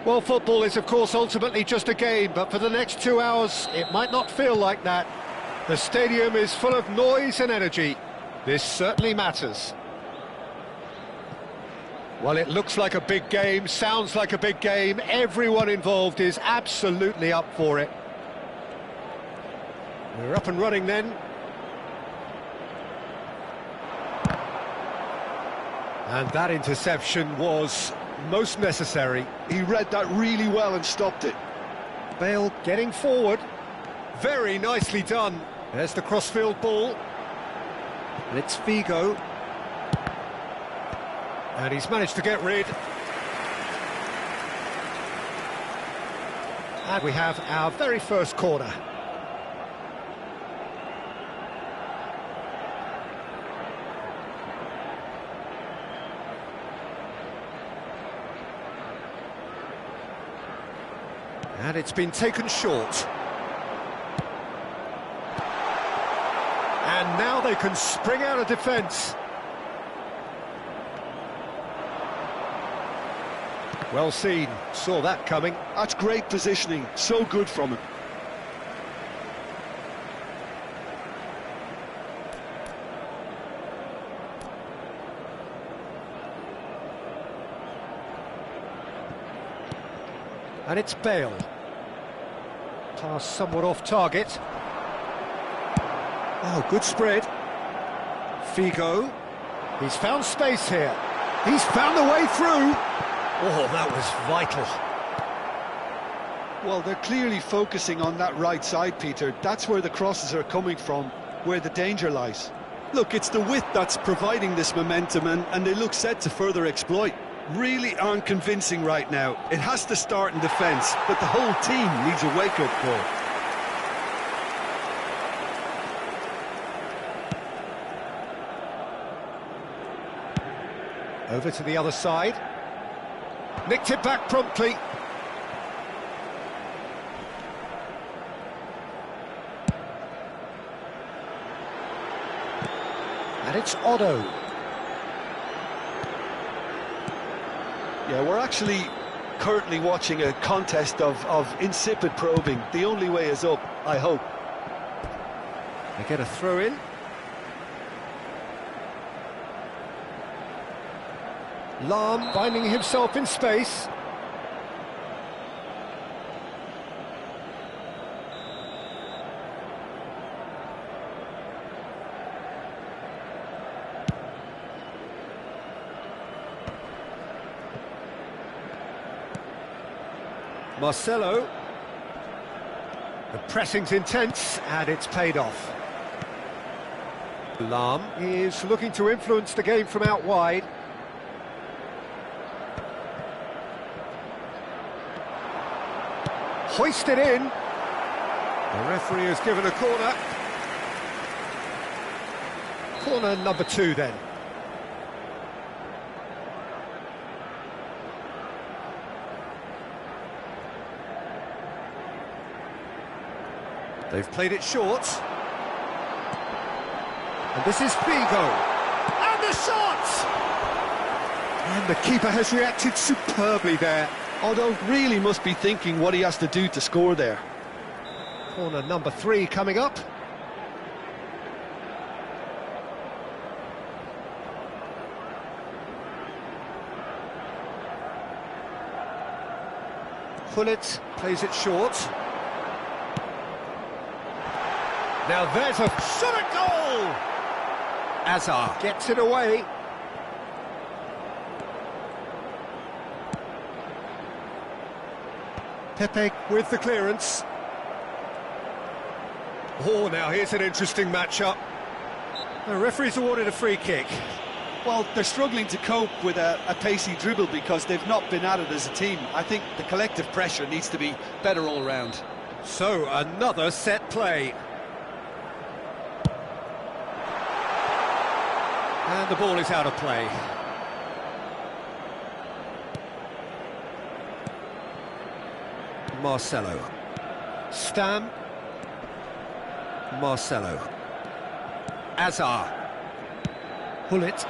Well, football is, of course, ultimately just a game, but for the next 2 hours, it might not feel like that. The stadium is full of noise and energy. This certainly matters. Well, it looks like a big game, sounds like a big game. Everyone involved is absolutely up for it. We're up and running then. And that interception was most necessary. He read that really well and stopped it. Bale getting forward. Very nicely done. There's the crossfield ball. And it's Figo. And he's managed to get rid. And we have our very first corner. And it's been taken short. And now they can spring out of defence. Well seen, saw that coming. That's great positioning, so good from him. And it's Bale. Pass somewhat off target. Oh, good spread. Figo. He's found space here. He's found a way through. Oh, that was vital. Well, they're clearly focusing on that right side, Peter. That's where the crosses are coming from, where the danger lies. Look, it's the width that's providing this momentum, and they look set to further exploit. Really aren't convincing right now. It has to start in defence, but the whole team needs a wake-up call. Over to the other side. Nicked it back promptly. And it's Otto. Yeah, we're actually currently watching a contest of insipid probing. The only way is up, I hope. They get a throw in. Lahm finding himself in space. Marcelo. The pressing's intense and it's paid off. Lahm is looking to influence the game from out wide. Hoisted in. The referee has given a corner. Corner number 2 then. They've played it short. And this is Figo. And the shot! And the keeper has reacted superbly there. Otto really must be thinking what he has to do to score there. Corner number 3 coming up. Pullet plays it short. Now there's a shot at goal! Azar gets it away. Pepe with the clearance. Oh, now here's an interesting matchup. The referee's awarded a free kick. Well, they're struggling to cope with a pacey dribble because they've not been at it as a team. I think the collective pressure needs to be better all round. So, another set play. And the ball is out of play. Marcelo. Stam. Marcelo. Azar. Hullet.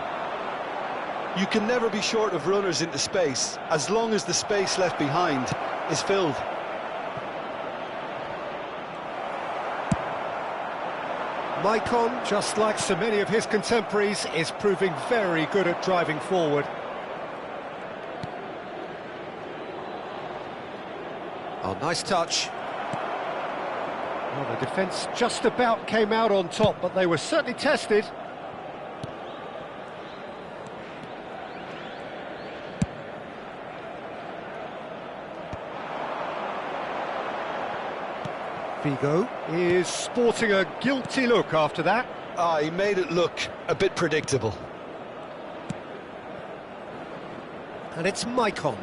You can never be short of runners into space, as long as the space left behind is filled. Maicon, just like so many of his contemporaries, is proving very good at driving forward. Oh, nice touch. Well, the defence just about came out on top, but they were certainly tested. Figo is sporting a guilty look after that. He made it look a bit predictable. And it's Maicon.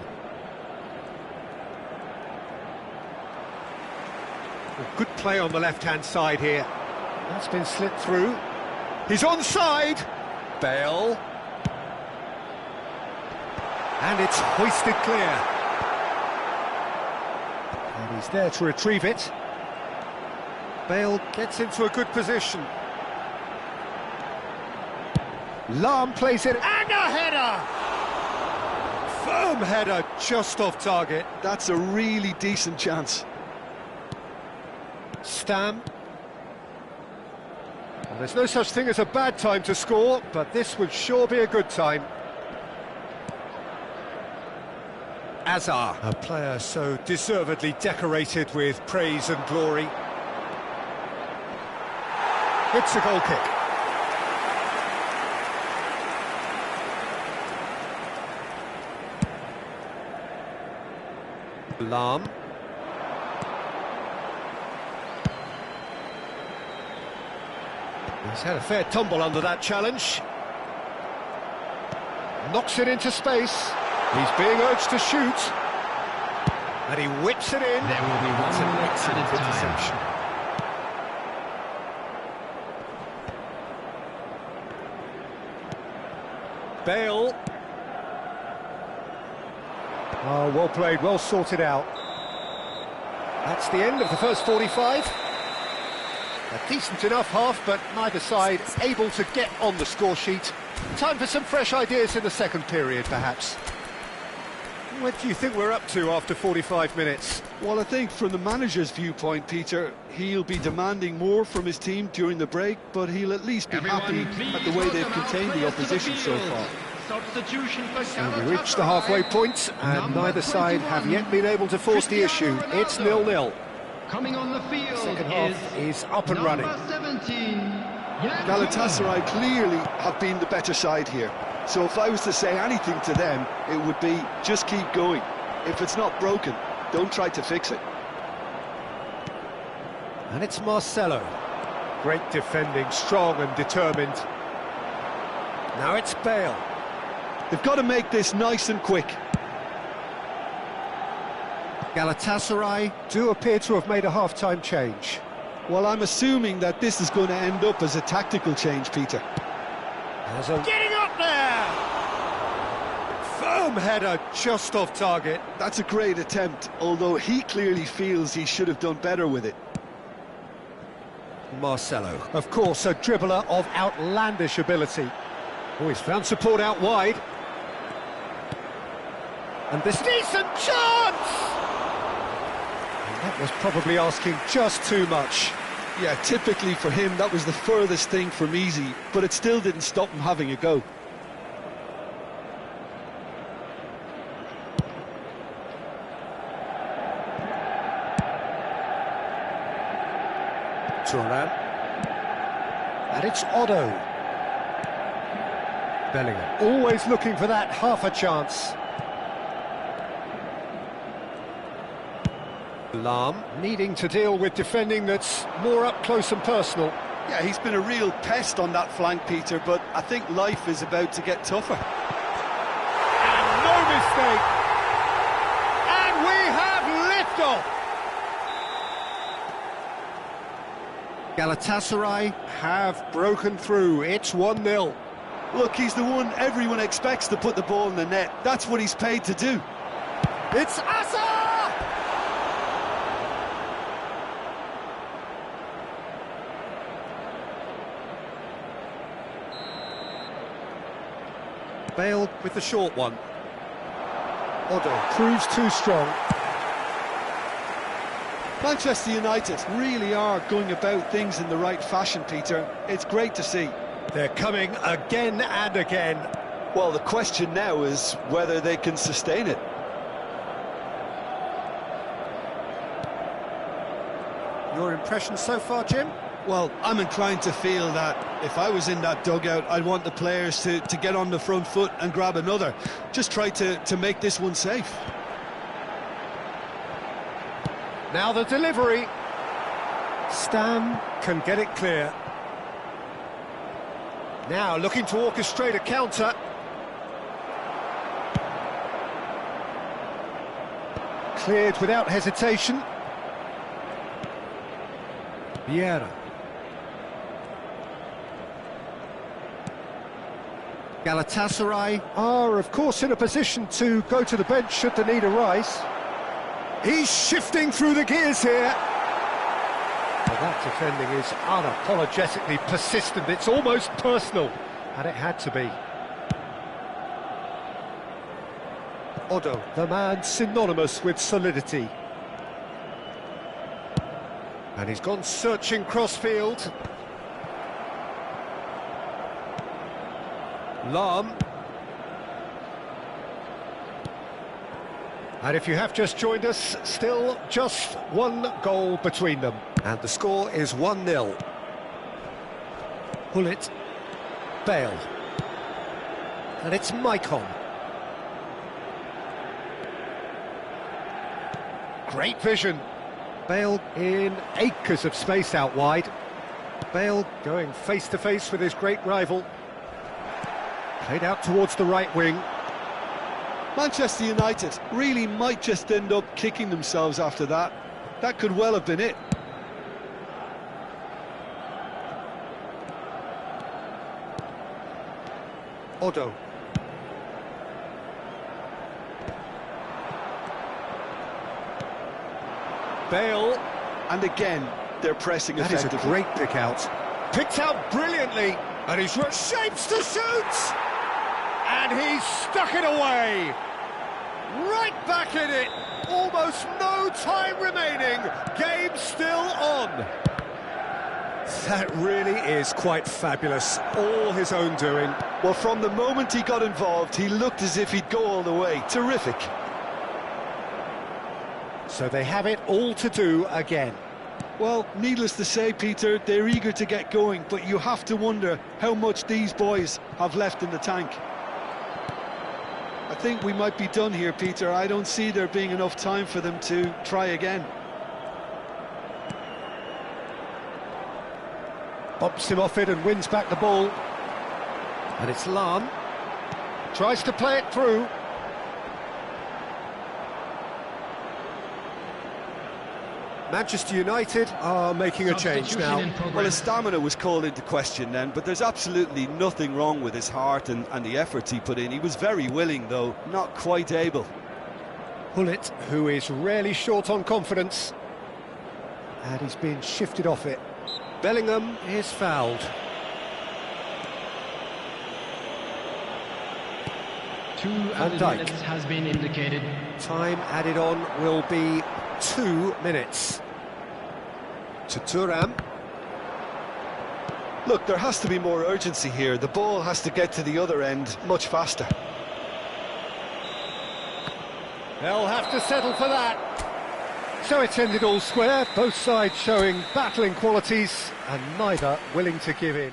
Good play on the left-hand side here. That's been slipped through. He's onside. Bale. And it's hoisted clear. And he's there to retrieve it. Bale gets into a good position. Lahm plays it, and a header! Firm header, just off target. That's a really decent chance. Stam. Well, there's no such thing as a bad time to score, but this would sure be a good time. Azar, a player so deservedly decorated with praise and glory. It's a goal kick. Lahm. He's had a fair tumble under that challenge. Knocks it into space. He's being urged to shoot. And he whips it in. There will be one excellent interception. Bale. Oh, well played, well sorted out. That's the end of the first 45. A decent enough half, but neither side able to get on the score sheet. Time for some fresh ideas in the second period, perhaps. What do you think we're up to after 45 minutes? Well, I think from the manager's viewpoint, Peter, he'll be demanding more from his team during the break, but he'll at least be happy at the way they've contained the opposition so far. And we reached the halfway point, and neither side have yet been able to force the issue. It's 0-0. Coming on the field, Second half is up and running. 17. Galatasaray clearly have been the better side here. So if I was to say anything to them, it would be just keep going. If it's not broken, don't try to fix it. And it's Marcelo. Great defending, strong and determined. Now it's Bale. They've got to make this nice and quick. Galatasaray do appear to have made a half-time change. Well, I'm assuming that this is going to end up as a tactical change, Peter. Getting up there! Firm header, just off target. That's a great attempt, although he clearly feels he should have done better with it. Marcelo, of course, a dribbler of outlandish ability. Oh, he's found support out wide. And this decent chance! And that was probably asking just too much. Yeah, typically for him, that was the furthest thing from easy, but it still didn't stop him having a go. Turan. And it's Otto. Bellingham, always looking for that half a chance. Lahm needing to deal with defending that's more up close and personal. Yeah, he's been a real pest on that flank, Peter, but I think life is about to get tougher. And no mistake! And we have liftoff! Galatasaray have broken through. It's 1-0. Look, he's the one everyone expects to put the ball in the net. That's what he's paid to do. It's Asa! Bale with the short one. Odo proves too strong. Manchester United really are going about things in the right fashion, Peter. It's great to see. They're coming again and again. Well, the question now is whether they can sustain it. Your impression so far, Jim? Well, I'm inclined to feel that if I was in that dugout, I'd want the players to get on the front foot and grab another. Just try to make this one safe. Now the delivery. Stam can get it clear. Now looking to orchestrate a counter. Cleared without hesitation. Vieira. Galatasaray are, of course, in a position to go to the bench should the need arise. He's shifting through the gears here. Well, that defending is unapologetically persistent. It's almost personal, and it had to be. Odo, the man synonymous with solidity. And he's gone searching crossfield. Lahm. And if you have just joined us, still just one goal between them. And the score is 1-0. Hullet. Bale. And it's Maicon. Great vision. Bale in acres of space out wide. Bale going face-to-face with his great rival. Played out towards the right wing. Manchester United really might just end up kicking themselves after that. That could well have been it. Odo. Bale. And again, they're pressing That is effectively. a great pick out. Picked out brilliantly. And he's shapes to shoot! And he's stuck it away! Right back in it! Almost no time remaining. Game still on. That really is quite fabulous. All his own doing. Well, from the moment he got involved, he looked as if he'd go all the way. Terrific. So they have it all to do again. Well, needless to say, Peter, they're eager to get going, but you have to wonder how much these boys have left in the tank. I think we might be done here, Peter. I don't see there being enough time for them to try again. Bumps him off it and wins back the ball. And it's Lahm. Tries to play it through. Manchester United are making a change now. Well, his stamina was called into question then, but there's absolutely nothing wrong with his heart and the efforts he put in. He was very willing, though, not quite able. Hullet, who is rarely short on confidence. And he's been shifted off it. Bellingham is fouled. Two added minutes has been indicated. Time added on will be 2 minutes. To Thuram. Look, there has to be more urgency here. The ball has to get to the other end much faster. They'll have to settle for that. So it's ended all square, both sides showing battling qualities and neither willing to give in.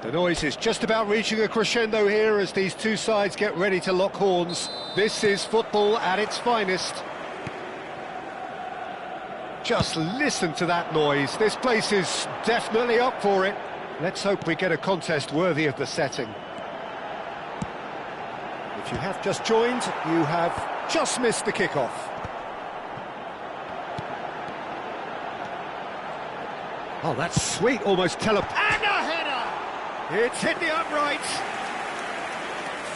The noise is just about reaching a crescendo here as these two sides get ready to lock horns. This is football at its finest. Just listen to that noise. This place is definitely up for it. Let's hope we get a contest worthy of the setting. If you have just joined, you have just missed the kickoff. Oh, that's sweet, almost And a header! It's hit the uprights.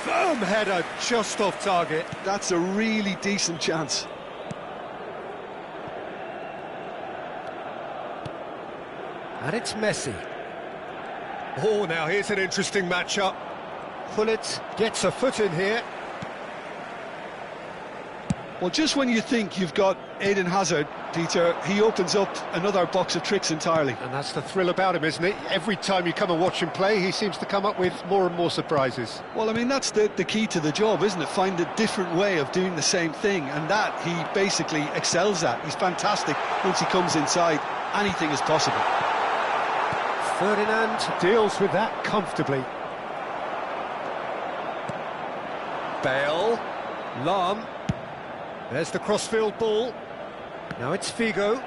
Firm header, just off target. That's a really decent chance. And it's Messi. Oh, now here's an interesting matchup. Pullet gets a foot in here. Well, just when you think you've got Eden Hazard, Peter, he opens up another box of tricks entirely. And that's the thrill about him, isn't it? Every time you come and watch him play, he seems to come up with more and more surprises. Well, I mean, that's the key to the job, isn't it? Find a different way of doing the same thing, and that he basically excels at. He's fantastic. Once he comes inside, anything is possible. Ferdinand deals with that comfortably. Bale, Lam. There's the crossfield ball. Now it's Figo.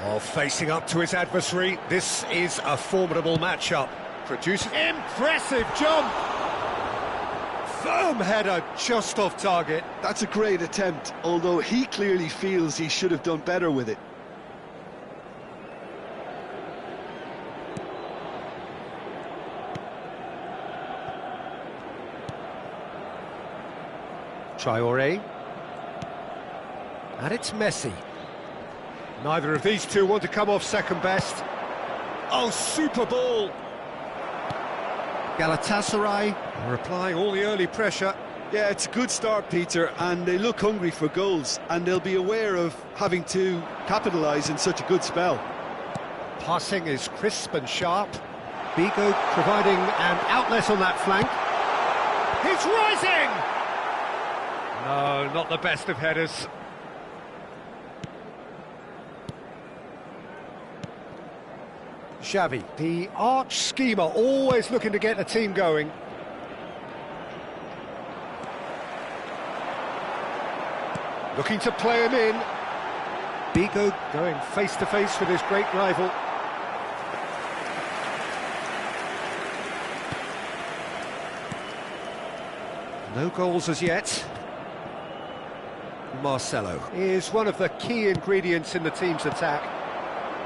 Oh, facing up to his adversary. This is a formidable matchup. Produces impressive jump. Firm header just off target. That's a great attempt, although he clearly feels he should have done better with it. Traoré. And it's Messi. Neither of these two want to come off second best. Oh, super ball! Galatasaray are applying all the early pressure. Yeah, it's a good start, Peter, and they look hungry for goals, and they'll be aware of having to capitalise in such a good spell. Passing is crisp and sharp. Figo providing an outlet on that flank. He's rising! No, not the best of headers. Xavi, the arch schemer, always looking to get the team going. Looking to play him in. Figo going face-to-face with his great rival. No goals as yet. Marcelo is one of the key ingredients in the team's attack.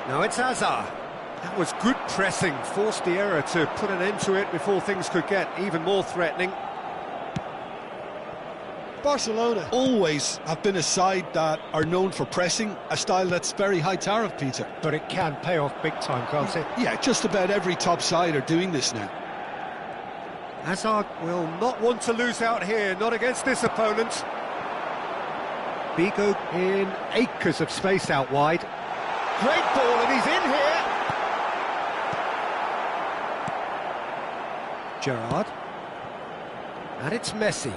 Now it's Hazard. That was good pressing, forced the error to put an end to it before things could get even more threatening. Barcelona always have been a side that are known for pressing, a style that's very high tariff, Peter. But it can pay off big time, can't it? Yeah, just about every top side are doing this now. Hazard will not want to lose out here, not against this opponent. Figo in acres of space out wide. Great ball, and he's in here. Gerrard. And it's Messi.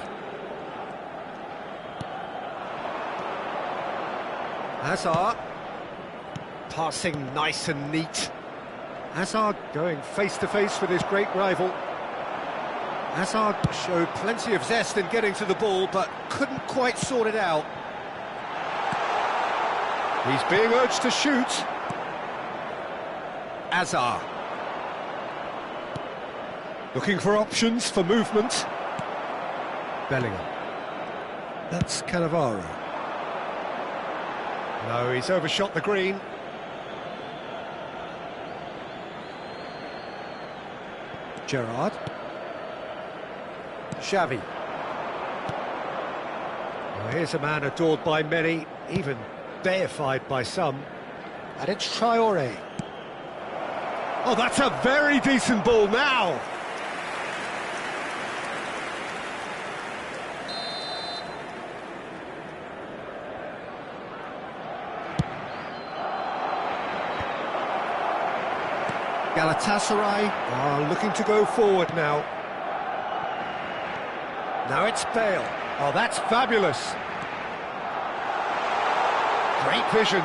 Hazard. Passing nice and neat. Hazard going face-to-face with his great rival. Hazard showed plenty of zest in getting to the ball, but couldn't quite sort it out. He's being urged to shoot. Hazard. Looking for options for movement. Bellingham. That's Cannavaro. No, he's overshot the green. Gerrard. Xavi. Well, here's a man adored by many, even deified by some. And it's Traoré. Oh, that's a very decent ball now. Galatasaray are looking to go forward now. Now it's Bale. Oh, that's fabulous. Great vision.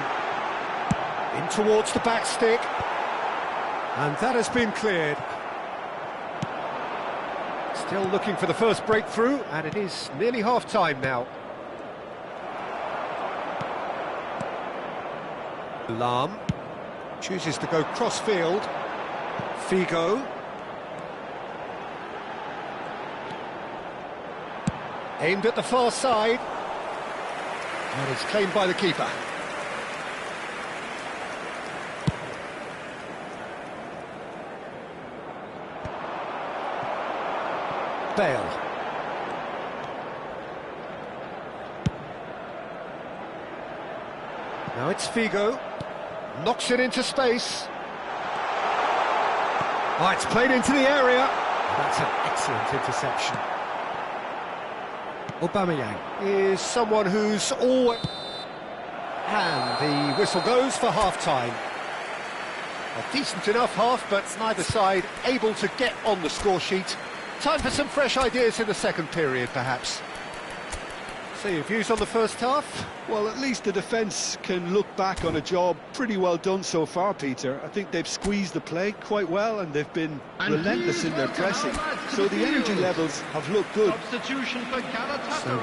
In towards the back stick. And that has been cleared. Still looking for the first breakthrough, and it is nearly half-time now. Lam chooses to go cross-field. Figo. Aimed at the far side. And it's claimed by the keeper. Bale. Now it's Figo. Knocks it into space. Oh, it's played into the area. That's an excellent interception. Aubameyang is someone who's always... And the whistle goes for half-time. A decent enough half, but neither side able to get on the score sheet. Time for some fresh ideas in the second period, perhaps. So your views on the first half? Well, at least the defence can look back on a job pretty well done so far, Peter. I think they've squeezed the play quite well and they've been relentless in their pressing. So the energy levels have looked good. So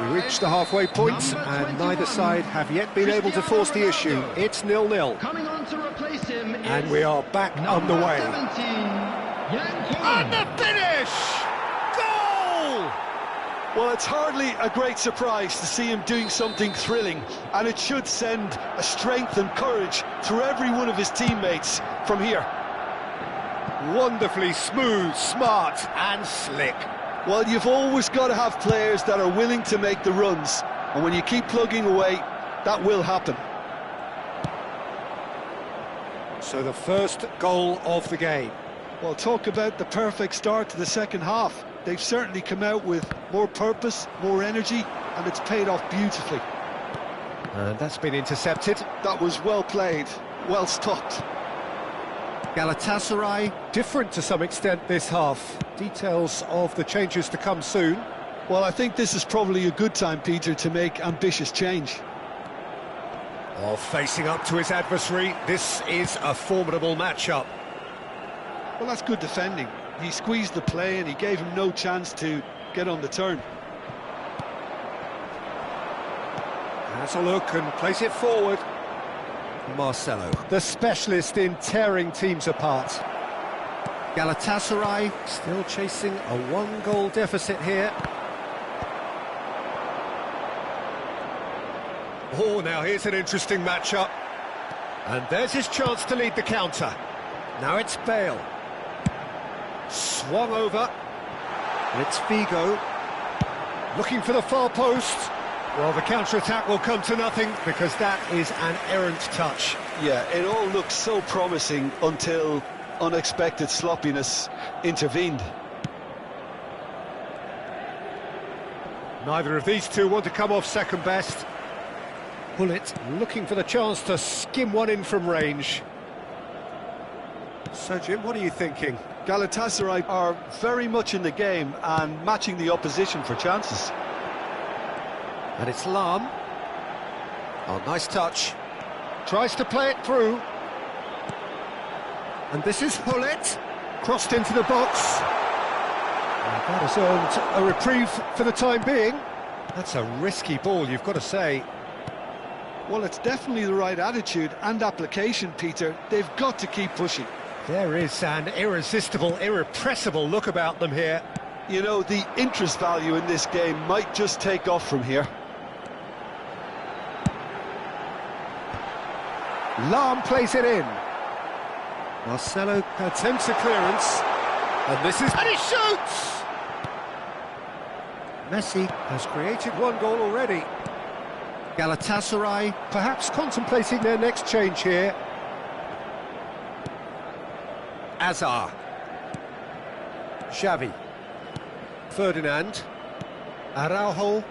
we reached the halfway point and neither side have yet been able to force the issue. It's 0-0. And we are back underway. And the finish! Goal! Well, it's hardly a great surprise to see him doing something thrilling, and it should send a strength and courage through every one of his teammates from here. Wonderfully smooth, smart and slick. Well, you've always got to have players that are willing to make the runs, and when you keep plugging away, that will happen. So the first goal of the game. Well, talk about the perfect start to the second half. They've certainly come out with more purpose, more energy, and it's paid off beautifully. And that's been intercepted. That was well played, well stopped. Galatasaray, different to some extent this half. Details of the changes to come soon. Well, I think this is probably a good time, Peter, to make ambitious change. Oh, facing up to his adversary, this is a formidable matchup. Well, that's good defending. He squeezed the play and he gave him no chance to get on the turn. Has a look and plays it forward. Marcelo, the specialist in tearing teams apart. Galatasaray still chasing a one-goal deficit here. Oh, now here's an interesting matchup. And there's his chance to lead the counter. Now it's Bale. Swung over. And it's Figo. Looking for the far post. Well, the counter-attack will come to nothing because that is an errant touch. Yeah, it all looked so promising until unexpected sloppiness intervened. Neither of these two want to come off second best. Bullet looking for the chance to skim one in from range. So, Jim, what are you thinking? Galatasaray are very much in the game and matching the opposition for chances. And it's Lam. Oh, nice touch. Tries to play it through. And this is Hullet. Crossed into the box. And that has earned a reprieve for the time being. That's a risky ball, you've got to say. Well, it's definitely the right attitude and application, Peter. They've got to keep pushing. There is an irresistible, irrepressible look about them here. You know, the interest value in this game might just take off from here. Lam plays it in. Marcelo attempts a clearance. And this is... And he shoots! Messi has created one goal already. Galatasaray perhaps contemplating their next change here. Azar. Xavi. Ferdinand. Araujo.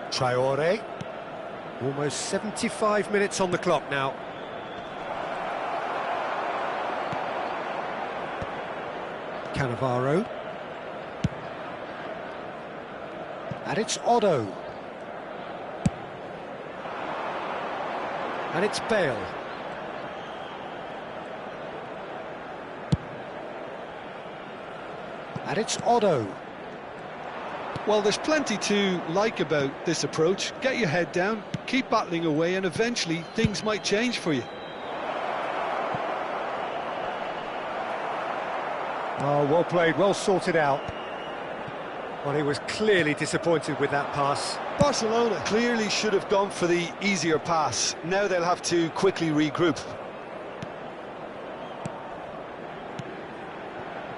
Traore. Almost 75 minutes on the clock now. Cannavaro. And it's Otto. And it's Bale. And it's Otto. Well, there's plenty to like about this approach. Get your head down, keep battling away, and eventually things might change for you. Oh, well played, well sorted out. Well, he was clearly disappointed with that pass. Barcelona clearly should have gone for the easier pass. Now they'll have to quickly regroup.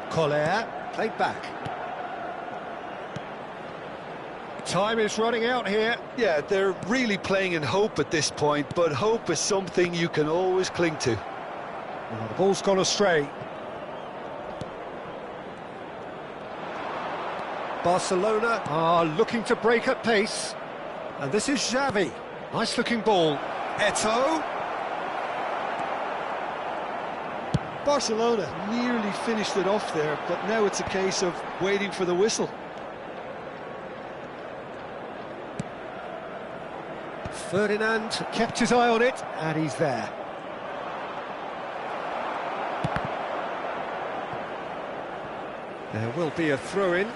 Collier, played back. Time is running out here. Yeah, they're really playing in hope at this point, but hope is something you can always cling to. Well, the ball's gone astray. Barcelona are looking to break at pace. And this is Xavi. Nice looking ball. Eto'o. Barcelona nearly finished it off there, but now it's a case of waiting for the whistle. Ferdinand kept his eye on it, and he's there. There will be a throw-in.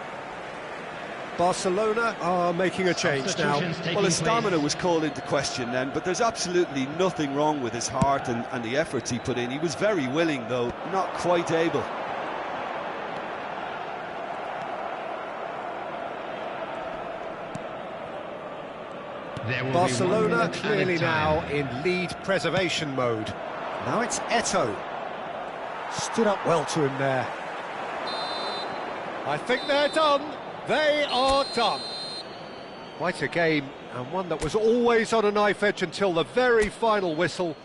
Barcelona are making a change now. Well, his stamina was called into question then, but there's absolutely nothing wrong with his heart and the efforts he put in. He was very willing, though, not quite able. Barcelona clearly now in lead preservation mode. Now it's Eto'o. Stood up well to him there. I think they're done. They are done. Quite a game, and one that was always on a knife edge until the very final whistle.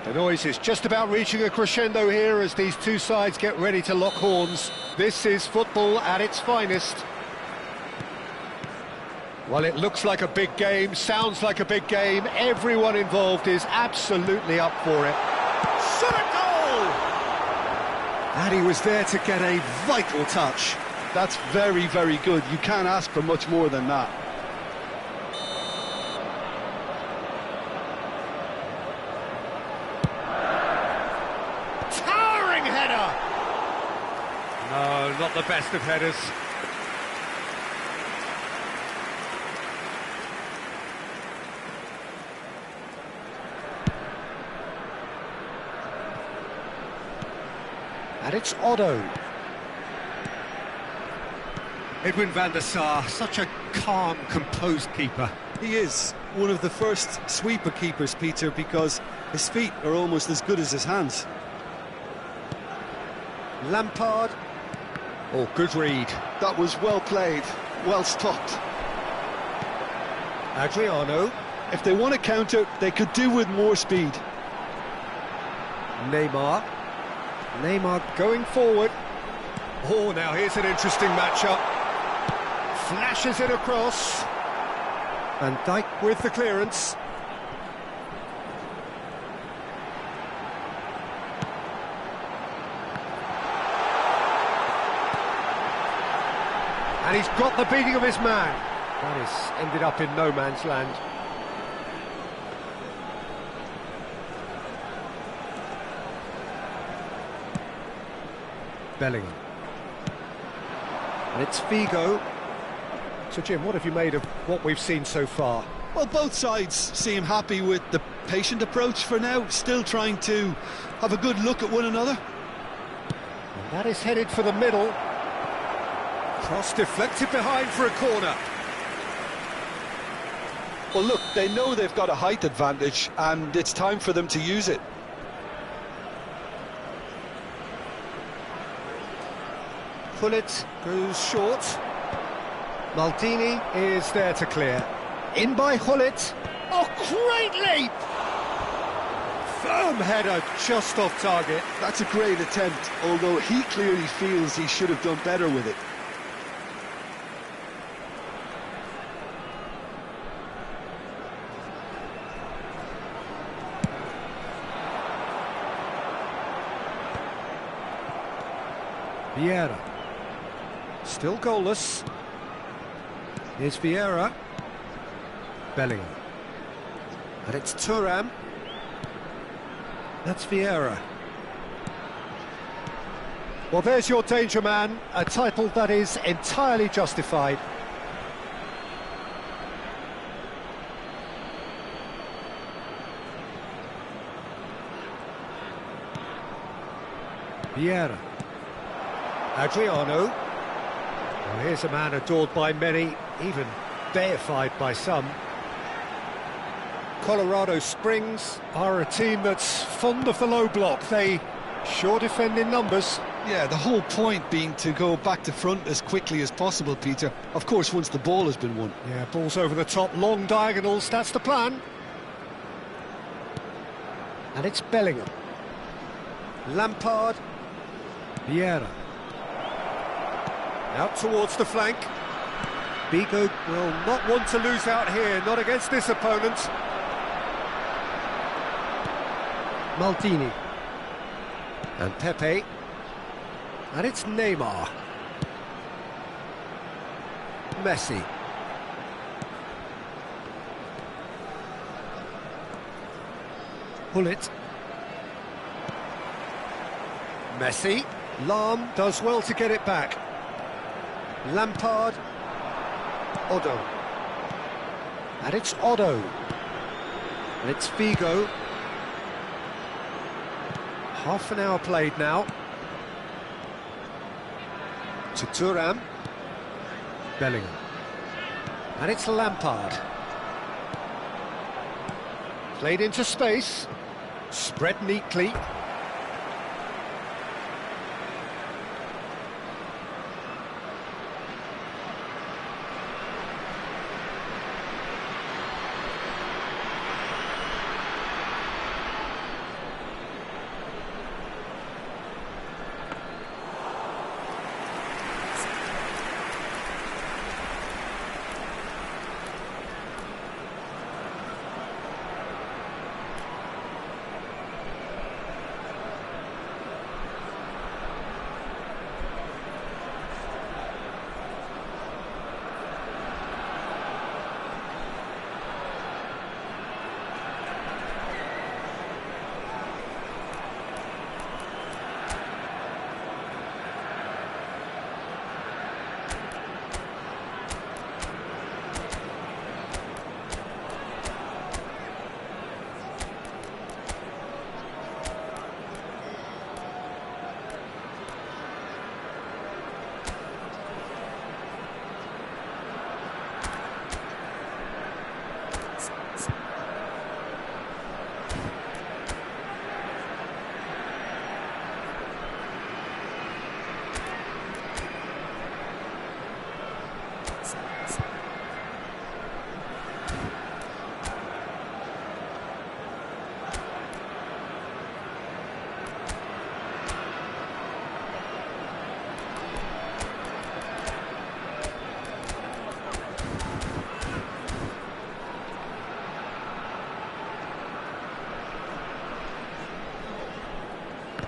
The noise is just about reaching a crescendo here as these two sides get ready to lock horns. This is football at its finest. Well, it looks like a big game, sounds like a big game. Everyone involved is absolutely up for it. Shot a goal! And he was there to get a vital touch. That's very, very good. You can't ask for much more than that. No, not the best of headers. And it's Otto. Edwin van der Sar, such a calm, composed keeper. He is one of the first sweeper keepers, Peter, because his feet are almost as good as his hands. Lampard. Oh, good read. That was well played, well stopped. Adriano. If they want to counter, they could do with more speed. Neymar. Neymar going forward. Oh, now here's an interesting matchup. Flashes it across. Van Dijk with the clearance. And he's got the beating of his man. That has ended up in no man's land. Bellingham. And it's Figo. So, Jim, what have you made of what we've seen so far? Well, both sides seem happy with the patient approach for now, still trying to have a good look at one another. And that is headed for the middle. Cross deflected behind for a corner. Well, look, they know they've got a height advantage, and it's time for them to use it. Gullit goes short. Maldini is there to clear. In by Gullit. Oh, great leap! Firm header just off target. That's a great attempt, although he clearly feels he should have done better with it. Vieira. Still goalless. Here's Vieira. Bellingham. And it's Thuram. That's Vieira. Well, there's your danger man, a title that is entirely justified. Vieira. Adriano. Well, here's a man adored by many, even deified by some. Colorado Springs are a team that's fond of the low block. They sure defend in numbers. Yeah, the whole point being to go back to front as quickly as possible, Peter. Of course, once the ball has been won. Yeah, balls over the top, long diagonals, that's the plan. And it's Bellingham. Lampard. Vieira. Out towards the flank. Figo will not want to lose out here, not against this opponent. Maldini. And Pepe. And it's Neymar. Messi. Gullit. Messi. Lahm does well to get it back. Lampard. Otto. And it's Otto. And it's Figo. Half an hour played now. To Thuram. Bellingham. And it's Lampard. Played into space. Spread neatly.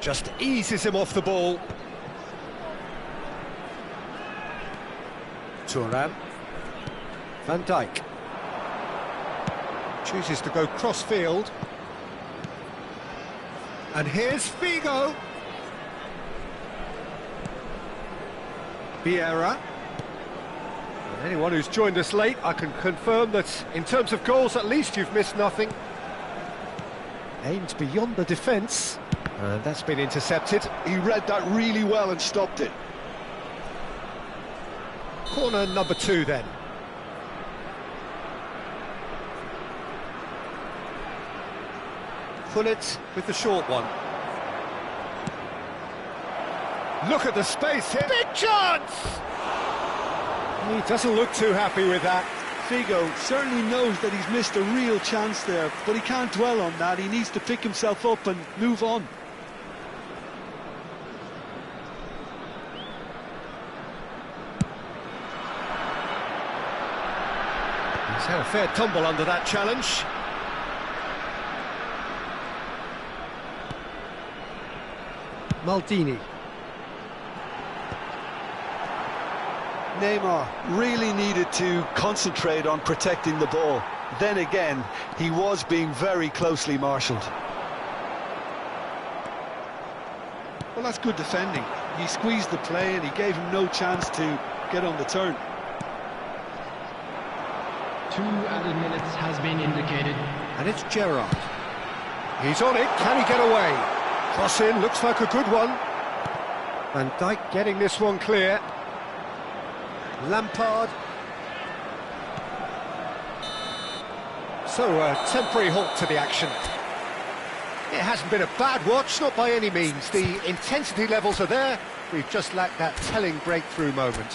Just eases him off the ball. Thuram. Van Dijk. Chooses to go cross-field. And here's Figo. Vieira. And anyone who's joined us late, I can confirm that in terms of goals, at least you've missed nothing. Aimed beyond the defence. And that's been intercepted. He read that really well and stopped it. Corner number 2 then. Pullet with the short one. Look at the space here. Big chance! He doesn't look too happy with that. Figo certainly knows that he's missed a real chance there, but he can't dwell on that. He needs to pick himself up and move on. He's had a fair tumble under that challenge. Maldini. Neymar really needed to concentrate on protecting the ball. Then again, he was being very closely marshalled. Well, that's good defending. He squeezed the play and he gave him no chance to get on the turn. 2 added minutes has been indicated. And it's Gerrard. He's on it, can he get away? Cross in, looks like a good one. Van Dijk getting this one clear. Lampard. So a temporary halt to the action. It hasn't been a bad watch, not by any means. The intensity levels are there. We've just lacked that telling breakthrough moment.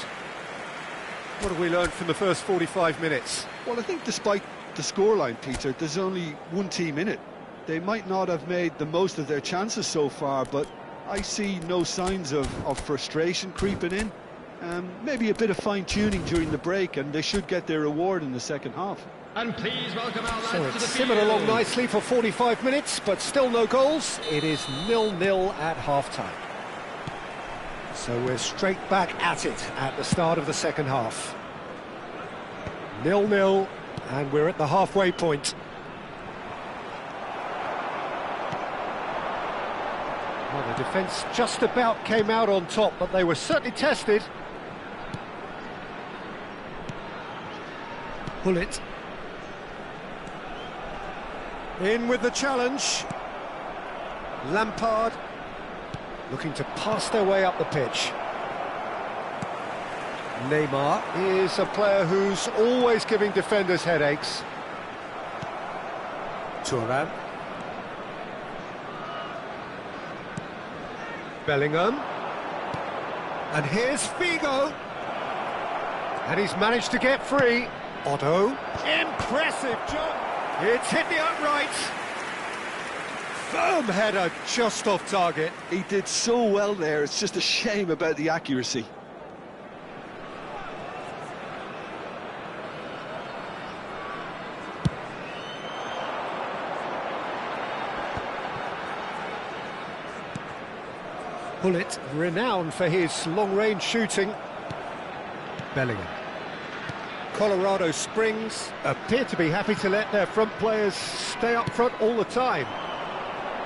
What have we learned from the first 45 minutes? Well, I think despite the scoreline, Peter, there's only one team in it. They might not have made the most of their chances so far, but I see no signs of frustration creeping in. Maybe a bit of fine-tuning during the break, and they should get their reward in the second half. And please welcome our lads So to it's the simmered field. along nicely for 45 minutes, but still no goals. It is 0-0 at half-time. So we're straight back at it at the start of the second half. 0-0, and we're at the halfway point. Well, the defence just about came out on top, but they were certainly tested. Pull it. In with the challenge. Lampard looking to pass their way up the pitch. Neymar is a player who's always giving defenders headaches. Thuram. Bellingham. And here's Figo. And he's managed to get free. Otto. Impressive job. It's hit the uprights. Firm header just off target. He did so well there, it's just a shame about the accuracy. Bullet, renowned for his long-range shooting. Bellingham. Colorado Springs appear to be happy to let their front players stay up front all the time.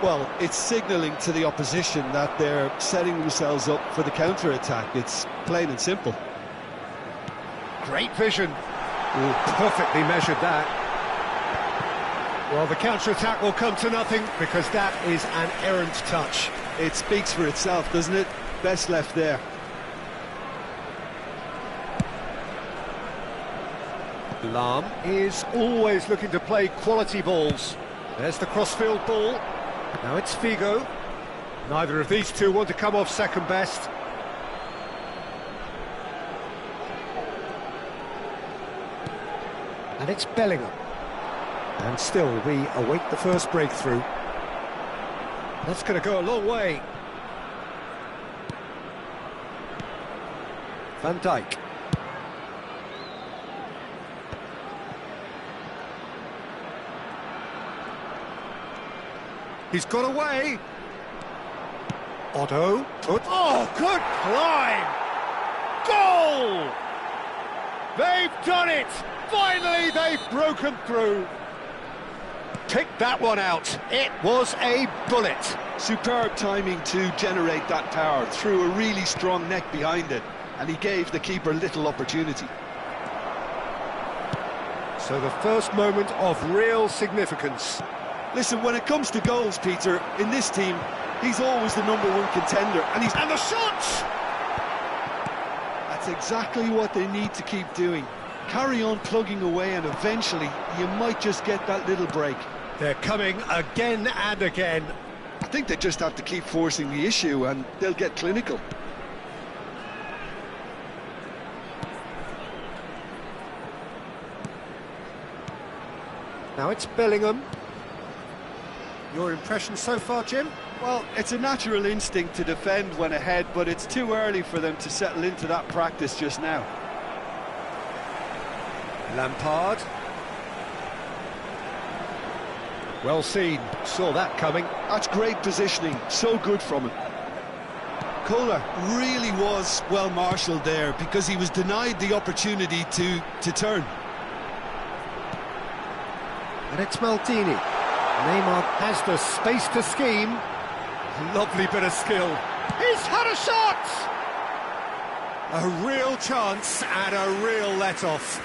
Well, it's signalling to the opposition that they're setting themselves up for the counter-attack. It's plain and simple. Great vision. Ooh, perfectly measured that. Well, the counter-attack will come to nothing because that is an errant touch. It speaks for itself, doesn't it? Best left there. Lahm is always looking to play quality balls. There's the crossfield ball. Now it's Figo. Neither of these two want to come off second best. And it's Bellingham. And still we await the first breakthrough. That's going to go a long way. Van Dijk. He's got away. Otto. Oh, good climb! Goal! They've done it! Finally, they've broken through. Pick that one out. It was a bullet. Superb timing to generate that power, threw a really strong neck behind it, and he gave the keeper little opportunity. So the first moment of real significance. Listen, when it comes to goals, Peter, in this team, he's always the #1 contender, and the shots! That's exactly what they need to keep doing. Carry on plugging away, and eventually you might just get that little break. They're coming again and again. I think they just have to keep forcing the issue, and they'll get clinical. Now it's Bellingham. Your impression so far, Jim? Well, it's a natural instinct to defend when ahead, but it's too early for them to settle into that practice just now. Lampard. Well seen, saw that coming. That's great positioning, so good from him. Kohler really was well marshalled there because he was denied the opportunity to turn. And it's Maldini. Neymar has the space to scheme. Lovely bit of skill. He's had a shot! A real chance and a real let-off.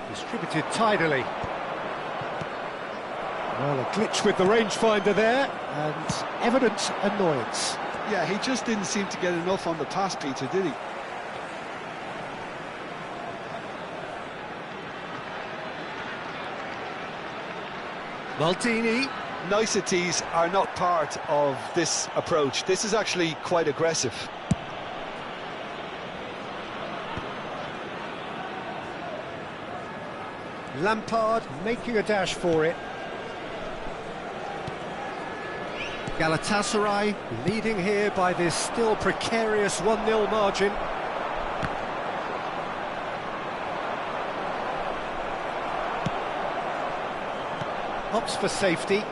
Distributed tidily. Well, a glitch with the rangefinder there, and evident annoyance. Yeah, he just didn't seem to get enough on the pass, Peter, did he? Maldini. Niceties are not part of this approach. This is actually quite aggressive. Lampard making a dash for it. Galatasaray leading here by this still precarious 1-0 margin. Opts for safety.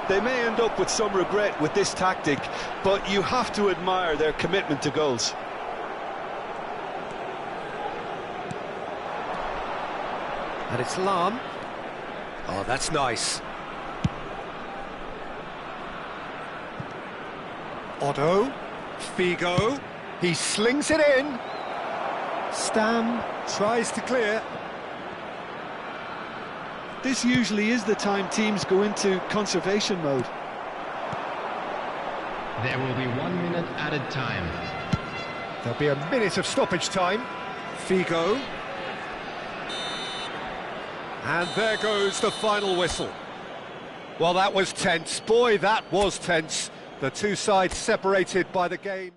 They may end up with some regret with this tactic, but you have to admire their commitment to goals. And it's Lahm. Oh, that's nice. Otto, Figo, he slings it in. Stam tries to clear. This usually is the time teams go into conservation mode. There will be 1 minute added time. There'll be a minute of stoppage time. Figo. And there goes the final whistle. Well, that was tense. Boy, that was tense. The two sides separated by the game.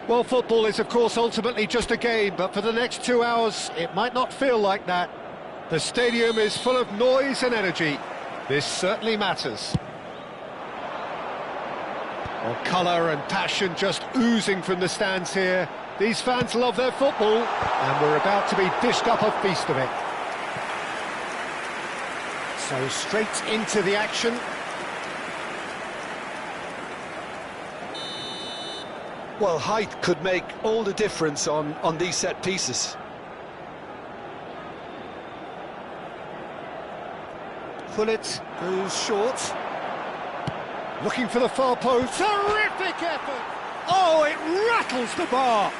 Well, football is, of course, ultimately just a game, but for the next 2 hours, it might not feel like that. The stadium is full of noise and energy. This certainly matters. Well, colour and passion just oozing from the stands here. These fans love their football, and we're about to be dished up a feast of it. So straight into the action. Well, height could make all the difference on these set pieces. Pullet goes short. Looking for the far post. Terrific effort! Oh, it rattles the bar!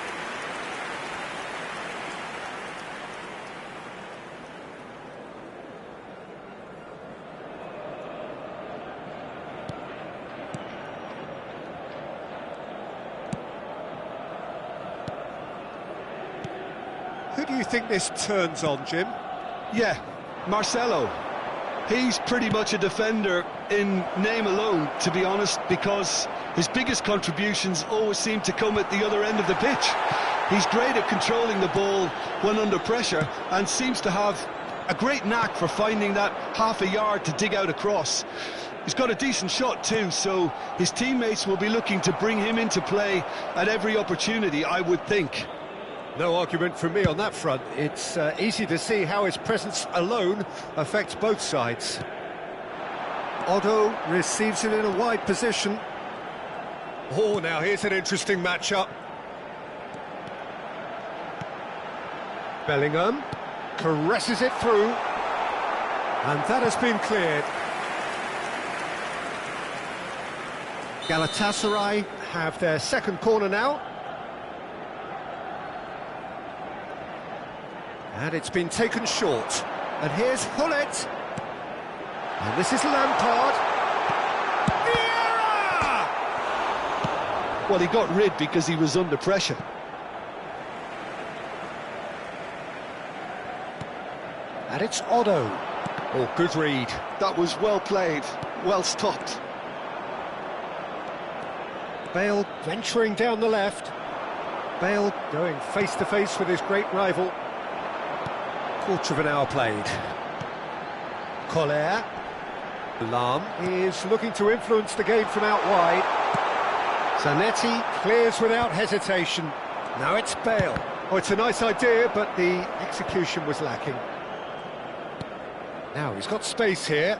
Who do you think this turns on, Jim? Yeah, Marcelo. He's pretty much a defender in name alone, to be honest, because his biggest contributions always seem to come at the other end of the pitch. He's great at controlling the ball when under pressure and seems to have a great knack for finding that half a yard to dig out a cross. He's got a decent shot too, so his teammates will be looking to bring him into play at every opportunity, I would think. No argument from me on that front. It's easy to see how his presence alone affects both sides. Otto receives it in a wide position. Oh, now here's an interesting matchup. Bellingham caresses it through. And that has been cleared. Galatasaray have their second corner now. And it's been taken short. And here's Hullet. And this is Lampard. Vieira! Well, he got rid because he was under pressure. And And it's Otto. Oh, good read. That was well played, well stopped. Bale venturing down the left. Bale going face-to-face with his great rival. Quarter of an hour played. Collier. Lahm is looking to influence the game from out wide. Zanetti clears without hesitation. Now it's Bale. Oh, it's a nice idea, but the execution was lacking. Now he's got space here.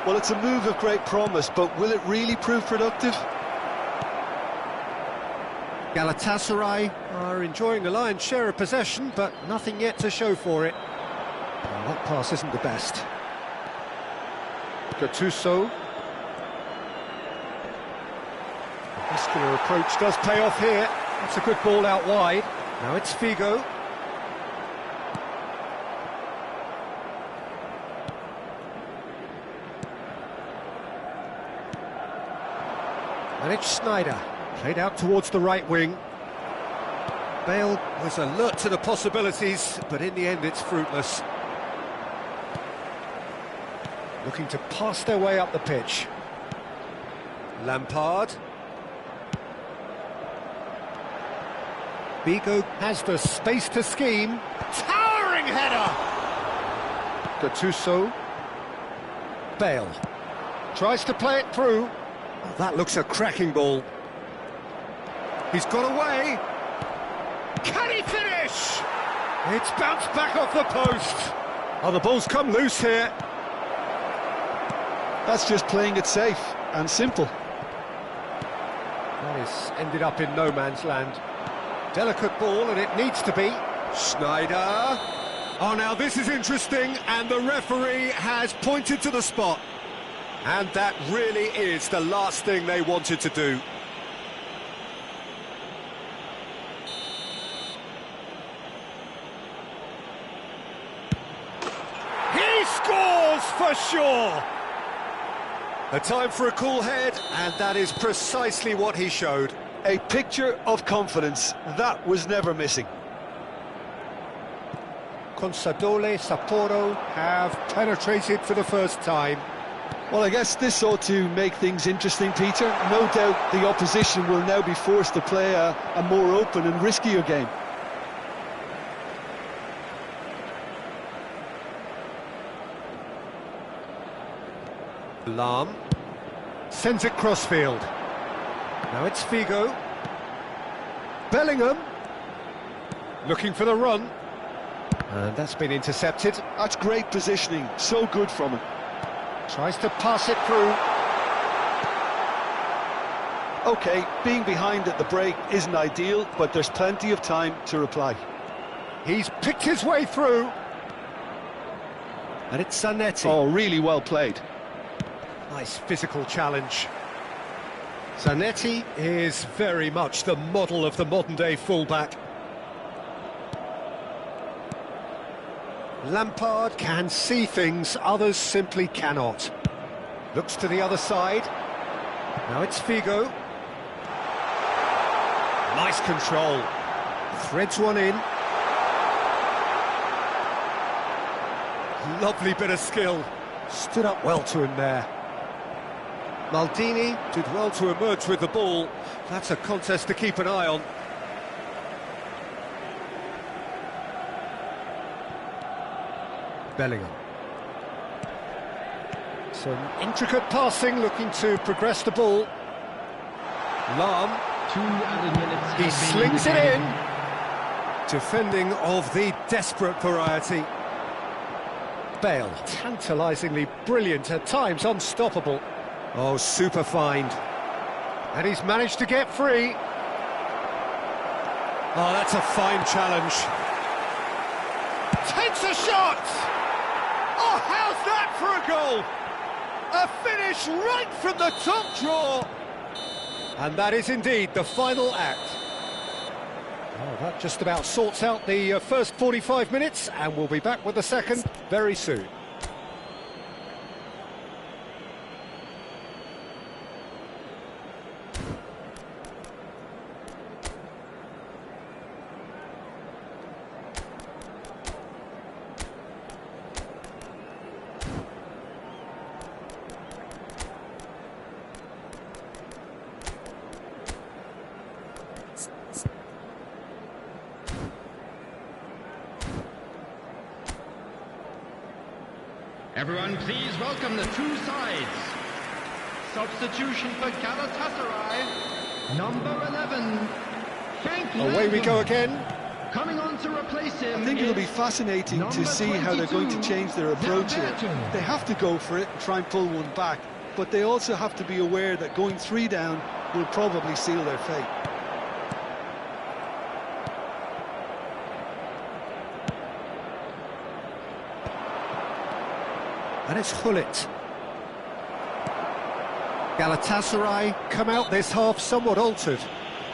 Well, it's a move of great promise, but will it really prove productive? Galatasaray are enjoying a lion's share of possession, but nothing yet to show for it. Well, that pass isn't the best. Gattuso. The muscular approach does pay off here. That's a good ball out wide. Now it's Figo. And it's Sneijder. Played out towards the right wing. Bale was alert to the possibilities, but in the end it's fruitless. Looking to pass their way up the pitch. Lampard. Figo has the space to scheme. Towering header! Gattuso. Bale. Tries to play it through. Oh, that looks a cracking ball. He's got away. Can he finish? It's bounced back off the post. Oh, the ball's come loose here. That's just playing it safe and simple. That is ended up in no man's land. Delicate ball, and it needs to be. Sneijder. Oh, now this is interesting, and the referee has pointed to the spot. And that really is the last thing they wanted to do. He scores for sure! A time for a cool head, and that is precisely what he showed. A picture of confidence, that was never missing. Consadole, Sapporo have penetrated for the first time. Well, I guess this ought to make things interesting, Peter. No doubt the opposition will now be forced to play a more open and riskier game. Lahm sends it crossfield. Now it's Figo. Bellingham looking for the run. And that's been intercepted. That's great positioning, so good from him. Tries to pass it through. OK, being behind at the break isn't ideal, but there's plenty of time to reply. He's picked his way through. And it's Zanetti. Oh, really well played. Nice physical challenge. Zanetti is very much the model of the modern-day fullback. Lampard can see things others simply cannot. Looks to the other side. Now it's Figo. Nice control. Threads one in. Lovely bit of skill. Stood up well to him there. Maldini did well to emerge with the ball. That's a contest to keep an eye on. Bellingham. Some intricate passing, looking to progress the ball. Lahm. 2 added minutes. He have been slings it indicated. in. Defending of the desperate variety. Bale, tantalisingly brilliant, at times unstoppable. Oh, super find. And he's managed to get free. Oh, that's a fine challenge. Takes a shot! Oh, how's that for a goal? A finish right from the top draw. And that is indeed the final act. Oh, that just about sorts out the first 45 minutes, and we'll be back with the second very soon. Everyone, please welcome the two sides. Substitution for Galatasaray, number 11, Frank Away we go again. Coming on to replace him. I think it'll be fascinating to see how they're going to change their approach here. They have to go for it and try and pull one back, but they also have to be aware that going 3 down will probably seal their fate. And it's Gullit. Galatasaray come out this half somewhat altered.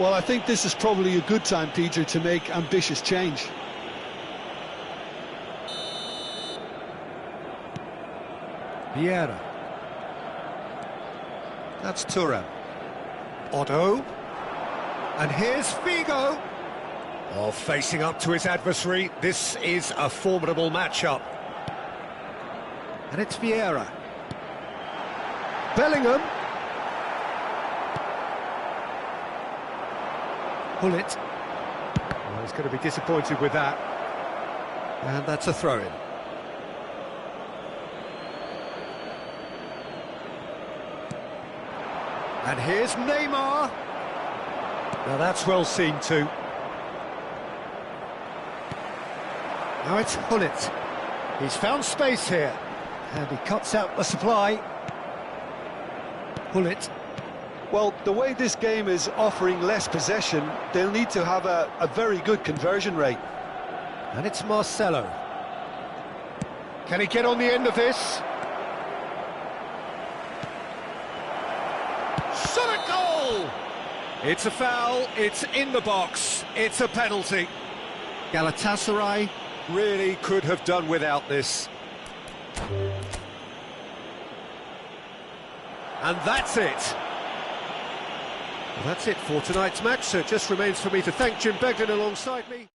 Well, I think this is probably a good time, Peter, to make ambitious change. Vieira. That's Thuram. Otto. And here's Figo. Oh, facing up to his adversary. This is a formidable matchup. And it's Vieira. Bellingham. Gullit. Oh, he's going to be disappointed with that. And that's a throw-in. And here's Neymar. Now that's well seen too. Now it's Gullit. He's found space here. And he cuts out the supply. Gullit. Well, the way this game is offering less possession, they'll need to have a very good conversion rate. And it's Marcelo. Can he get on the end of this? Shot a goal! It's a foul, it's in the box, it's a penalty. Galatasaray really could have done without this. And that's it. Well, that's it for tonight's match, so it just remains for me to thank Jim Beglin alongside me.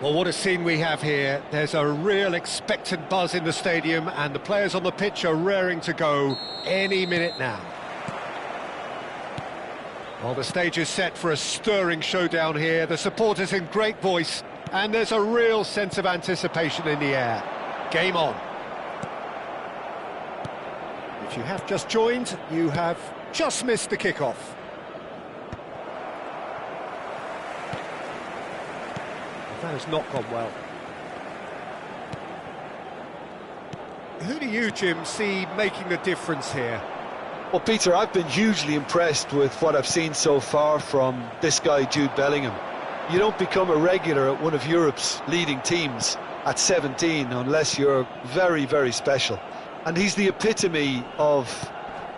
Well, what a scene we have here. There's a real expectant buzz in the stadium, and the players on the pitch are raring to go any minute now. Well, the stage is set for a stirring showdown here. The supporters in great voice, and there's a real sense of anticipation in the air. Game on. If you have just joined, you have just missed the kickoff. That has not gone well. Who do you, Jim, see making the difference here? Well, Peter, I've been hugely impressed with what I've seen so far from this guy, Jude Bellingham. You don't become a regular at one of Europe's leading teams at 17 unless you're very, very special. And he's the epitome of,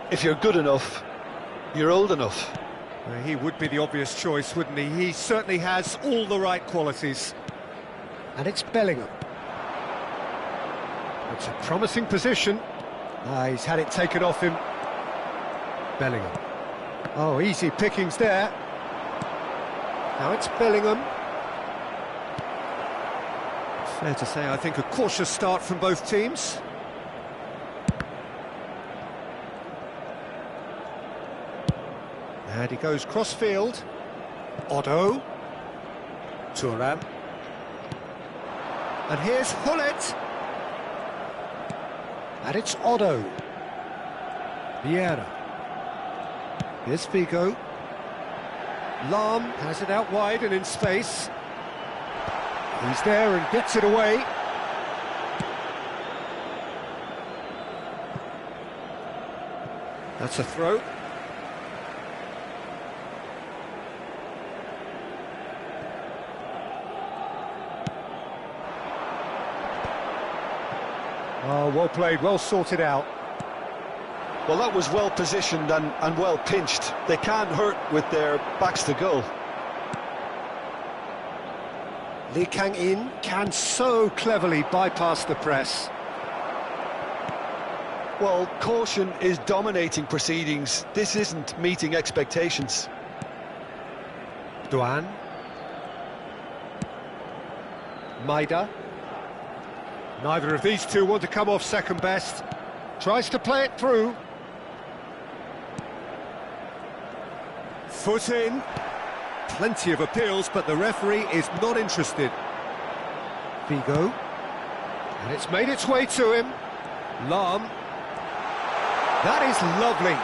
if you're good enough, you're old enough. He would be the obvious choice, wouldn't he? He certainly has all the right qualities. And it's Bellingham. It's a promising position. He's had it taken off him. Bellingham. Oh, easy pickings there. Now it's Bellingham. Fair to say, I think, a cautious start from both teams. And he goes cross-field. Otto. Thuram. And here's Hullet. And it's Otto. Vieira. Here's Figo. Lahm has it out wide and in space. He's there and gets it away. That's a throw. Oh, well played, well sorted out. Well, that was well positioned and well pinched. They can't hurt with their backs to goal. Lee Kang-in can so cleverly bypass the press. Well, caution is dominating proceedings. This isn't meeting expectations. Duan. Maida. Neither of these two want to come off second best. Tries to play it through. Foot in. Plenty of appeals, but the referee is not interested. Figo. And it's made its way to him. Lahm. That is lovely.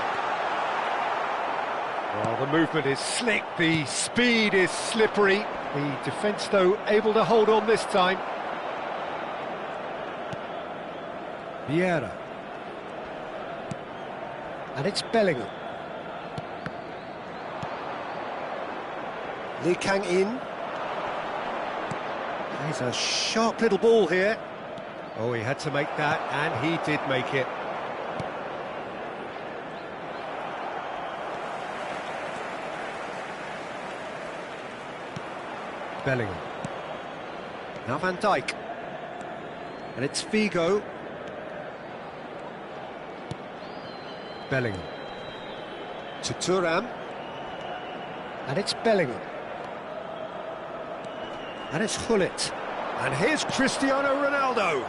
Well, the movement is slick, the speed is slippery. The defence, though, able to hold on this time. Vieira. And it's Bellingham. Lee Kang-in. He's a sharp little ball here. Oh, he had to make that, and he did make it. Bellingham. Now Van Dijk. And it's Figo. Bellingham. To Thuram. And it's Bellingham. And it's Hullet. And here's Cristiano Ronaldo.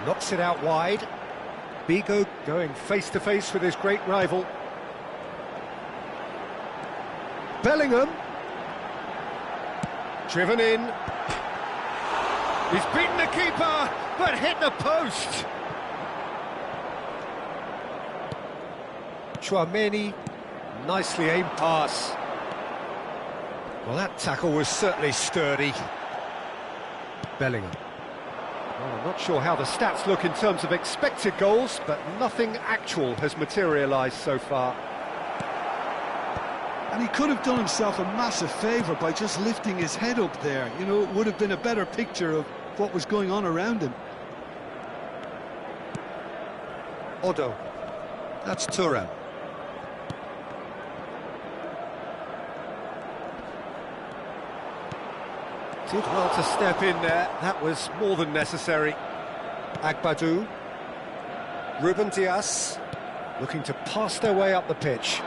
Knocks it out wide. Figo going face-to-face with his great rival. Bellingham. Driven in. He's beaten the keeper, but hit the post. Tchouaméni, nicely aimed pass. Well, that tackle was certainly sturdy. Bellingham. Well, I'm not sure how the stats look in terms of expected goals, but nothing actual has materialised so far. And he could have done himself a massive favour by just lifting his head up there. You know, it would have been a better picture of what was going on around him. Otto. That's Thuram. Did well to step in there. That was more than necessary. Agbadou. Ruben Dias looking to pass their way up the pitch.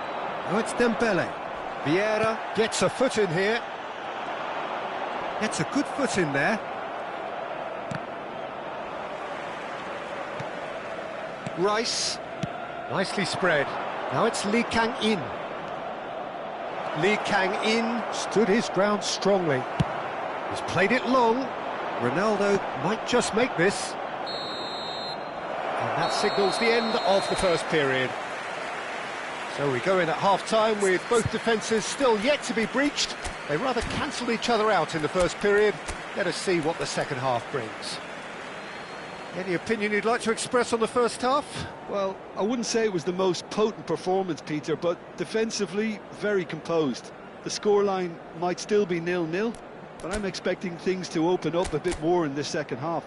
Now it's Dembele. Vieira gets a foot in here. Gets a good foot in there. Rice. Nicely spread. Now it's Lee Kang-in. Lee Kang-in stood his ground strongly. He's played it long. Ronaldo might just make this. And that signals the end of the first period. So we go in at half-time with both defences still yet to be breached. They rather cancelled each other out in the first period. Let us see what the second half brings. Any opinion you'd like to express on the first half? Well, I wouldn't say it was the most potent performance, Peter, but defensively, very composed. The scoreline might still be 0-0, but I'm expecting things to open up a bit more in this second half.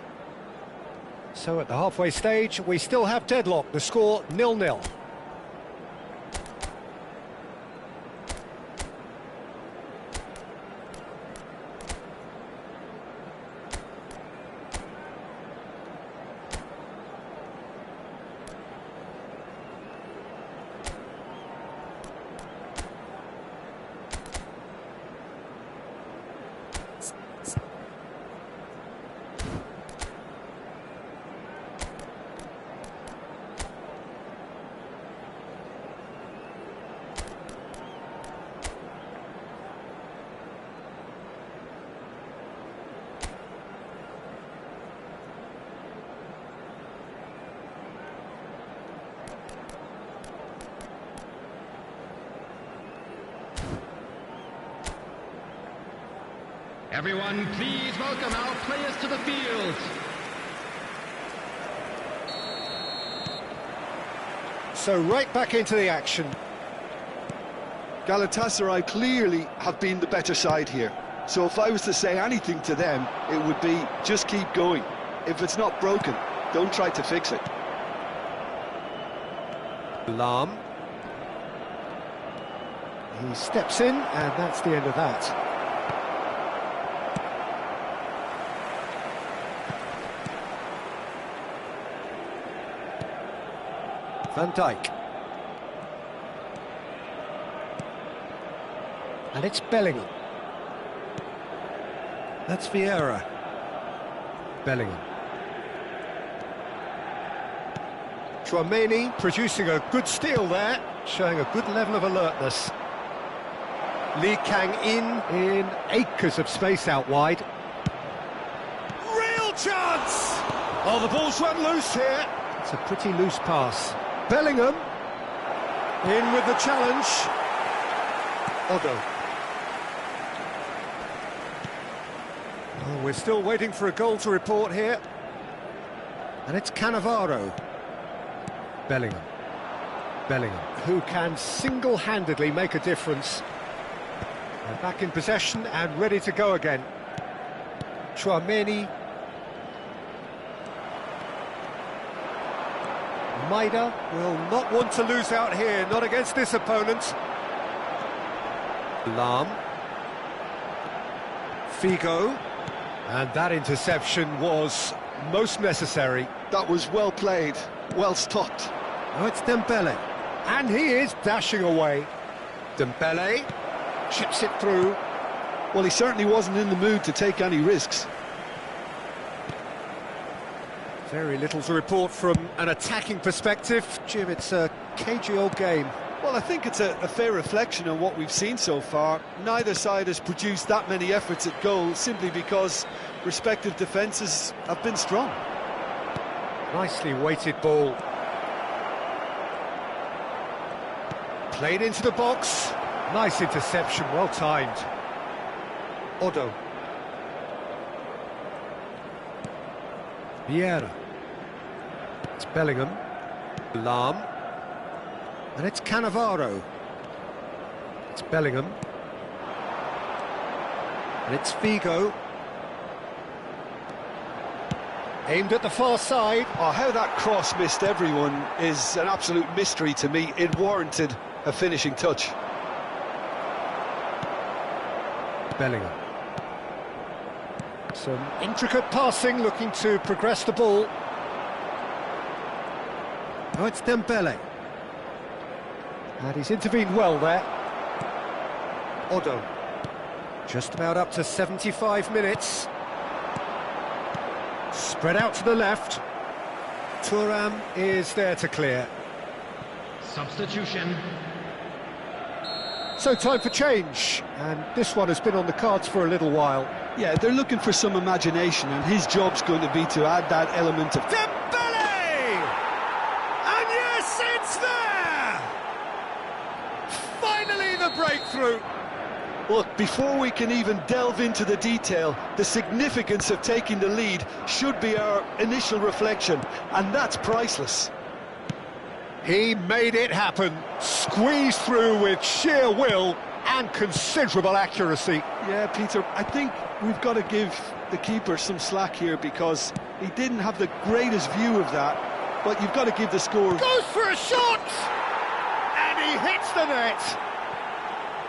So at the halfway stage, we still have deadlock. The score 0-0. Everyone, please welcome our players to the field. So right back into the action. Galatasaray clearly have been the better side here. So if I was to say anything to them, it would be just keep going. If it's not broken, don't try to fix it. Lahm. He steps in, and that's the end of that. Van Dijk. And it's Bellingham. That's Vieira. Bellingham. Tchouaméni producing a good steal there, showing a good level of alertness. Lee Kang-in acres of space out wide. Real chance! Oh, the ball's run loose here. It's a pretty loose pass. Bellingham in with the challenge. Otto. Oh, we're still waiting for a goal to report here. And it's Cannavaro. Bellingham. Bellingham, who can single-handedly make a difference. They're back in possession and ready to go again. Tchouaméni. Maida will not want to lose out here, not against this opponent. Lahm. Figo. And that interception was most necessary. That was well played, well stopped. Now it's Dembele. And he is dashing away. Dembele chips it through. Well, he certainly wasn't in the mood to take any risks. Very little to report from an attacking perspective. Jim, it's a cagey old game. Well, I think it's a fair reflection on what we've seen so far. Neither side has produced that many efforts at goal simply because respective defences have been strong. Nicely weighted ball. Played into the box. Nice interception, well timed. Otto. Vieira. It's Bellingham. Lahm. And it's Cannavaro. It's Bellingham. And it's Figo. Aimed at the far side. Oh, how that cross missed everyone is an absolute mystery to me. It warranted a finishing touch. Bellingham. Some intricate passing, looking to progress the ball. Oh, it's Dembele. And he's intervened well there. Otto. Just about up to 75 minutes. Spread out to the left. Thuram is there to clear. Substitution. So time for change, and this one has been on the cards for a little while. Yeah, they're looking for some imagination, and his job's going to be to add that element of... Dembele! And yes, it's there! Finally the breakthrough! Look, before we can even delve into the detail, the significance of taking the lead should be our initial reflection, and that's priceless. He made it happen, squeezed through with sheer will and considerable accuracy. Yeah, Peter, I think we've got to give the keeper some slack here because he didn't have the greatest view of that, but you've got to give the score... Goes for a shot! And he hits the net!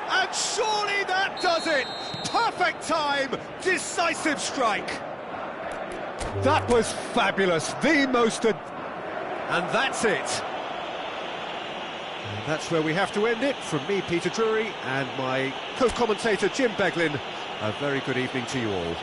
And surely that does it! Perfect time, decisive strike! That was fabulous, the most... And that's it. And that's where we have to end it. From me, Peter Drury, and my co-commentator, Jim Beglin, a very good evening to you all.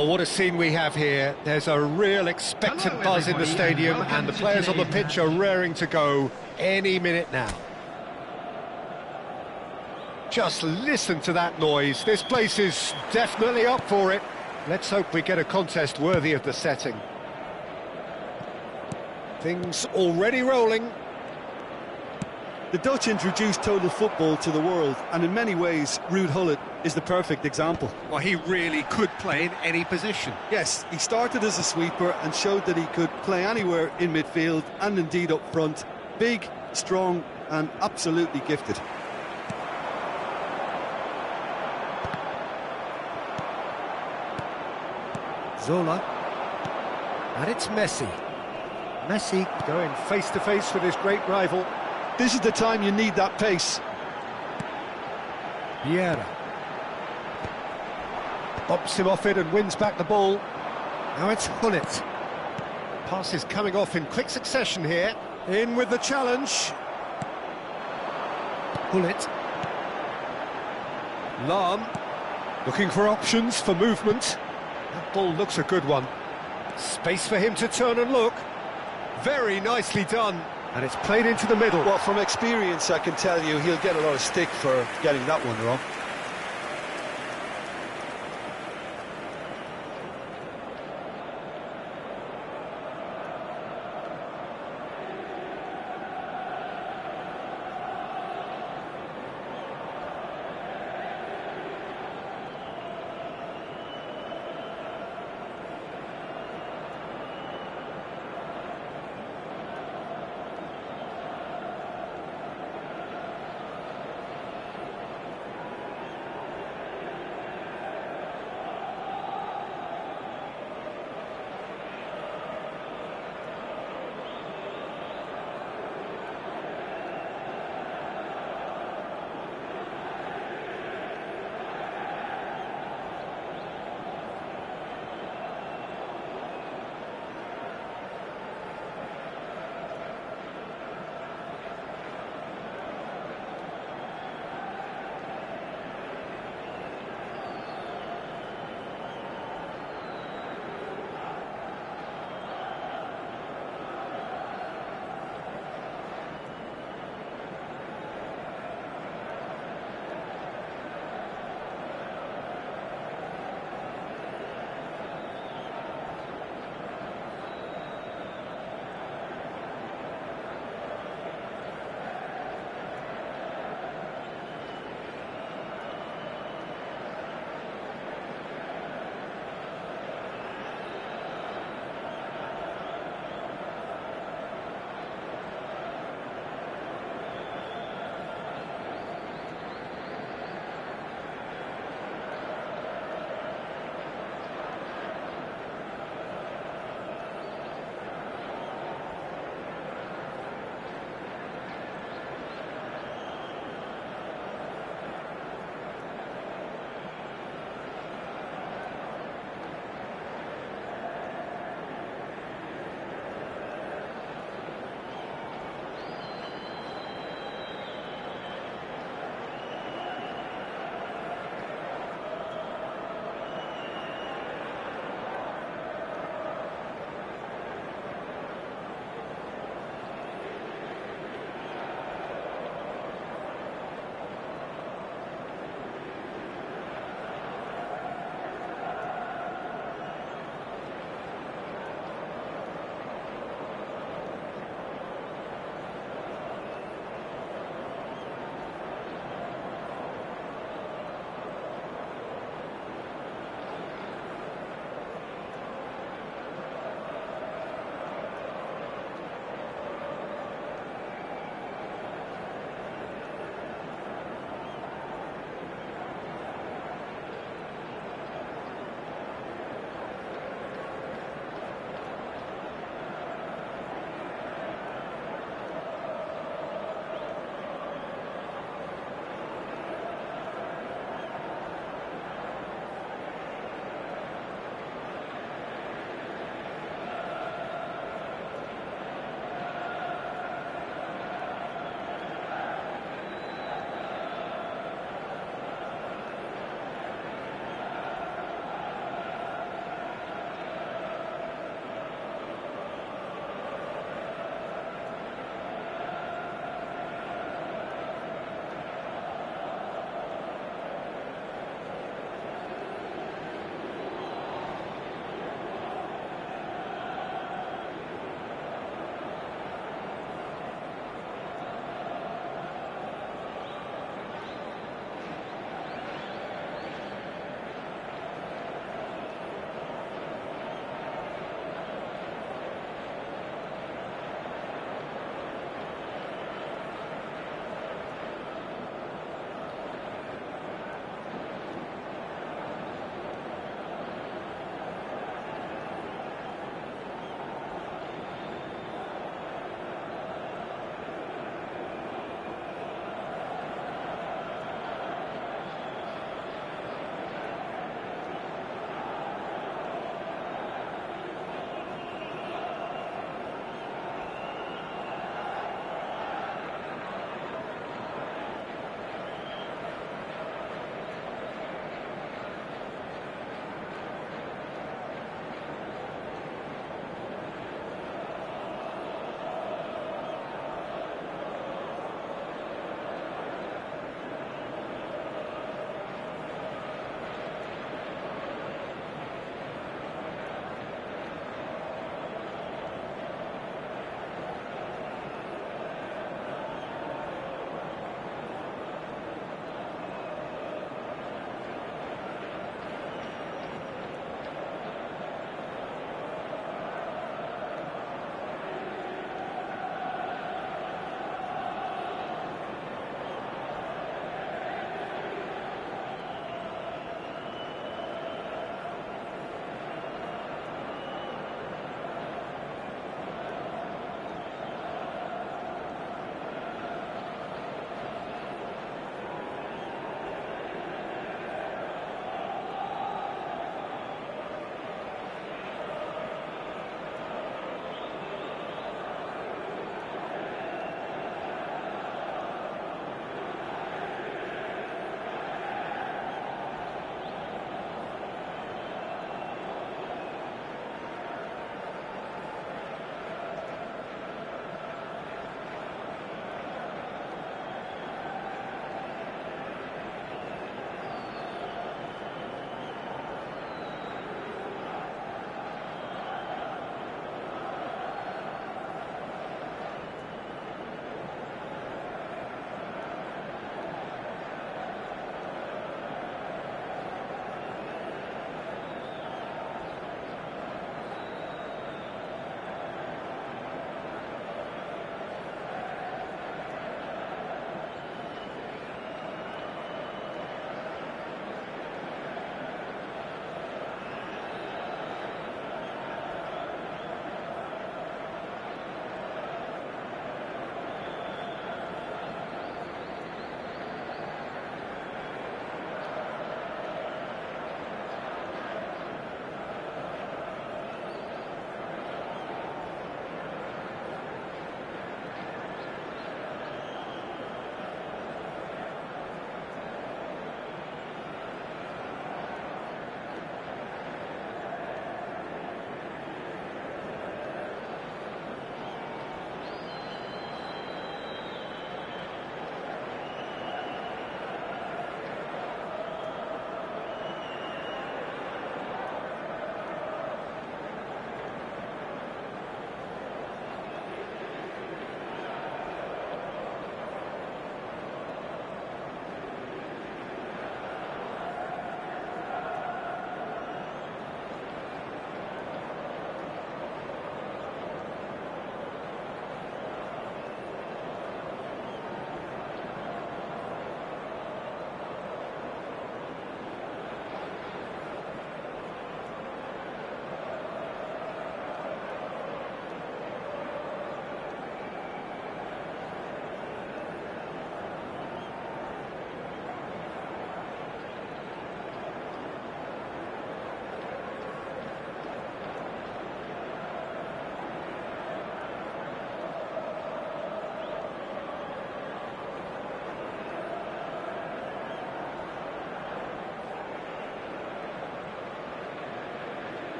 Well, what a scene we have here. There's a real expectant buzz in the stadium, and the players on the pitch are raring to go any minute now. Just listen to that noise. This place is definitely up for it. Let's hope we get a contest worthy of the setting. Things already rolling. The Dutch introduced total football to the world, and in many ways, Ruud Gullit is the perfect example. Well, he really could play in any position. Yes, he started as a sweeper and showed that he could play anywhere in midfield and indeed up front. Big, strong and absolutely gifted. Zola. And it's Messi. Messi going face-to-face with his great rival. This is the time you need that pace. Vieira. Bumps him off it and wins back the ball. Now it's Hullet. Passes coming off in quick succession here. In with the challenge. Hullet. Lahm. Looking for options for movement. That ball looks a good one. Space for him to turn and look. Very nicely done. And it's played into the middle. Well, from experience, I can tell you he'll get a lot of stick for getting that one wrong.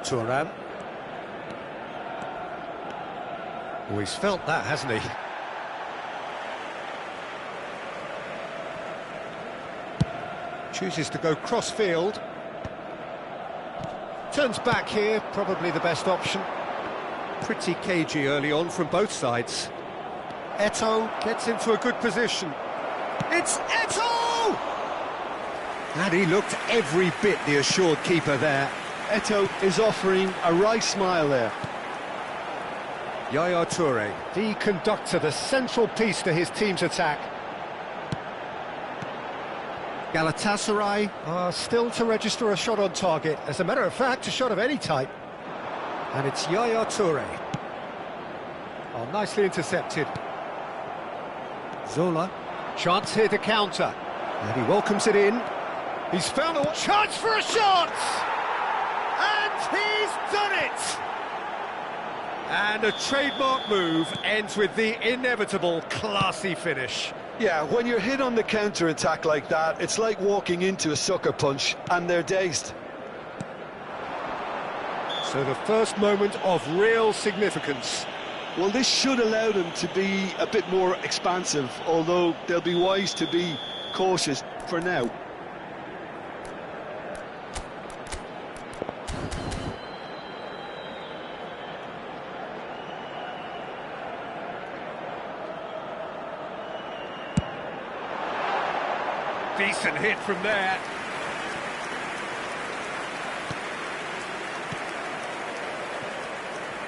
Thuram. Oh, he's felt that, hasn't he? Chooses to go cross-field. Turns back here, probably the best option. Pretty cagey early on from both sides. Eto'o gets into a good position. It's Eto'o! And he looked every bit the assured keeper there. Eto'o is offering a wry smile there. Yaya Toure, the conductor, the central piece to his team's attack. Galatasaray are still to register a shot on target. As a matter of fact, a shot of any type. And it's Yaya Toure. Oh, nicely intercepted. Zola, chance here to counter. And he welcomes it in. He's found a chance for a shot! And he's done it! And a trademark move ends with the inevitable classy finish. Yeah, when you're hit on the counter-attack like that, it's like walking into a sucker punch, and they're dazed. So the first moment of real significance. Well, this should allow them to be a bit more expansive, although they'll be wise to be cautious for now. Decent hit from there.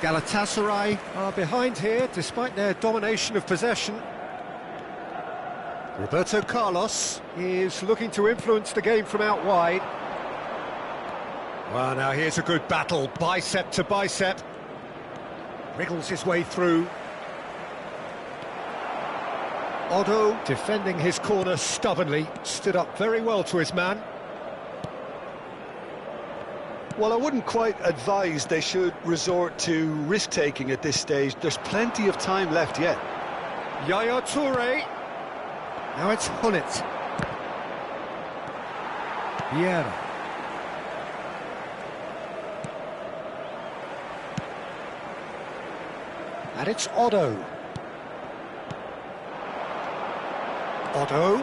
Galatasaray are behind here, despite their domination of possession. Roberto Carlos is looking to influence the game from out wide. Well, now here's a good battle, bicep to bicep. Wriggles his way through. Otto, defending his corner stubbornly, stood up very well to his man. Well, I wouldn't quite advise they should resort to risk-taking at this stage. There's plenty of time left yet. Yaya Toure. Now it's Hullet. Vieira. And it's Otto. Otto.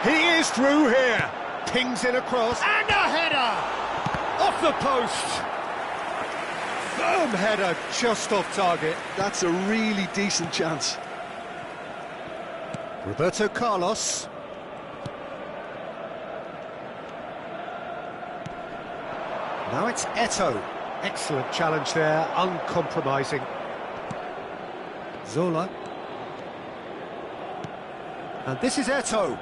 He is through here. Pings in across. And a header! Off the post. Firm header, just off target. That's a really decent chance. Roberto Carlos. Now it's Eto'o. Excellent challenge there, uncompromising. Zola. And this is Eto'o.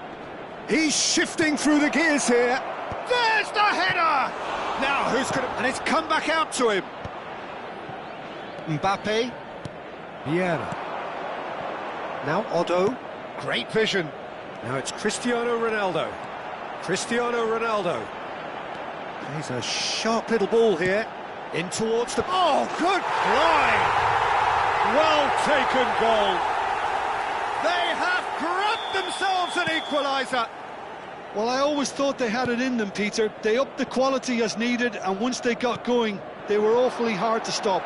He's shifting through the gears here. There's the header! Now who's going to... And it's come back out to him. Mbappe. Vieira. Now Otto. Great vision. Now it's Cristiano Ronaldo. Cristiano Ronaldo. Plays a sharp little ball here. In towards the... Oh, good line! Well taken goal. They have grabbed themselves an equaliser. Well, I always thought they had it in them, Peter. They upped the quality as needed, and once they got going, they were awfully hard to stop.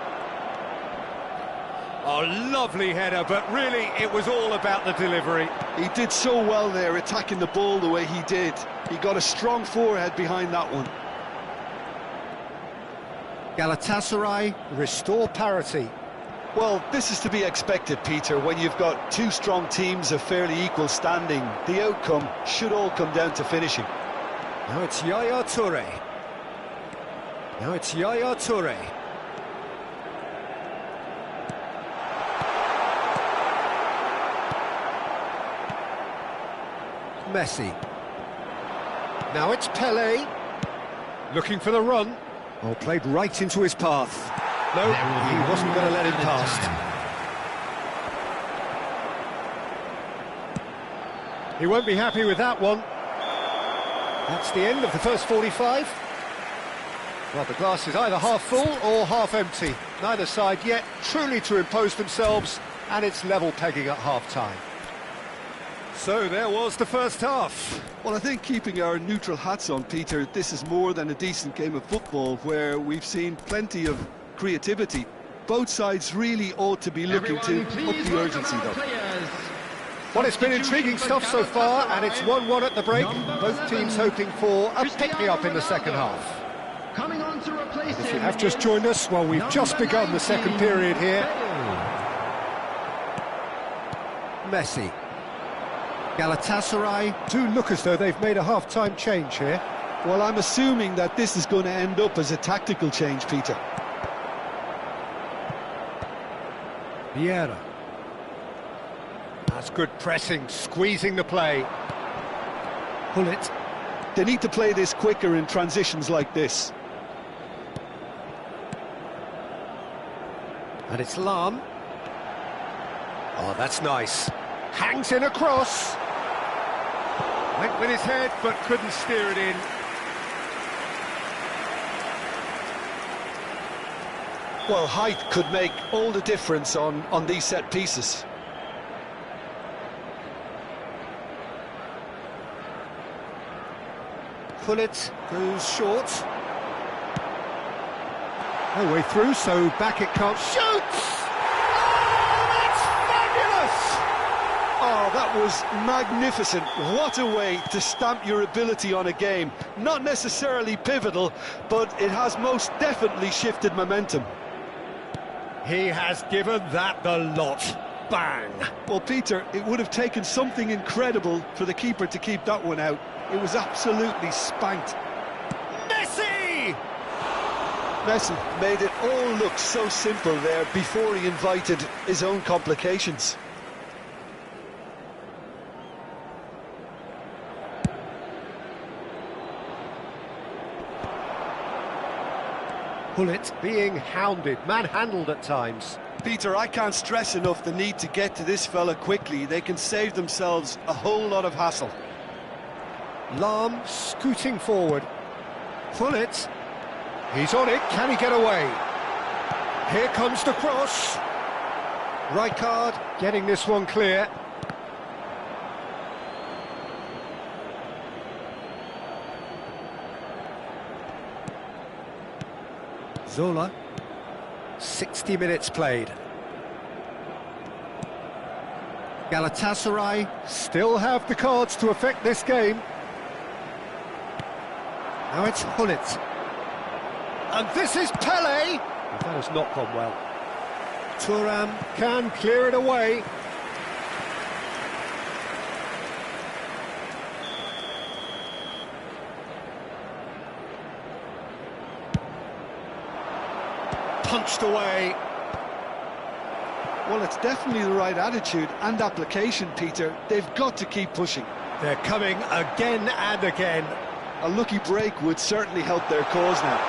Oh, lovely header, but really it was all about the delivery. He did so well there, attacking the ball the way he did. He got a strong forehead behind that one. Galatasaray restore parity. Well, this is to be expected, Peter. When you've got two strong teams of fairly equal standing, the outcome should all come down to finishing. Now it's Yaya Toure. Now it's Yaya Toure. Messi. Now it's Pelé. Looking for the run. Oh, played right into his path. No, he wasn't going to let him past. He won't be happy with that one. That's the end of the first 45. Well, the glass is either half full or half empty. Neither side yet truly to impose themselves, and it's level pegging at half-time. So there was the first half. Well, I think keeping our neutral hats on, Peter, this is more than a decent game of football where we've seen plenty of creativity. Both sides really ought to be looking to up the urgency, though. Well, it's been intriguing stuff so far, and it's 1-1 at the break. Both teams hoping for a pick-me-up in the second half. Coming on to replace If you have just joined us, well, we've just begun the second period here. Messi. Galatasaray do look as though they've made a half-time change here. Well, I'm assuming that this is going to end up as a tactical change, Peter. Vieira. That's good pressing, squeezing the play. Pull it. They need to play this quicker in transitions like this. And it's Lam. Oh, that's nice. Hangs in a cross. Went with his head, but couldn't steer it in. Well, height could make all the difference on these set pieces. Pull it, goes short. No way through, so back it comes. Shoots! Oh, that's fabulous! Oh, that was magnificent. What a way to stamp your ability on a game. Not necessarily pivotal, but it has most definitely shifted momentum. He has given that the lot. Bang! Well, Peter, it would have taken something incredible for the keeper to keep that one out. It was absolutely spanked. Messi! Messi made it all look so simple there before he invited his own complications. Pull it, being hounded, manhandled at times. Peter, I can't stress enough the need to get to this fella quickly. They can save themselves a whole lot of hassle. Lam scooting forward. Pull it. He's on it. Can he get away? Here comes the cross. Rijkaard getting this one clear. Zola. 60 minutes played. Galatasaray still have the cards to affect this game. Now it's Hullet. And this is Pele. That has not gone well. Thuram can clear it away. Punched away. Well, it's definitely the right attitude and application, Peter. They've got to keep pushing. They're coming again and again. A lucky break would certainly help their cause now.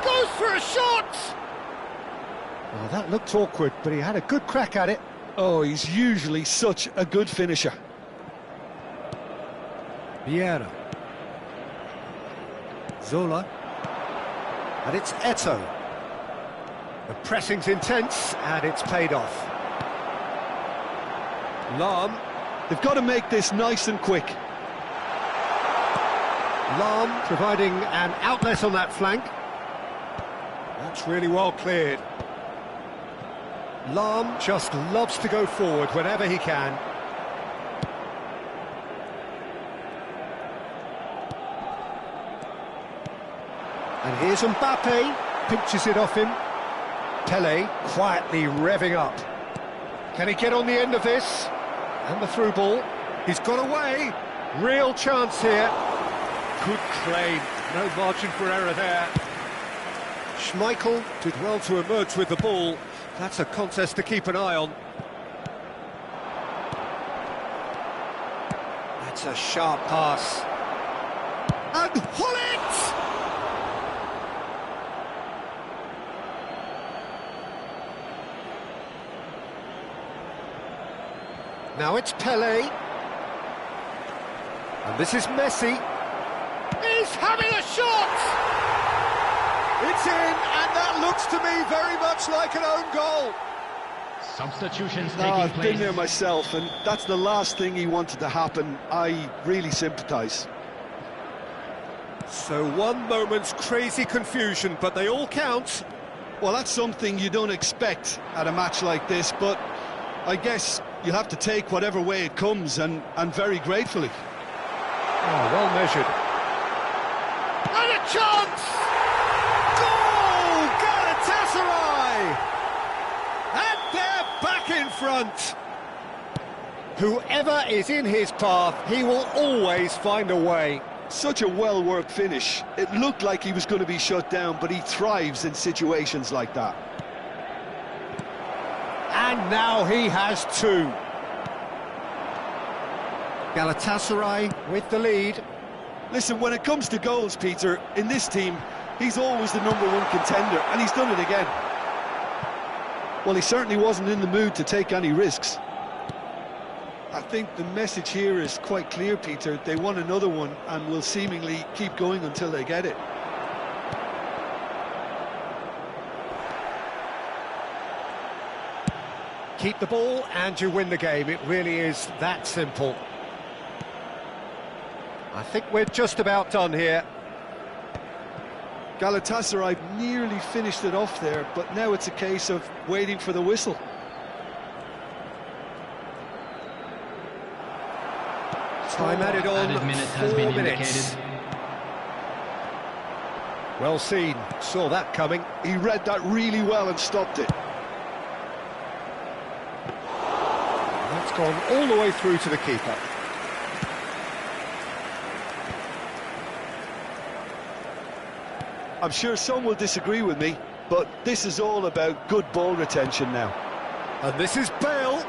Goes for a shot! Oh, that looked awkward, but he had a good crack at it. Oh, he's usually such a good finisher. Vieira. Zola. And it's Eto'o. The pressing's intense, and it's paid off. Lam. They've got to make this nice and quick. Lam providing an outlet on that flank. That's really well cleared. Lam just loves to go forward whenever he can. And here's Mbappe, pinches it off him. Pele quietly revving up. Can he get on the end of this? And the through ball. He's got away. Real chance here. Good claim. No margin for error there. Schmeichel did well to emerge with the ball. That's a contest to keep an eye on. That's a sharp pass. And Hullet! Now it's Pele. And this is Messi. He's having a shot! It's in, and that looks to me very much like an own goal. Substitutions No, taking I've place. been there myself, and that's the last thing he wanted to happen. I really sympathise. So one moment's crazy confusion, but they all count. Well, that's something you don't expect at a match like this, but I guess you'll have to take whatever way it comes, and very gratefully. Oh, well measured. And a chance! Goal! Galatasaray! And they're back in front. Whoever is in his path, he will always find a way. Such a well-worked finish. It looked like he was going to be shut down, but he thrives in situations like that. And now he has two. Galatasaray with the lead. Listen, when it comes to goals, Peter, in this team, he's always the #1 contender, and he's done it again. Well, he certainly wasn't in the mood to take any risks. I think the message here is quite clear, Peter. They want another one and will seemingly keep going until they get it. Keep the ball and you win the game. It really is that simple. I think we're just about done here. Galatasaray nearly finished it off there, but now it's a case of waiting for the whistle. Time added on, Added minute has 4 been minutes. indicated. Well seen, saw that coming. He read that really well and stopped it. That's gone all the way through to the keeper. I'm sure some will disagree with me, but this is all about good ball retention now. And this is Bale.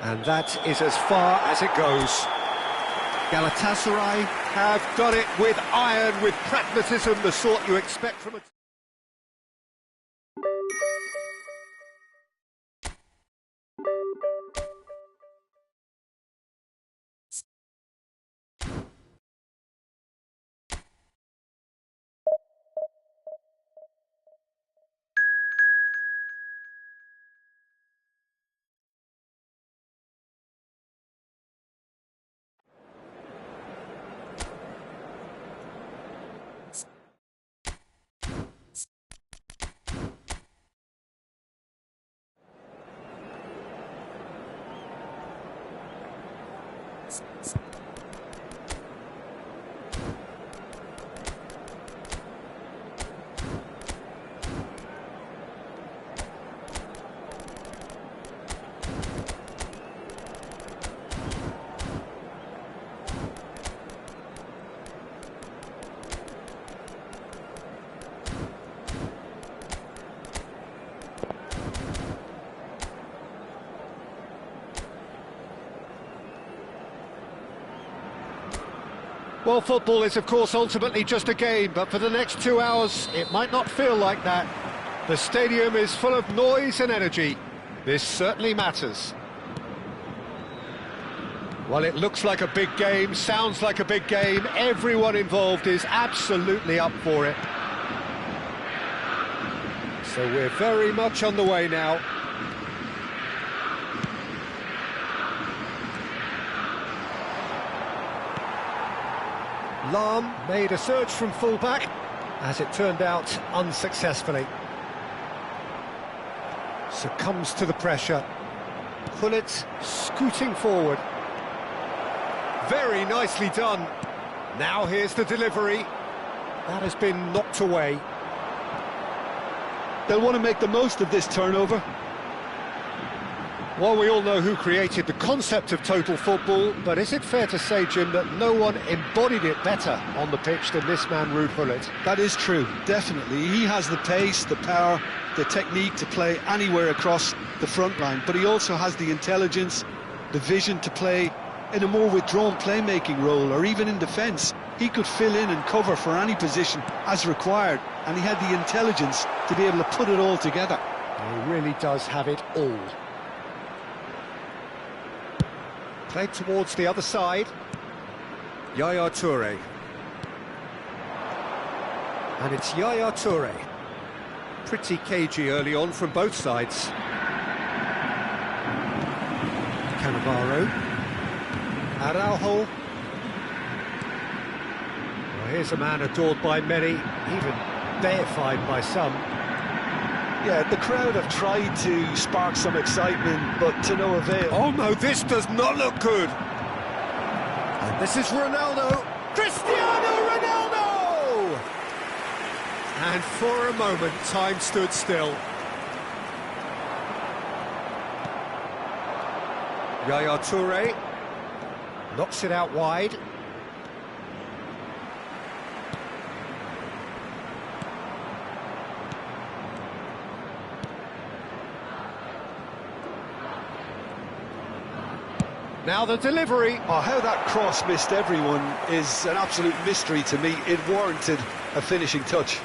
And that is as far as it goes. Galatasaray have done it with iron, with pragmatism, the sort you expect from a... Well, football is, of course, ultimately just a game, but for the next 2 hours, it might not feel like that. The stadium is full of noise and energy. This certainly matters. Well, it looks like a big game, sounds like a big game. Everyone involved is absolutely up for it. So we're very much on the way now. Lahm made a search from full-back, as it turned out unsuccessfully. Succumbs to the pressure. Gullit scooting forward. Very nicely done. Now here's the delivery. That has been knocked away. They'll want to make the most of this turnover. Well, we all know who created the concept of total football, but is it fair to say, Jim, that no one embodied it better on the pitch than this man, Ruud Gullit? That is true, definitely. He has the pace, the power, the technique to play anywhere across the front line, but he also has the intelligence, the vision to play in a more withdrawn playmaking role, or even in defence. He could fill in and cover for any position as required, and he had the intelligence to be able to put it all together. He really does have it all. Played towards the other side. Yaya Toure. And it's Yaya Toure. Pretty cagey early on from both sides. Cannavaro. Araujo. Well, here's a man adored by many, even deified by some. Yeah, the crowd have tried to spark some excitement, but to no avail. Oh no, this does not look good. And this is Ronaldo. Cristiano Ronaldo! And for a moment, time stood still. Yaya Toure knocks it out wide. Now the delivery. Oh, how that cross missed everyone is an absolute mystery to me. It warranted a finishing touch.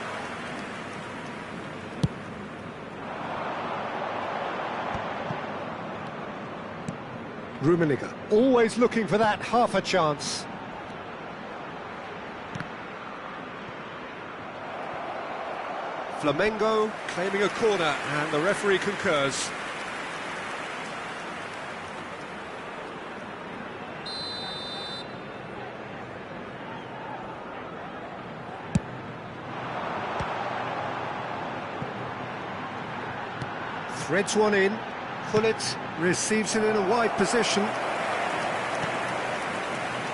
Rummenigge, always looking for that half a chance. Flamengo claiming a corner, and the referee concurs. Threads one in. Gullit receives it in a wide position.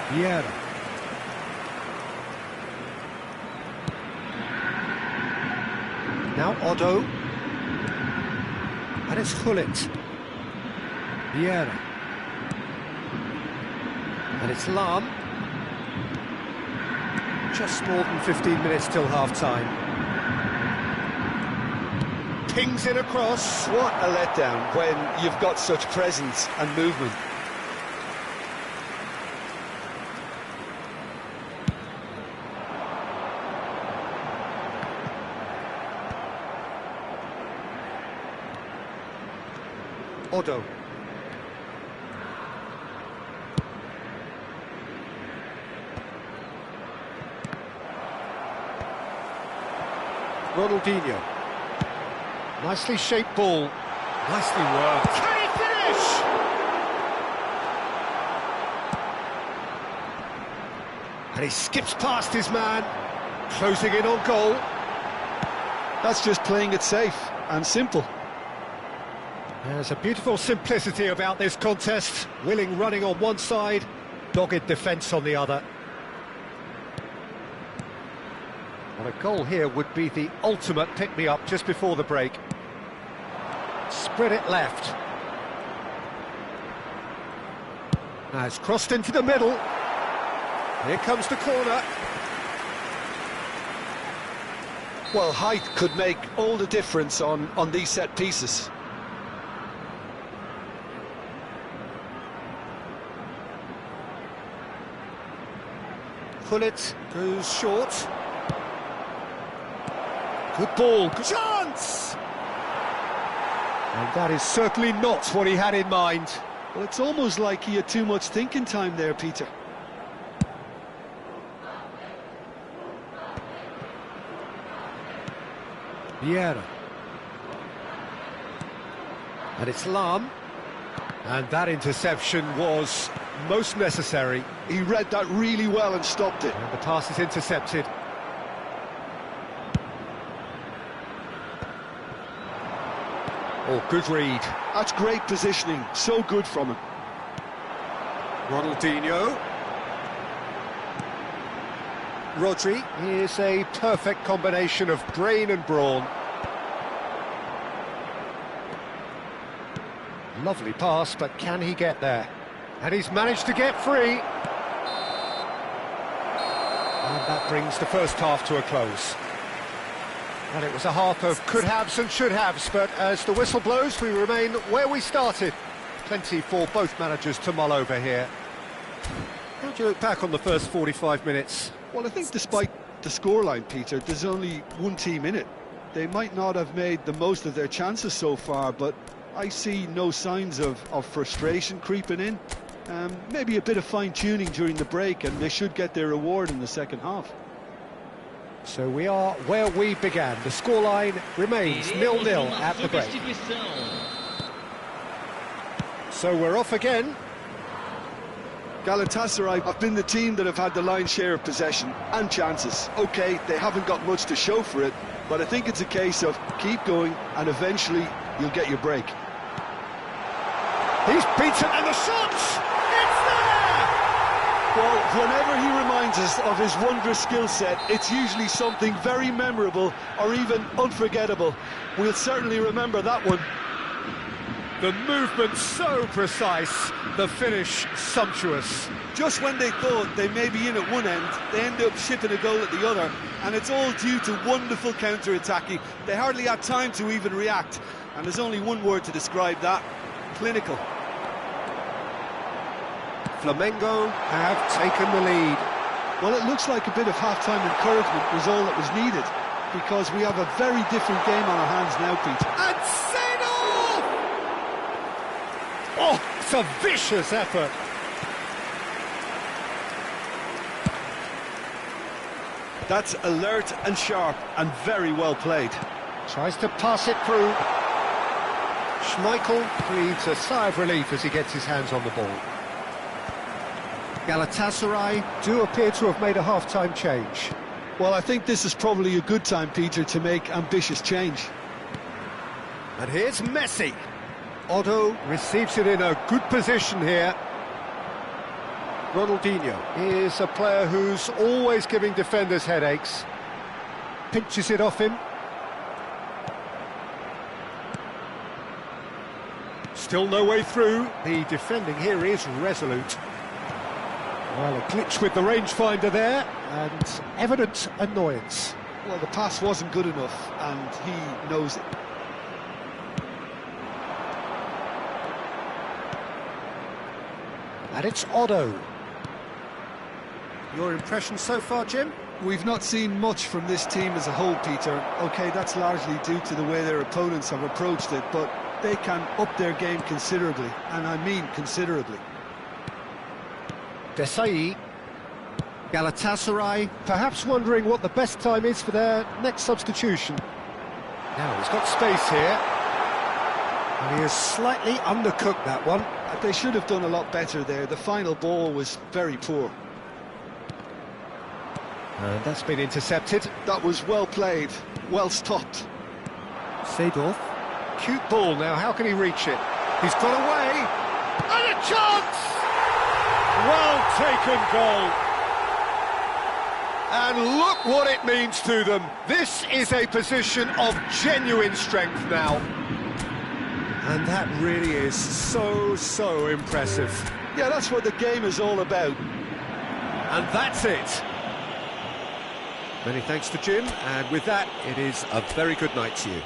Vieira. Now Otto. And it's Gullit. Vieira. And it's Lahm. Just more than 15 minutes till half-time. Pings it across. What a letdown when you've got such presence and movement. Otto. Ronaldinho. Nicely shaped ball. Nicely worked. Can he finish? And he skips past his man, closing in on goal. That's just playing it safe and simple. There's a beautiful simplicity about this contest. Willing running on one side, dogged defence on the other. Well, a goal here would be the ultimate pick-me-up just before the break. Spread it left. Now it's crossed into the middle. Here comes the corner. Well, height could make all the difference on these set pieces. Gullit goes short. Good ball, good chance! And that is certainly not what he had in mind. Well, it's almost like he had too much thinking time there, Peter. Vieira. And it's Lahm. And that interception was most necessary. He read that really well and stopped it. And the pass is intercepted. Oh, good read. That's great positioning, so good from him. Ronaldinho. Rodri is a perfect combination of brain and brawn. Lovely pass, but can he get there? And he's managed to get free. And that brings the first half to a close. And it was a half of could-haves and should-haves, but as the whistle blows, we remain where we started. Plenty for both managers to mull over here. How do you look back on the first 45 minutes? Well, I think despite the scoreline, Peter, there's only one team in it. They might not have made the most of their chances so far, but I see no signs of frustration creeping in. Maybe a bit of fine-tuning during the break, and they should get their reward in the second half. So we are where we began. The scoreline remains 0-0 at the break. So we're off again. Galatasaray have been the team that have had the lion's share of possession and chances. OK, they haven't got much to show for it, but I think it's a case of keep going and eventually you'll get your break. He's beaten and the shot! It's there! Well, whenever he reminds us of his wondrous skill set, it's usually something very memorable or even unforgettable. We'll certainly remember that one. The movement so precise, the finish sumptuous. Just when they thought they may be in at one end, they end up shipping a goal at the other, and it's all due to wonderful counter-attacking. They hardly had time to even react, and there's only one word to describe that: clinical. Flamengo have taken the lead. Well, it looks like a bit of half-time encouragement was all that was needed, because we have a very different game on our hands now, Pete. And set off! Oh, it's a vicious effort. That's alert and sharp and very well played. Tries to pass it through. Schmeichel breathes a sigh of relief as he gets his hands on the ball. Galatasaray do appear to have made a half-time change. Well, I think this is probably a good time, Peter, to make ambitious change. And here's Messi. Otto receives it in a good position here. Ronaldinho is a player who's always giving defenders headaches. Pinches it off him. Still no way through. The defending here is resolute. Well, a glitch with the rangefinder there, and evident annoyance. Well, the pass wasn't good enough, and he knows it. And it's Otto. Your impression so far, Jim? We've not seen much from this team as a whole, Peter. OK, that's largely due to the way their opponents have approached it, but they can up their game considerably, and I mean considerably. Desai. Galatasaray, perhaps wondering what the best time is for their next substitution. Now, he's got space here. And he has slightly undercooked that one. They should have done a lot better there. The final ball was very poor. And that's been intercepted. That was well played, well stopped. Seedorf. Cute ball now, how can he reach it? He's got away. And a chance! Well taken goal. And look what it means to them. This is a position of genuine strength now. And that really is so impressive. Yeah, that's what the game is all about. And that's it. Many thanks to Jim, and with that, it is a very good night to you.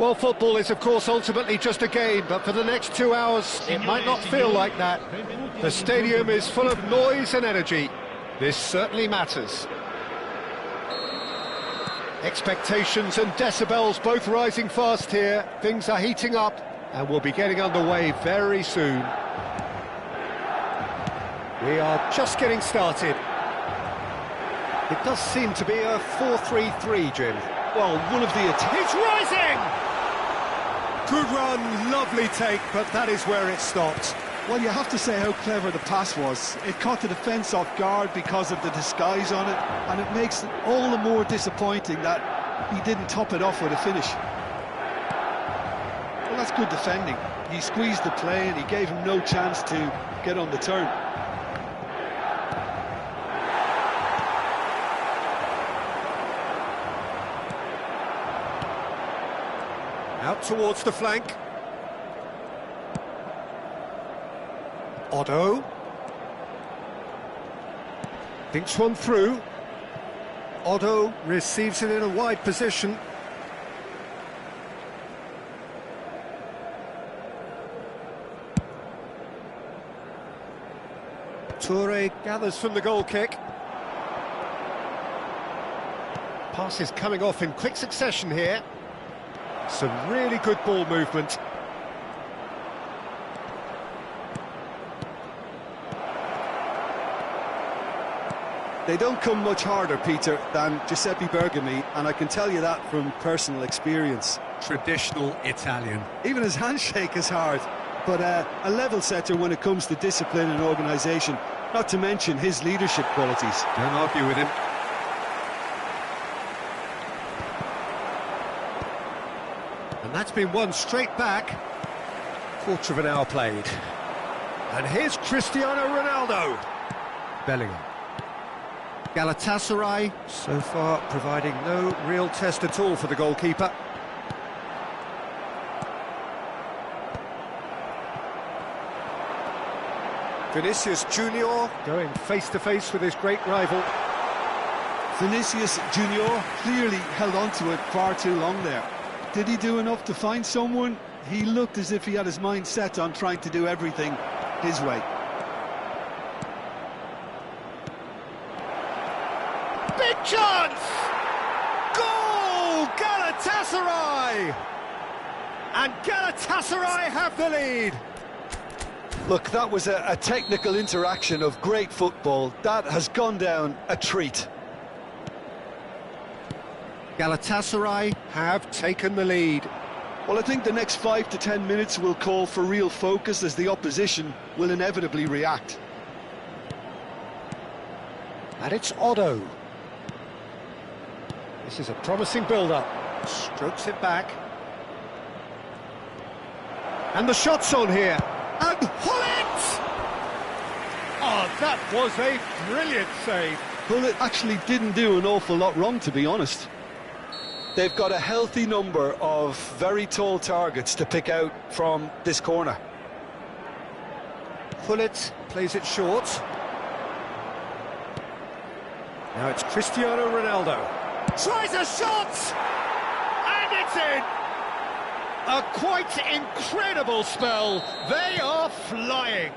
Well, football is, of course, ultimately just a game, but for the next 2 hours, it might not feel like that. The stadium is full of noise and energy. This certainly matters. Expectations and decibels both rising fast here. Things are heating up, and we'll be getting underway very soon. We are just getting started. It does seem to be a 4-3-3, Jim. Well, one of the He's rising! Good run, lovely take, but that is where it stopped. Well, you have to say how clever the pass was. It caught the defence off guard because of the disguise on it, and it makes it all the more disappointing that he didn't top it off with a finish. Well, that's good defending. He squeezed the play and he gave him no chance to get on the turn. Out towards the flank. Otto. Thinks one through. Otto receives it in a wide position. Toure gathers from the goal kick. Pass is coming off in quick succession here. Some really good ball movement. They don't come much harder, Peter, than Giuseppe Bergami, and I can tell you that from personal experience. Traditional Italian. Even his handshake is hard, but a level setter when it comes to discipline and organisation, not to mention his leadership qualities. Don't argue with him. And that's been won straight back. Quarter of an hour played. And here's Cristiano Ronaldo. Bellingham. Galatasaray, so far providing no real test at all for the goalkeeper. Vinicius Junior going face-to-face with his great rival. Vinicius Junior clearly held on to it far too long there. Did he do enough to find someone? He looked as if he had his mind set on trying to do everything his way. Big chance! Goal! Galatasaray! And Galatasaray have the lead. Look, that was a technical interaction of great football. That has gone down a treat. Galatasaray have taken the lead. Well, I think the next 5 to 10 minutes will call for real focus as the opposition will inevitably react. And it's Otto. This is a promising build-up. Strokes it back. And the shot's on here. And Hullet! Oh, that was a brilliant save. Hullet actually didn't do an awful lot wrong, to be honest. They've got a healthy number of very tall targets to pick out from this corner. Hullet plays it short. Now it's Cristiano Ronaldo. Tries a shot! And it's in! A quite incredible spell. They are flying.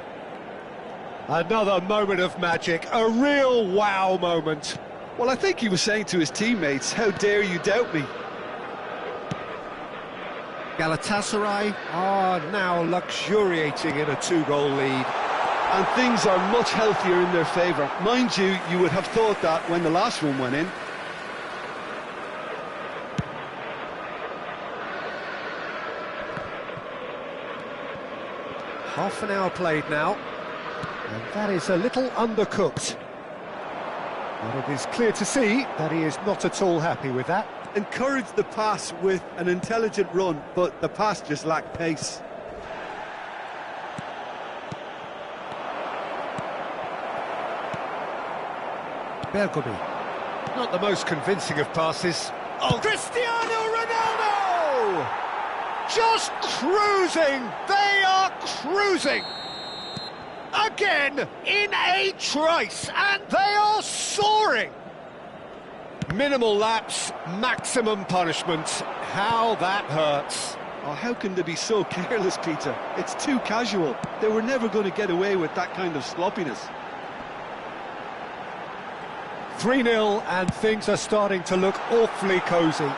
Another moment of magic, a real wow moment. Well, I think he was saying to his teammates, how dare you doubt me? Galatasaray are now luxuriating in a 2-goal lead. And things are much healthier in their favour. Mind you, you would have thought that when the last one went in. Half an hour played now. And that is a little undercooked. But it is clear to see that he is not at all happy with that. Encouraged the pass with an intelligent run, but the pass just lacked pace. Bergami. Not the most convincing of passes. Oh, Cristiano Ronaldo! Just cruising! They are cruising! Again, in a trice, and they are soaring! Minimal lapse, maximum punishment. How that hurts. Oh, how can they be so careless, Peter? It's too casual. They were never going to get away with that kind of sloppiness. 3-0 and things are starting to look awfully cosy.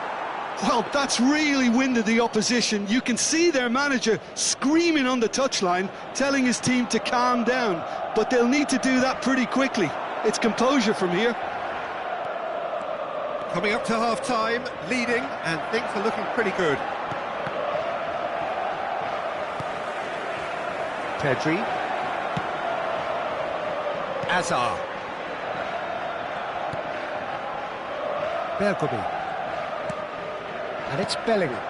Well, that's really winded the opposition. You can see their manager screaming on the touchline, telling his team to calm down. But they'll need to do that pretty quickly. It's composure from here. Coming up to half-time, leading, and things are looking pretty good. Pedri. Azar. Bergomi. And it's Bellingham.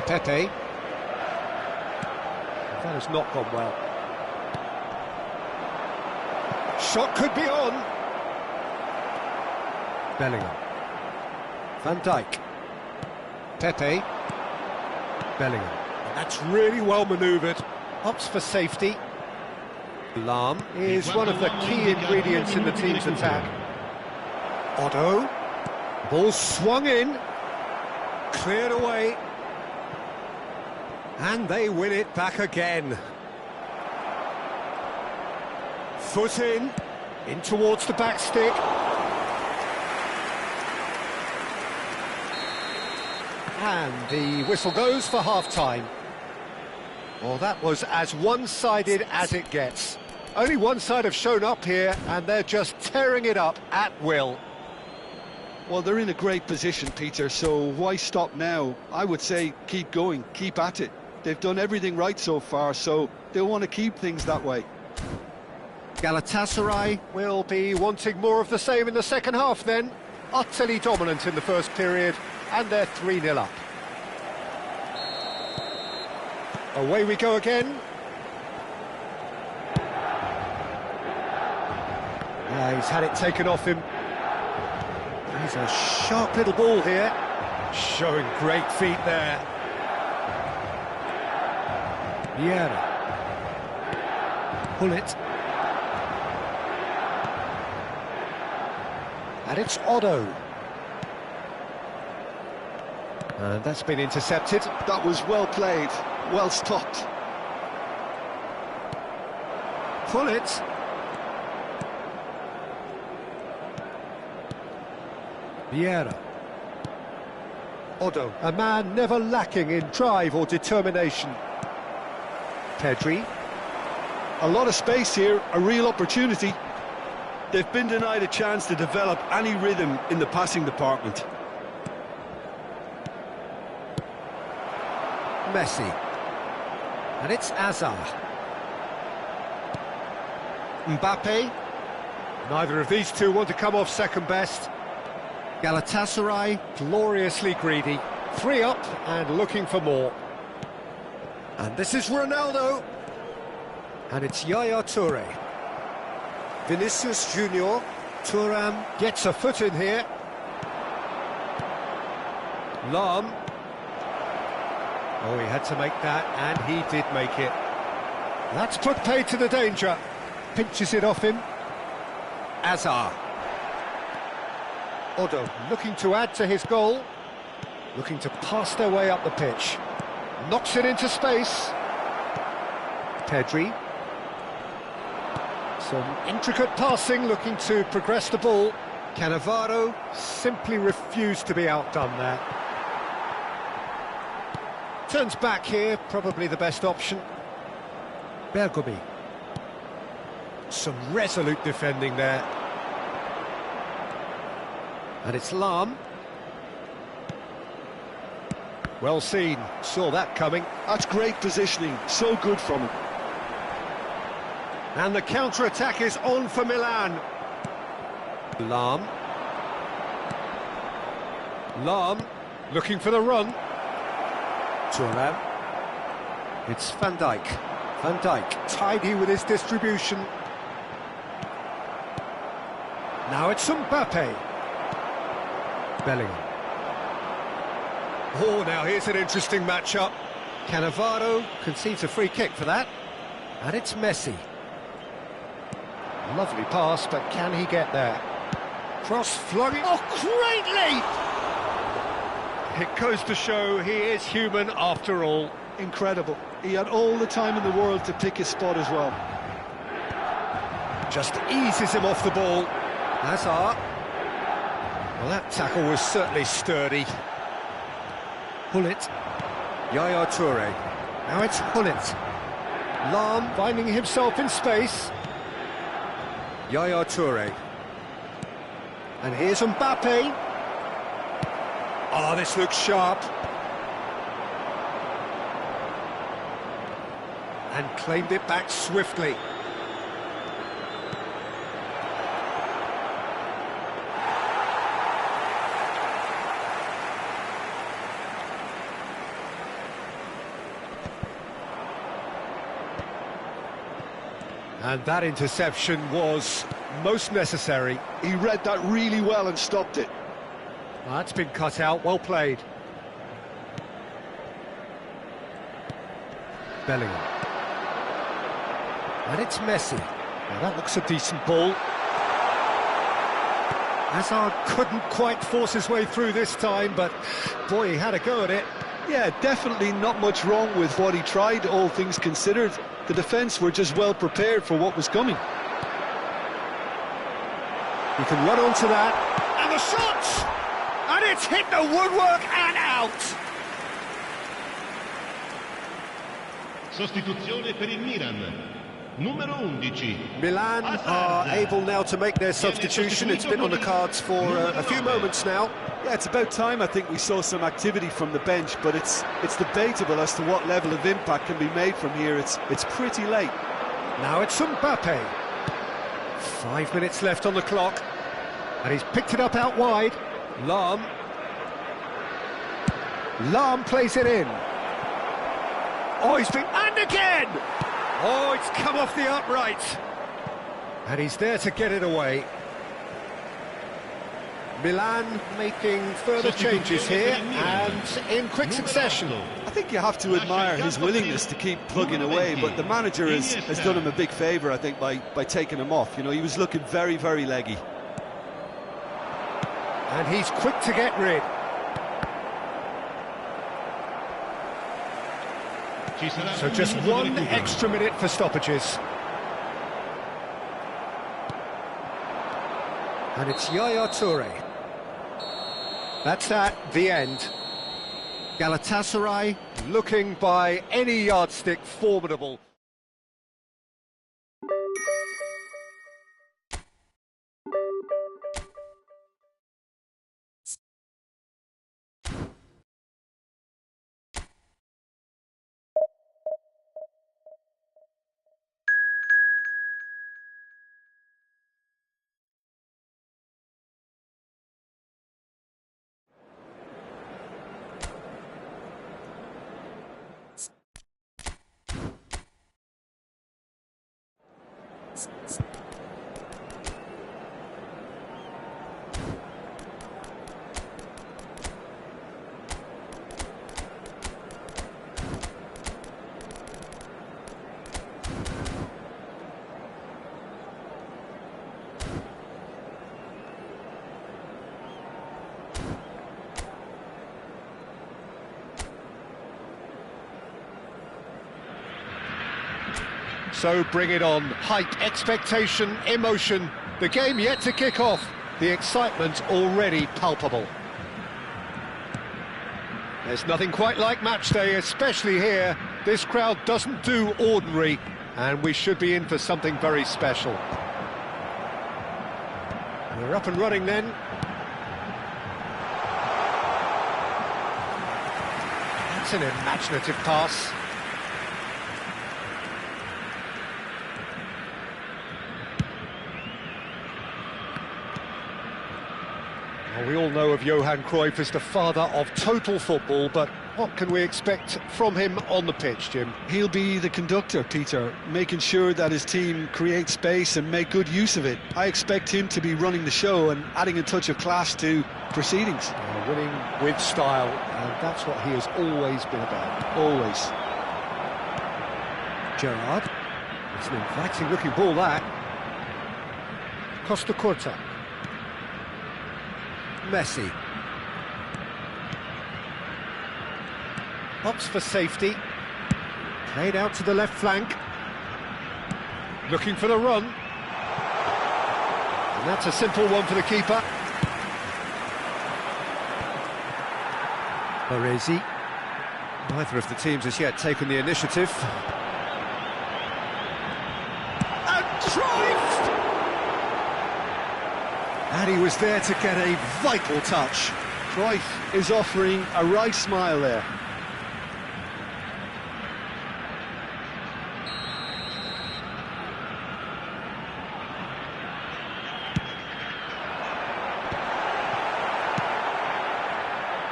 Pepe. That has not gone well. Shot could be on. Bellingham. Van Dijk. Pepe. Bellingham. And that's really well manoeuvred. Opts for safety. Lahm is one of the key ingredients in the team's attack. Otto. Ball swung in. Cleared away. And they win it back again. Foot in towards the back stick. And the whistle goes for half-time. Well, that was as one-sided as it gets. Only one side have shown up here, and they're just tearing it up at will. Well, they're in a great position, Peter, so why stop now? I would say keep going, keep at it. They've done everything right so far, so they'll want to keep things that way. Galatasaray will be wanting more of the same in the second half then. Utterly dominant in the first period, and they're 3-0 up. Away we go again. Yeah, he's had it taken off him. He's a sharp little ball here. Showing great feet there. Vieira. Pull it. And it's Otto. And that's been intercepted. That was well played, well stopped. Pull it. Vieira. Otto, a man never lacking in drive or determination. Pedri. A lot of space here, a real opportunity. They've been denied a chance to develop any rhythm in the passing department. Messi. And it's Azar. Mbappe. Neither of these two want to come off second best. Galatasaray, gloriously greedy. 3 up and looking for more. And this is Ronaldo. And it's Yaya Toure. Vinicius Junior. Thuram gets a foot in here. Lahm. Oh, he had to make that, and he did make it. That's put paid to the danger. Pinches it off him. Azar. Otto looking to add to his goal. Looking to pass their way up the pitch. Knocks it into space. Pedri. Some intricate passing, looking to progress the ball. Cannavaro simply refused to be outdone there. Turns back here, probably the best option. Bergomi. Some resolute defending there. And it's Lahm. Well seen, saw that coming. That's great positioning, so good from him. And the counter-attack is on for Milan. Lahm. Lahm, looking for the run. Thuram. It's Van Dijk. Van Dijk, tidy with his distribution. Now it's Mbappe. Bellingham. Oh, now here's an interesting matchup. Cannavaro concedes a free kick for that. And it's Messi. Lovely pass, but can he get there? Cross flung it. Oh, great leap! It goes to show he is human after all. Incredible. He had all the time in the world to pick his spot as well. Just eases him off the ball. Hazard. Well, that tackle was certainly sturdy. Hullet. Yaya Toure. Now it's Hullet. Lahm finding himself in space. Yaya Toure. And here's Mbappe. Oh, this looks sharp. And claimed it back swiftly. And that interception was most necessary. He read that really well and stopped it. Well, that's been cut out, well played. Bellingham. And it's Messi. Now that looks a decent ball. Hazard couldn't quite force his way through this time, but boy, he had a go at it. Yeah, definitely not much wrong with what he tried, all things considered. The defence were just well prepared for what was coming. He can run onto that, and the shot! And it's hit the woodwork and out! Sostituzione per il Milan. Numero 11. Milan are able now to make their substitution. It's been on the cards for a few moments now. Yeah, it's about time I think we saw some activity from the bench, but it's debatable as to what level of impact can be made from here. It's pretty late. Now it's Mbappe. 5 minutes left on the clock. And he's picked it up out wide. Lahm. Lahm plays it in. Oh, he's been... And again! Oh, it's come off the upright. And he's there to get it away. Milan making further changes here, and in quick succession. I think you have to admire his willingness to keep plugging away, but the manager has done him a big favour, I think, by taking him off. You know, he was looking very, very leggy. And he's quick to get rid. So just 1 extra minute for stoppages. And it's Yaya Toure. That's the end. Galatasaray looking by any yardstick formidable. So bring it on. Hype, expectation, emotion. The game yet to kick off. The excitement already palpable. There's nothing quite like match day, especially here. This crowd doesn't do ordinary, and we should be in for something very special. We're up and running then. That's an imaginative pass. Well, we all know of Johan Cruyff as the father of total football, but what can we expect from him on the pitch, Jim? He'll be the conductor, Peter, making sure that his team creates space and make good use of it. I expect him to be running the show and adding a touch of class to proceedings. Winning with style, and that's what he has always been about. Always. Gerrard. It's an inviting looking ball, that. Costa Curta. Messi. Opts for safety. Played out to the left flank. Looking for the run. And that's a simple one for the keeper. Baresi. Neither of the teams has yet taken the initiative. And Cruyff! And he was there to get a vital touch. Cruyff is offering a right smile there.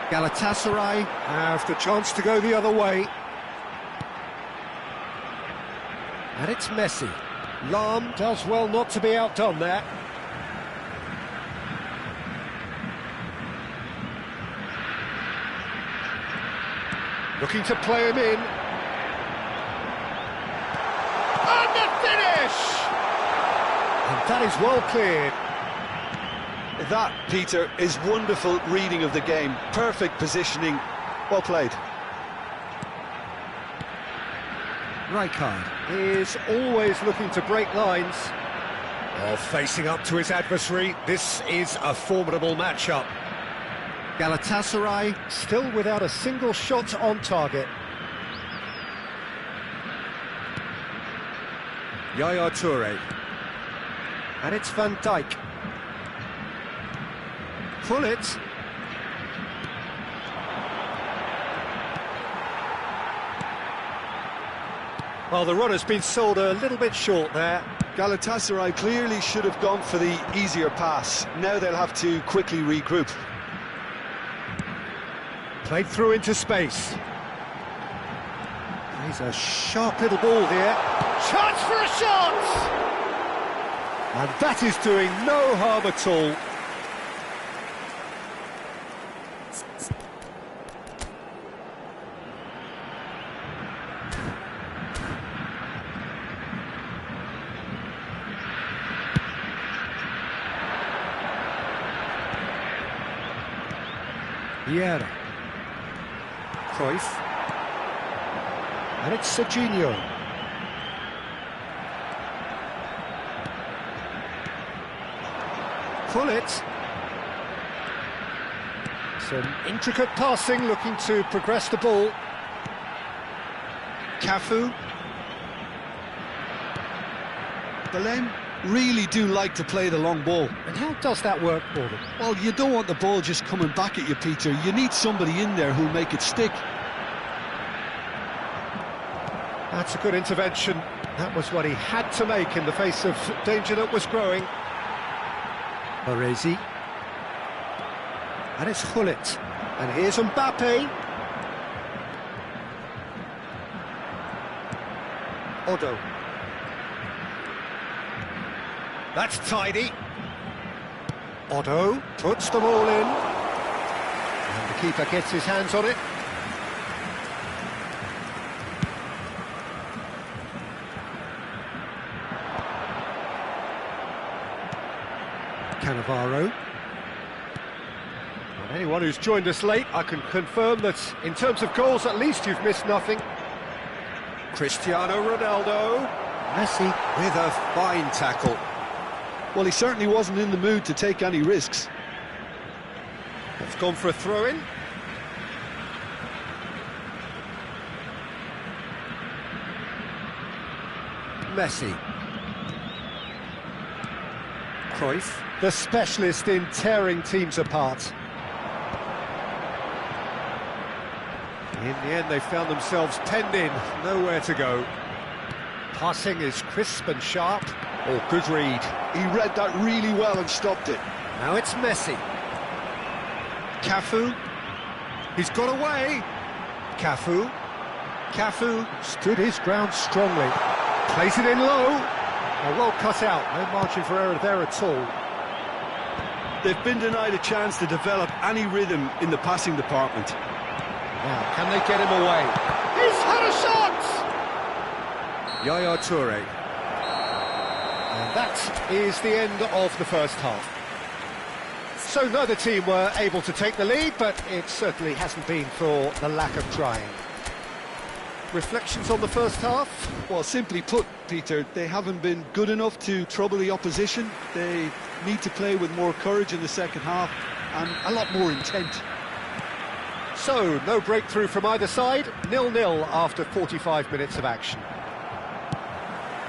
Galatasaray have the chance to go the other way. And it's Messi. Lahm does well not to be outdone there. Looking to play him in. And the finish! And that is well cleared. That, Peter, is wonderful reading of the game. Perfect positioning. Well played. Rijkaard is always looking to break lines. While facing up to his adversary, this is a formidable matchup. Galatasaray still without a single shot on target. Yaya Toure. And it's Van Dijk. Pull it. Well, the run has been sold a little bit short there. Galatasaray clearly should have gone for the easier pass. Now they'll have to quickly regroup. Played through into space. Plays a sharp little ball here. Chance for a shot! And that is doing no harm at all. Vieira. Cruyff. And it's Serginho. Pull it. Some intricate passing, looking to progress the ball. Cafu. Belém really do like to play the long ball. And how does that work for them? Well, you don't want the ball just coming back at you, Peter. You need somebody in there who'll make it stick. That's a good intervention. That was what he had to make in the face of danger that was growing. Baresi. And it's Gullit. And here's Mbappe. Odo. That's tidy. Otto puts them all in. And the keeper gets his hands on it. Cannavaro. And anyone who's joined us late, I can confirm that in terms of goals, at least you've missed nothing. Cristiano Ronaldo. Messi with a fine tackle. Well, he certainly wasn't in the mood to take any risks. It's gone for a throw-in. Messi. Cruyff, the specialist in tearing teams apart. In the end, they found themselves penned in, nowhere to go. Passing is crisp and sharp. Oh, good read. He read that really well and stopped it. Now it's Messi. Cafu. He's got away. Cafu. Cafu stood his ground strongly. Plays it in low. Well cut out. No margin for error there at all. They've been denied a chance to develop any rhythm in the passing department. Now, can they get him away? He's had a shot! Yaya Toure. And And that is the end of the first half. So neither team were able to take the lead, but it certainly hasn't been for the lack of trying. Reflections on the first half? Well, simply put, Peter, they haven't been good enough to trouble the opposition. They need to play with more courage in the second half and a lot more intent. So, no breakthrough from either side, 0-0 after 45 minutes of action.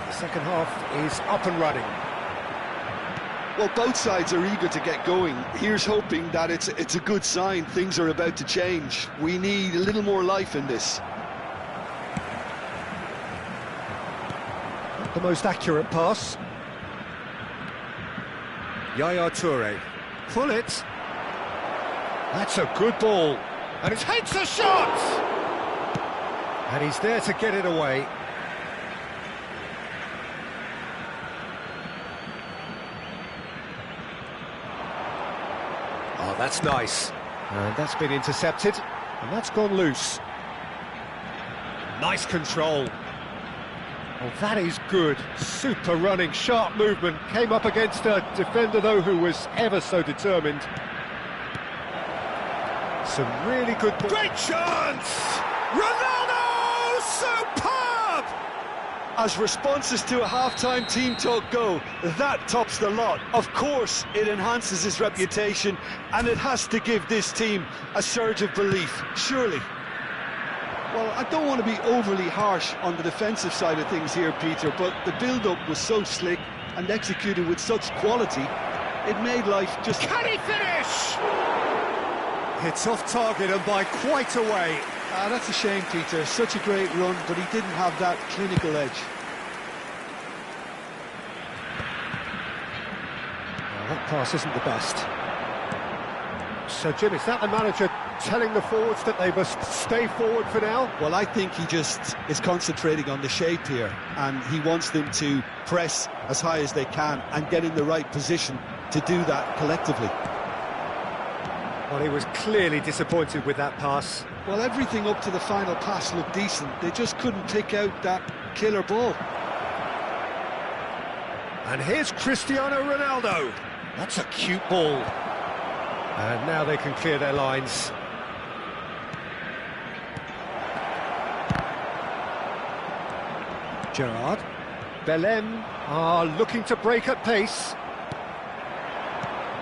The second half is up and running. Well, both sides are eager to get going. Here's hoping that it's a good sign. Things are about to change. We need a little more life in this. Not the most accurate pass. Yaya Toure. Pull it. That's a good ball. And it hits a shot! And he's there to get it away. Oh, that's nice. And that's been intercepted. And that's gone loose. Nice control. Oh, that is good. Super running, sharp movement. Came up against a defender, though, who was ever so determined. Some really good... Great chance! Ronaldo! Superb! As responses to a half-time team talk go, that tops the lot. Of course, it enhances his reputation, and it has to give this team a surge of belief, surely. Well, I don't want to be overly harsh on the defensive side of things here, Peter, but the build-up was so slick and executed with such quality, it made life just... Can he finish? It's off target and by quite a way. That's a shame, Peter. Such a great run, but he didn't have that clinical edge. Well, that pass isn't the best. So, Jim, is that the manager telling the forwards that they must stay forward for now? Well, I think he just is concentrating on the shape here, and he wants them to press as high as they can and get in the right position to do that collectively. Well, he was clearly disappointed with that pass. Well, everything up to the final pass looked decent. They just couldn't pick out that killer ball. And here's Cristiano Ronaldo. That's a cute ball. And now they can clear their lines. Gerrard. Belem are looking to break at pace.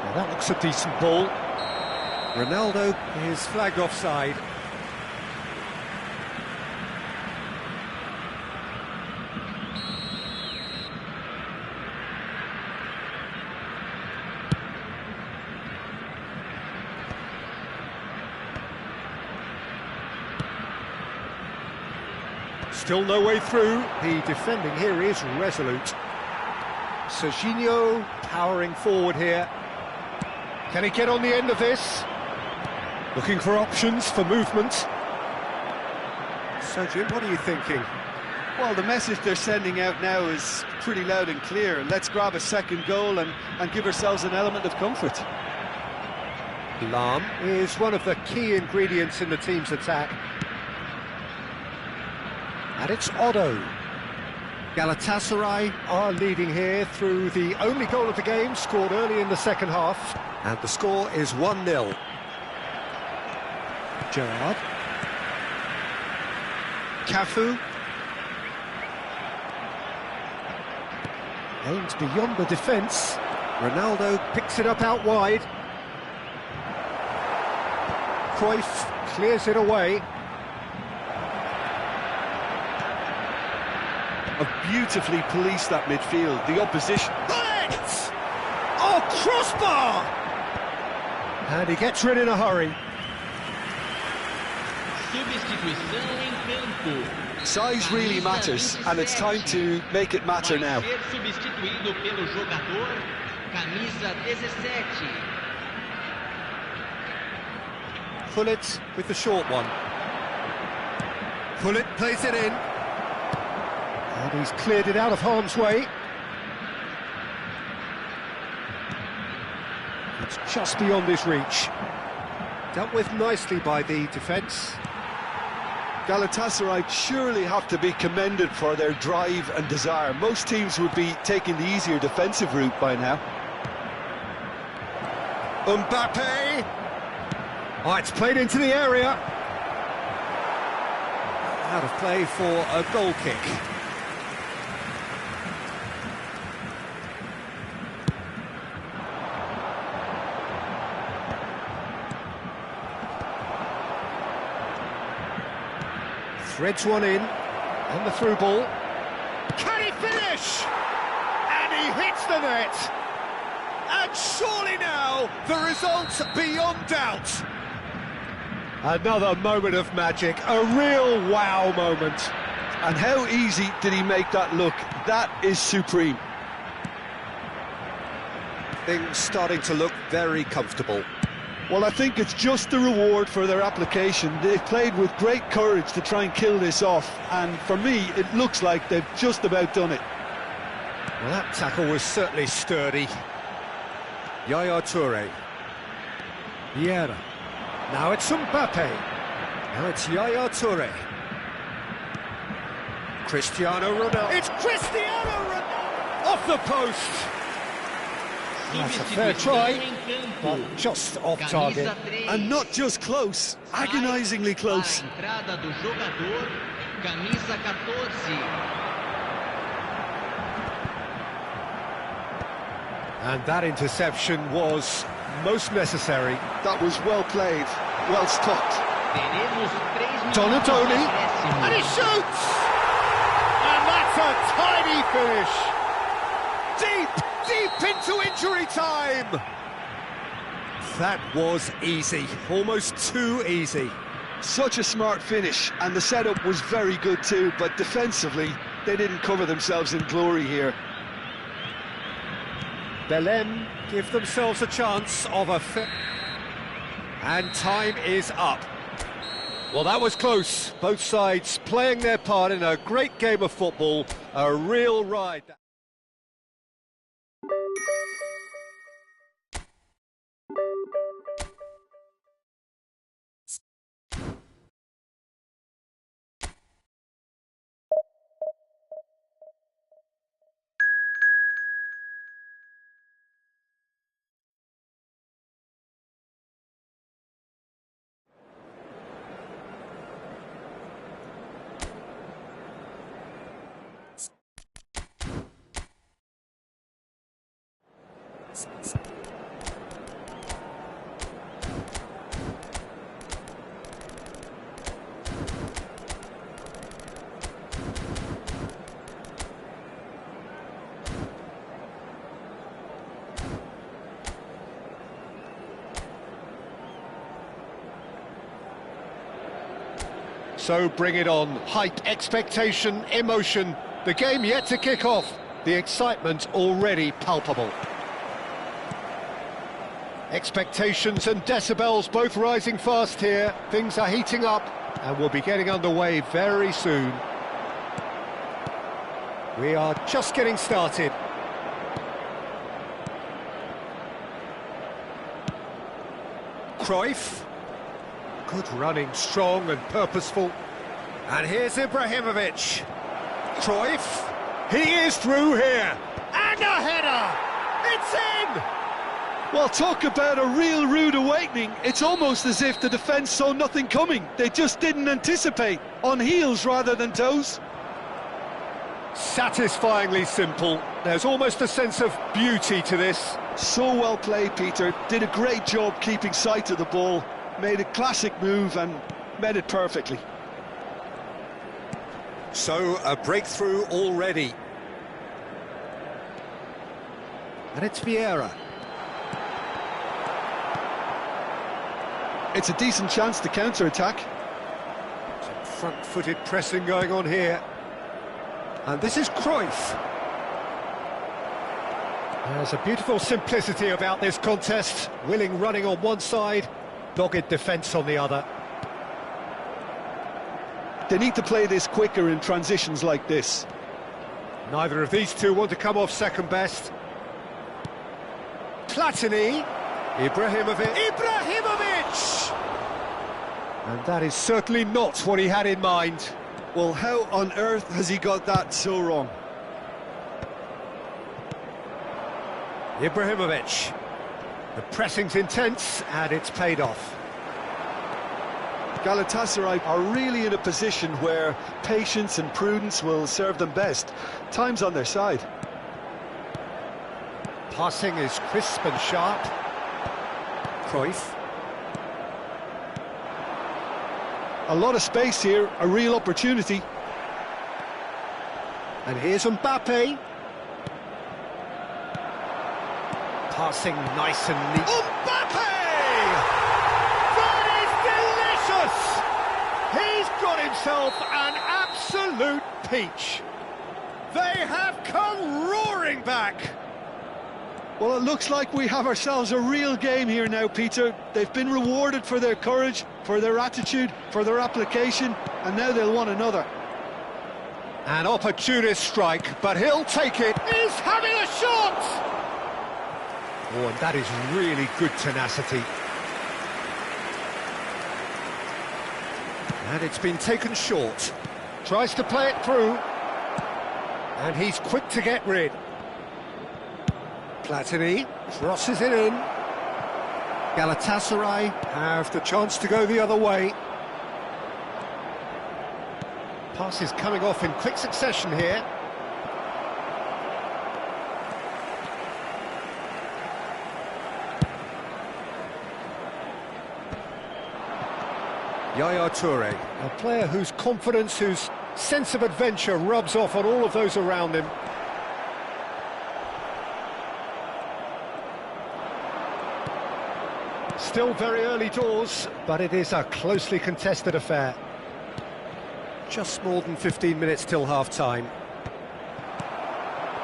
Well, that looks a decent ball. Ronaldo is flagged offside. Still no way through. The defending here is resolute. Serginho powering forward here. Can he get on the end of this? Looking for options for movement. So, Jim, what are you thinking? Well, the message they're sending out now is pretty loud and clear. Let's grab a second goal and give ourselves an element of comfort. Lahm is one of the key ingredients in the team's attack. And it's Otto. Galatasaray are leading here through the only goal of the game, scored early in the second half. And the score is 1-0. Gerrard. Cafu. Aims beyond the defence. Ronaldo picks it up out wide. Cruyff clears it away. Beautifully policed that midfield, the opposition. Bullet! Oh, crossbar! And he gets rid in a hurry. Substituição em campo. Size really matters, and it's time to make it matter now. Vai ser substituído pelo jogador camisa 17. Pullet with the short one. Pullet plays it in. And he's cleared it out of harm's way. It's just beyond his reach. Dealt with nicely by the defence. Galatasaray surely have to be commended for their drive and desire. Most teams would be taking the easier defensive route by now. Mbappe! Oh, it's played into the area. Out of play for a goal kick. Threads one in, on the through ball. Can he finish? And he hits the net. And surely now, the result's beyond doubt. Another moment of magic, a real wow moment. And how easy did he make that look? That is supreme. Things starting to look very comfortable. Well, I think it's just the reward for their application. They've played with great courage to try and kill this off, and for me, it looks like they've just about done it. Well, that tackle was certainly sturdy. Yaya Toure. Vieira. Now it's Mbappe. Now it's Yaya Toure. Cristiano Ronaldo. It's Cristiano Ronaldo! Off the post! That's a fair try, but just off target. And not just close, agonisingly close. Entrada do jogador, camisa 14. And that interception was most necessary. That was well played, well stopped. Teremos 3 minutos Donatoni, de acréscimo. and he shoots! And that's a tiny finish! Deep into injury time! That was easy, almost too easy. Such a smart finish, and the setup was very good too, but defensively, they didn't cover themselves in glory here. Belém give themselves a chance of a and time is up. Well, that was close. Both sides playing their part in a great game of football, a real ride. So bring it on. Hype, expectation, emotion. The game yet to kick off. The excitement already palpable. Expectations and decibels both rising fast here. Things are heating up and we'll be getting underway very soon. We are just getting started. Cruyff. Good running, strong and purposeful. And here's Ibrahimovic. Cruyff. He is through here. And a header! It's in! Well, talk about a real rude awakening. It's almost as if the defence saw nothing coming. They just didn't anticipate. On heels rather than toes. Satisfyingly simple. There's almost a sense of beauty to this. So well played, Peter. Did a great job keeping sight of the ball. Made a classic move and met it perfectly. So, a breakthrough already. And it's Vieira. It's a decent chance to counter-attack. Some front-footed pressing going on here. And this is Cruyff. There's a beautiful simplicity about this contest. Willing running on one side, dogged defence on the other. They need to play this quicker in transitions like this. Neither of these two want to come off second best. Platini. Ibrahimovic. And that is certainly not what he had in mind. Well, how on earth has he got that so wrong? Ibrahimovic. The pressing's intense, and it's paid off. Galatasaray are really in a position where patience and prudence will serve them best. Time's on their side. Passing is crisp and sharp. Cruyff. A lot of space here, a real opportunity. And here's Mbappe. Passing nice and neat. Mbappe! That is delicious! He's got himself an absolute peach. They have come roaring back. Well, it looks like we have ourselves a real game here now, Peter. They've been rewarded for their courage, for their attitude, for their application, and now they'll want another. An opportunist strike, but he'll take it. He's having a shot! Oh, and that is really good tenacity. And it's been taken short. Tries to play it through. And he's quick to get rid. Platini crosses it in. Galatasaray have the chance to go the other way. Passes coming off in quick succession here. Yaya Toure, a player whose confidence, whose sense of adventure rubs off on all of those around him. Still very early doors, but it is a closely contested affair. Just more than 15 minutes till half-time.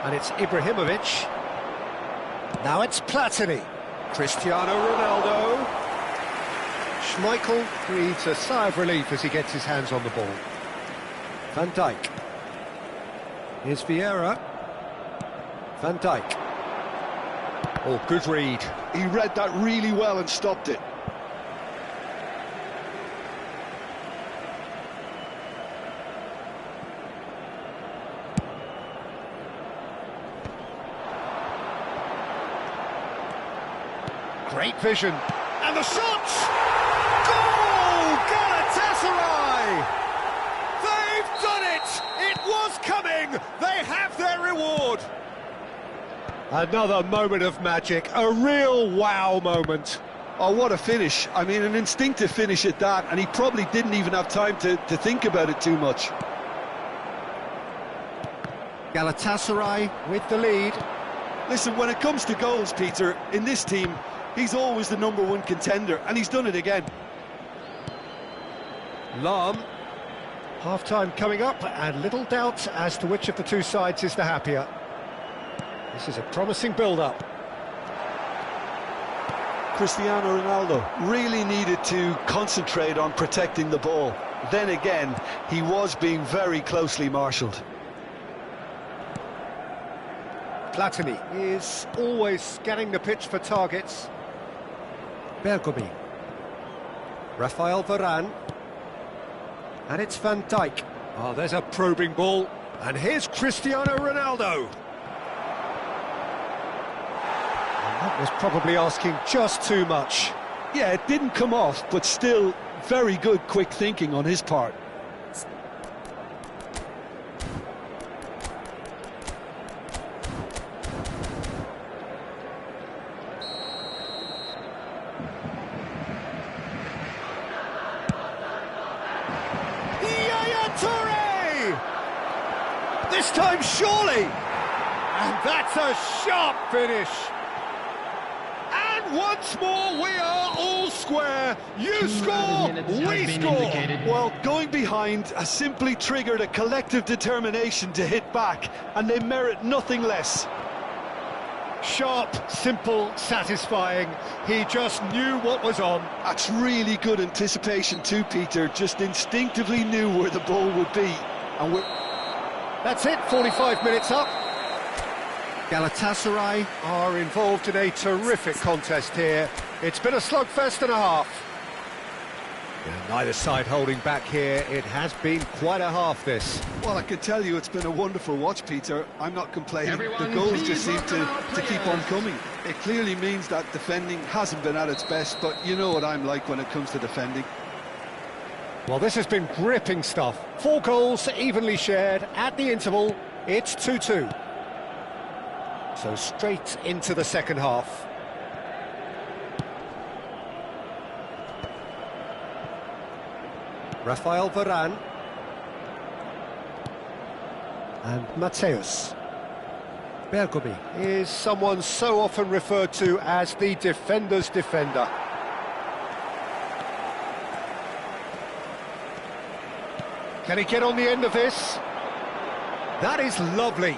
And it's Ibrahimovic. Now it's Platini. Cristiano Ronaldo. Schmeichel breathes a sigh of relief as he gets his hands on the ball. Van Dijk. Here's Vieira. Van Dijk. Oh, good read. He read that really well and stopped it. Great vision. And the shot! Goal! Galatasaray! They've done it! It was coming! They have their reward! Another moment of magic, a real wow moment. Oh, what a finish. I mean, an instinctive finish at that, and he probably didn't even have time to think about it too much. Galatasaray with the lead. Listen, when it comes to goals, Peter, in this team, he's always the #1 contender, and he's done it again. Lahm. Half-time coming up, and little doubt as to which of the two sides is the happier. This is a promising build-up. Cristiano Ronaldo really needed to concentrate on protecting the ball. Then again, he was being very closely marshalled. Platini is always scanning the pitch for targets. Bergomi. Rafael Varane. And it's Van Dijk. Oh, there's a probing ball. And here's Cristiano Ronaldo. That was probably asking just too much. Yeah, it didn't come off, but still very good quick thinking on his part. Yaya Toure! This time surely! And that's a sharp finish! Once more, we are all square. You score, we score. Well, going behind has simply triggered a collective determination to hit back, and they merit nothing less. Sharp, simple, satisfying. He just knew what was on. That's really good anticipation too, Peter. Just instinctively knew where the ball would be. And that's it, 45 minutes up. Galatasaray are involved in a terrific contest here. It's been a slugfest and a half. And neither side holding back here. It has been quite a half, this. Well, I can tell you it's been a wonderful watch, Peter. I'm not complaining. Everyone, The goals please just seem welcome our to keep on players. coming. It clearly means that defending hasn't been at its best, but you know what I'm like when it comes to defending. Well, this has been gripping stuff. 4 goals evenly shared at the interval. It's 2-2. So straight into the second half. Rafael Varane. And Mateus. Bergomi is someone so often referred to as the defender's defender. Can he get on the end of this? That is lovely.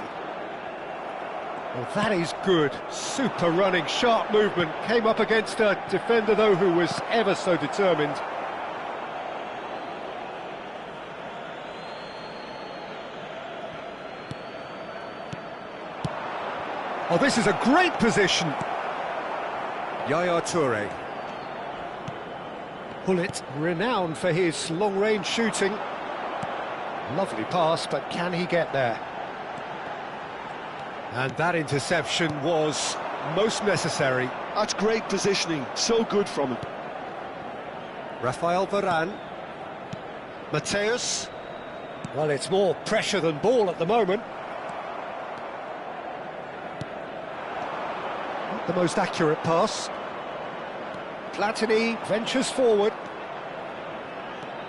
Well, that is good. Super running, sharp movement. Came up against a defender, though, who was ever so determined. Oh, this is a great position. Yaya Toure. Hullet, renowned for his long-range shooting. Lovely pass, but can he get there? And that interception was most necessary. That's great positioning, so good from him. Rafael Varane. Mateus. Well, it's more pressure than ball at the moment. Not the most accurate pass. Platini ventures forward.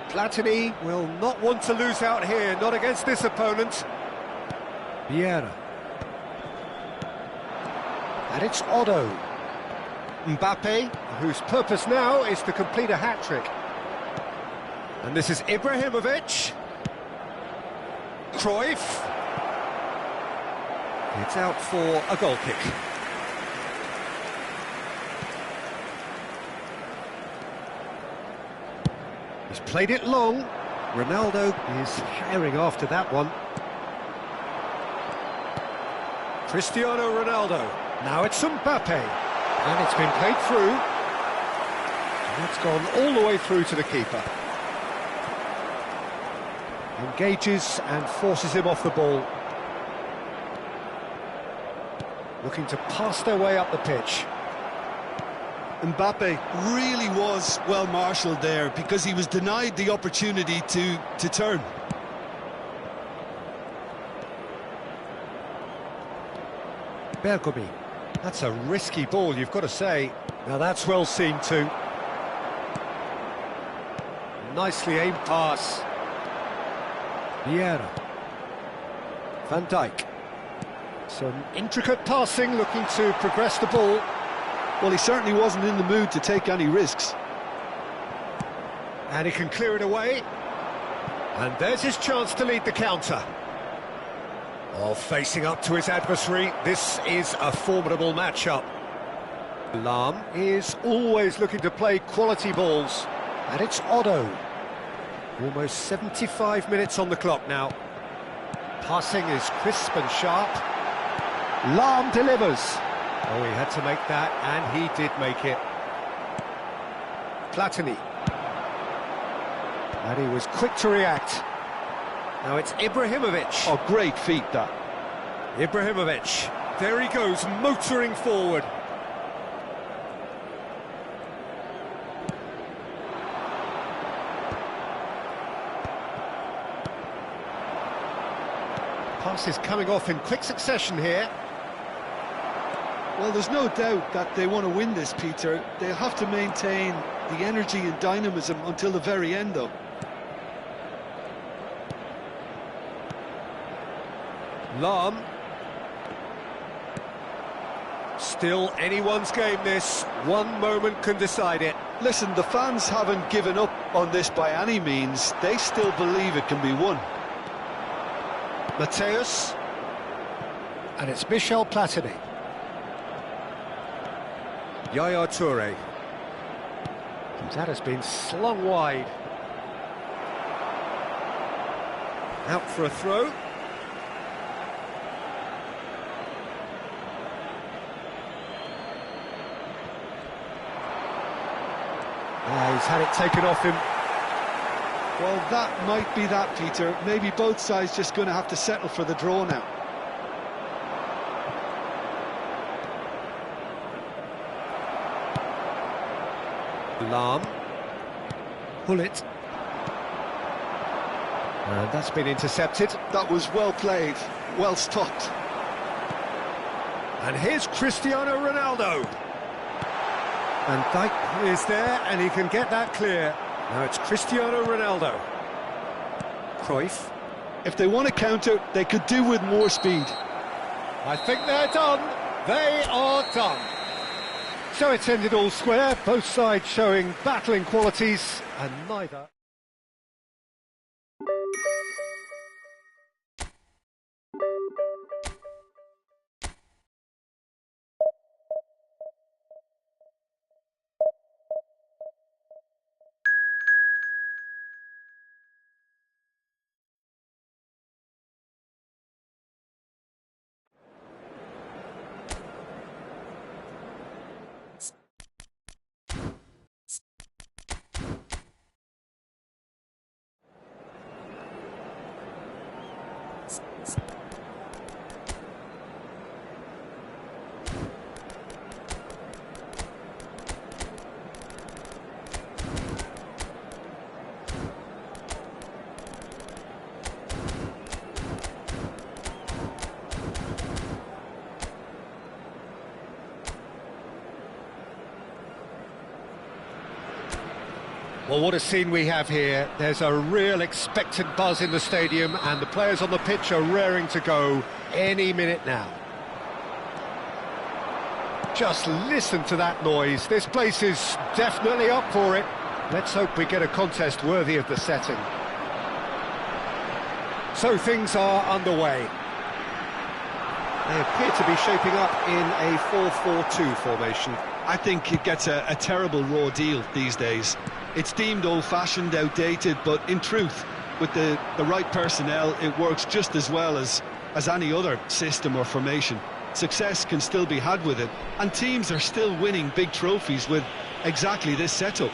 Platini will not want to lose out here, not against this opponent. Vieira. And it's Otto. Mbappe, whose purpose now is to complete a hat-trick. And this is Ibrahimovic. Cruyff. It's out for a goal kick. He's played it long. Ronaldo is herring after that one. Cristiano Ronaldo. Now it's Mbappe. And it's been played through. And it's gone all the way through to the keeper. Engages and forces him off the ball. Looking to pass their way up the pitch. Mbappe really was well marshalled there because he was denied the opportunity to turn. Bergomi. That's a risky ball, you've got to say. Now that's well seen too. Nicely aimed pass. Vieira. Van Dijk. Some intricate passing, looking to progress the ball. Well, he certainly wasn't in the mood to take any risks. And he can clear it away. And there's his chance to lead the counter. Oh, facing up to his adversary, this is a formidable matchup. Lahm is always looking to play quality balls. And it's Otto. Almost 75 minutes on the clock now. Passing is crisp and sharp. Lahm delivers. Oh, he had to make that, and he did make it. Platini. And he was quick to react. Now it's Ibrahimovic. Oh, great feat, that. Ibrahimovic. There he goes, motoring forward. Pass is coming off in quick succession here. Well, there's no doubt that they want to win this, Peter. They'll have to maintain the energy and dynamism until the very end, though. Lahm. Still anyone's game, this. One moment can decide it. Listen, the fans haven't given up on this by any means. They still believe it can be won. Mateus. And it's Michel Platini. Yaya Toure. And that has been slung wide. Out for a throw. He's had it taken off him. Well, that might be that, Peter. Maybe both sides just going to have to settle for the draw now. Lahm. Pull it. And that's been intercepted. That was well played, well stopped. And here's Cristiano Ronaldo. And Dijk is there, and he can get that clear. Now it's Cristiano Ronaldo. Cruyff. If they want to counter, they could do with more speed. I think they're done. They are done. So it's ended all square, both sides showing battling qualities, and neither... Well, what a scene we have here. There's a real expectant buzz in the stadium, and the players on the pitch are raring to go any minute now. Just listen to that noise. This place is definitely up for it. Let's hope we get a contest worthy of the setting. So things are underway. They appear to be shaping up in a 4-4-2 formation. I think it gets a terrible raw deal these days. It's deemed old-fashioned, outdated, but in truth, with the right personnel, it works just as well as any other system or formation. Success can still be had with it, and teams are still winning big trophies with exactly this setup.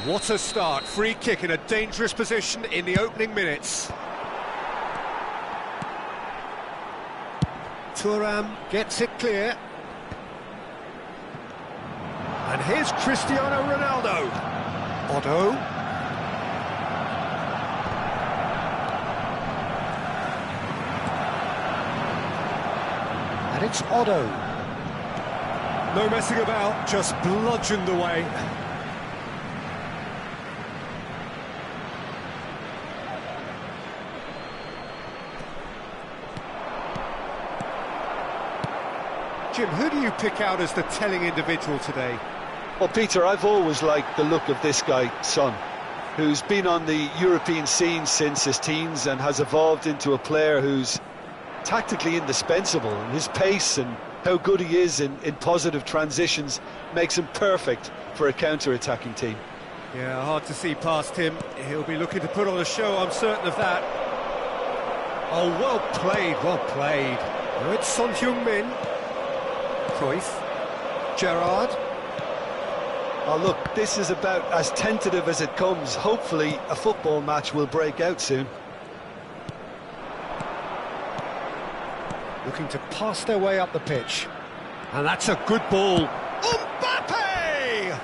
What a start. Free kick in a dangerous position in the opening minutes. Thuram gets it clear. And here's Cristiano Ronaldo. Otto. And it's Otto. No messing about, just bludgeoned away. Jim, who do you pick out as the telling individual today? Well, Peter, I've always liked the look of this guy, Son, who's been on the European scene since his teens and has evolved into a player who's tactically indispensable. And his pace and how good he is in positive transitions makes him perfect for a counter-attacking team. Yeah, hard to see past him. He'll be looking to put on a show, I'm certain of that. Oh, well played, well played. Oh, it's Son Heung-min. Cruyff. Gerrard. Oh, look, this is about as tentative as it comes. Hopefully, a football match will break out soon. Looking to pass their way up the pitch. And that's a good ball. Mbappe!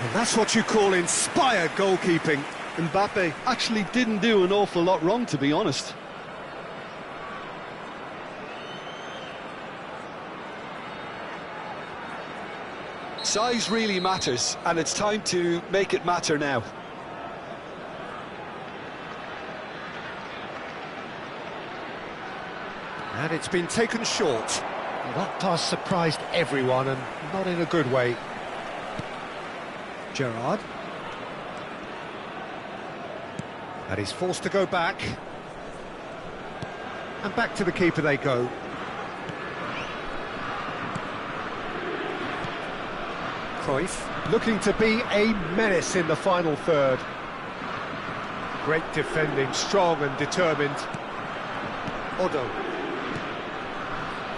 And that's what you call inspired goalkeeping. Mbappe actually didn't do an awful lot wrong, to be honest. Size really matters, and it's time to make it matter now. And it's been taken short. Well, that pass surprised everyone, and not in a good way. Gerrard. And he's forced to go back. And back to the keeper they go. Cruyff, looking to be a menace in the final third. Great defending, strong and determined. Otto.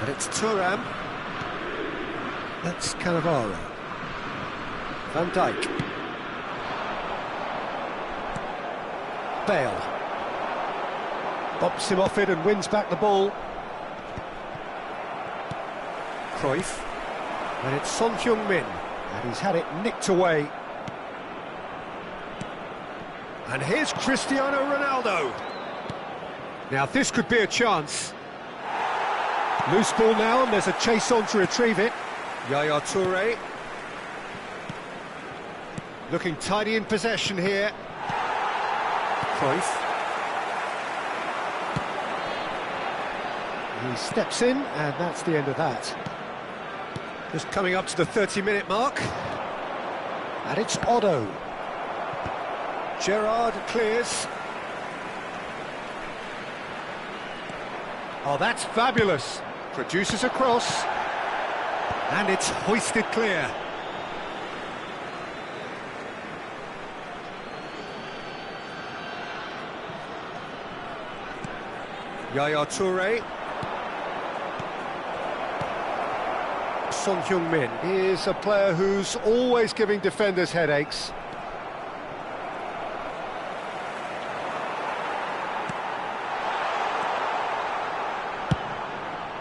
And it's Thuram. That's Cannavaro. Van Dijk. Bale. Bumps him off it and wins back the ball. Cruyff. And it's Son Heung-min. And he's had it nicked away. And here's Cristiano Ronaldo. Now this could be a chance. Loose ball now, and there's a chase on to retrieve it. Yaya Touré. Looking tidy in possession here. Cruyff. He steps in, and that's the end of that. Just coming up to the 30-minute mark. And it's Otto. Gerrard clears. Oh, that's fabulous. Produces a cross. And it's hoisted clear. Yaya Touré. Son Heung-min is a player who's always giving defenders headaches.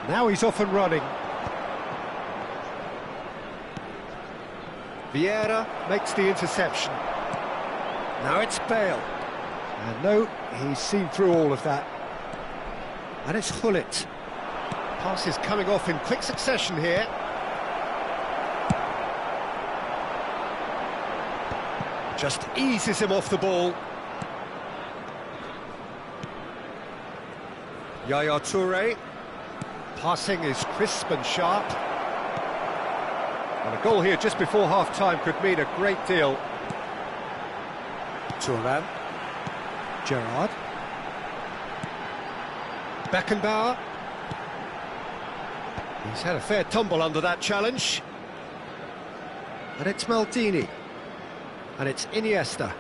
Now he's off and running. Vieira makes the interception. Now it's Bale. And no, he's seen through all of that. And it's Hullet. Pass is coming off in quick succession here. Just eases him off the ball. Yaya Touré. Passing is crisp and sharp. And a goal here just before half-time could mean a great deal. Thuram. Gerrard. Beckenbauer. He's had a fair tumble under that challenge. And it's Maldini. And it's Iniesta.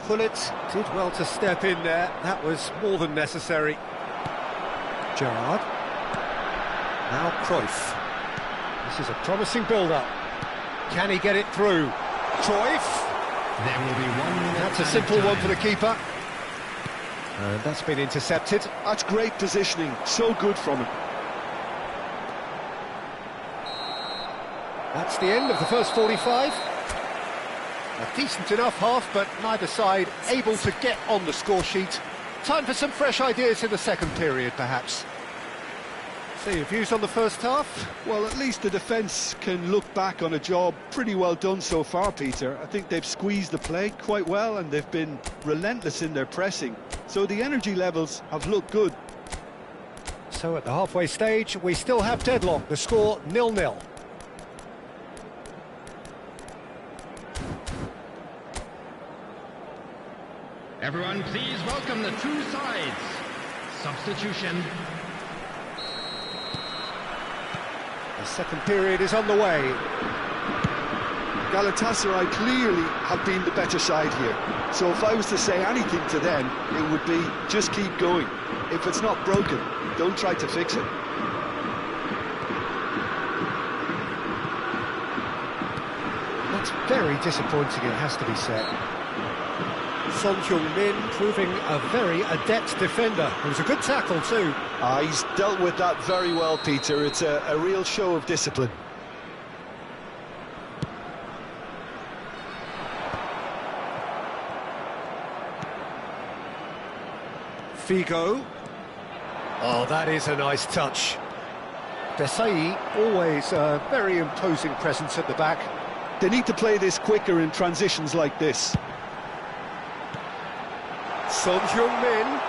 Hullet did well to step in there. That was more than necessary. Gerrard. Now Cruyff. This is a promising build-up. Can he get it through? Cruyff. There will be 1 minute. That's a simple one for the keeper. And that's been intercepted. That's great positioning. So good from him. That's the end of the first 45. A decent enough half, but neither side able to get on the score sheet. Time for some fresh ideas in the second period, perhaps. So your views on the first half? Well, at least the defence can look back on a job pretty well done so far, Peter. I think they've squeezed the play quite well and they've been relentless in their pressing. So the energy levels have looked good. So at the halfway stage, we still have deadlock. The score 0-0. Everyone, please welcome the two sides. Substitution. The second period is on the way. Galatasaray clearly have been the better side here. So if I was to say anything to them, it would be just keep going. If it's not broken, don't try to fix it. That's very disappointing, it has to be said. Son Heung-min proving a very adept defender. It was a good tackle too. He's dealt with that very well, Peter. It's a real show of discipline. Figo. Oh, that is a nice touch. Desai, always a very imposing presence at the back. They need to play this quicker in transitions like this. Son Heung-min.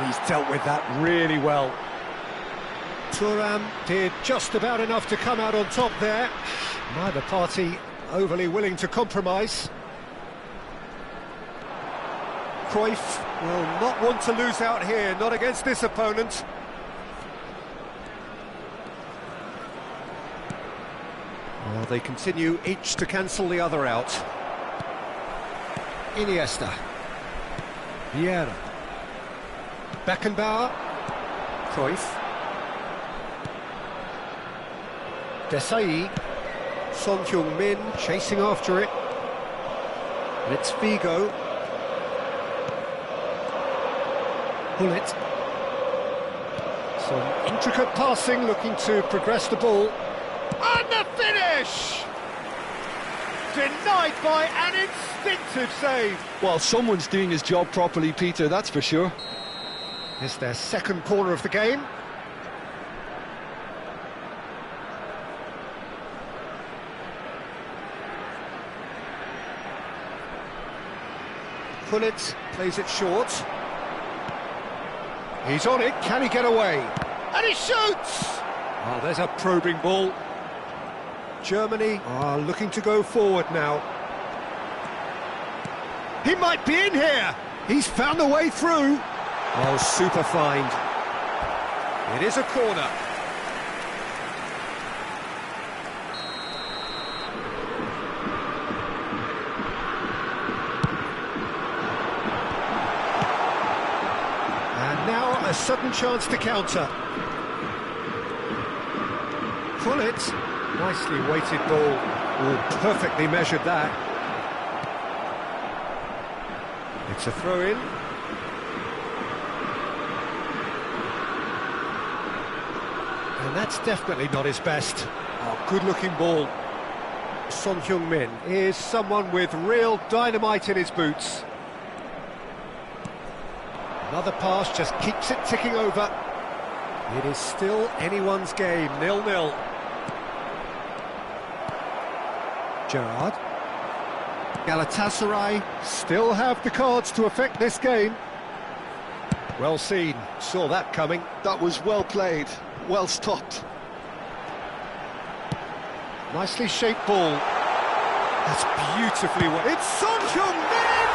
He's dealt with that really well. Thuram did just about enough to come out on top there. Neither party overly willing to compromise. Cruyff will not want to lose out here, not against this opponent. Well, they continue each to cancel the other out. Iniesta. Vieira. Beckenbauer. Cruyff. Desai. Son Heung-min chasing after it. And it's Figo. Hullet. Some intricate passing, looking to progress the ball. And the finish! Denied by an instinctive save. Well, someone's doing his job properly, Peter, that's for sure. It's their second corner of the game. Hullet plays it short. He's on it, can he get away? And he shoots! Oh, there's a probing ball. Germany are looking to go forward now. He might be in here! He's found a way through! Oh, super find. It is a corner. And now a sudden chance to counter. Hullet. Nicely weighted ball. Oh, perfectly measured that. It's a throw-in. And that's definitely not his best. Oh, good-looking ball. Son Heung-min is someone with real dynamite in his boots. Another pass just keeps it ticking over. It is still anyone's game, 0-0. Gerrard. Galatasaray still have the cards to affect this game. Well seen, saw that coming. That was well played, well stopped. Nicely shaped ball. That's beautifully well. It's Son Heung-min!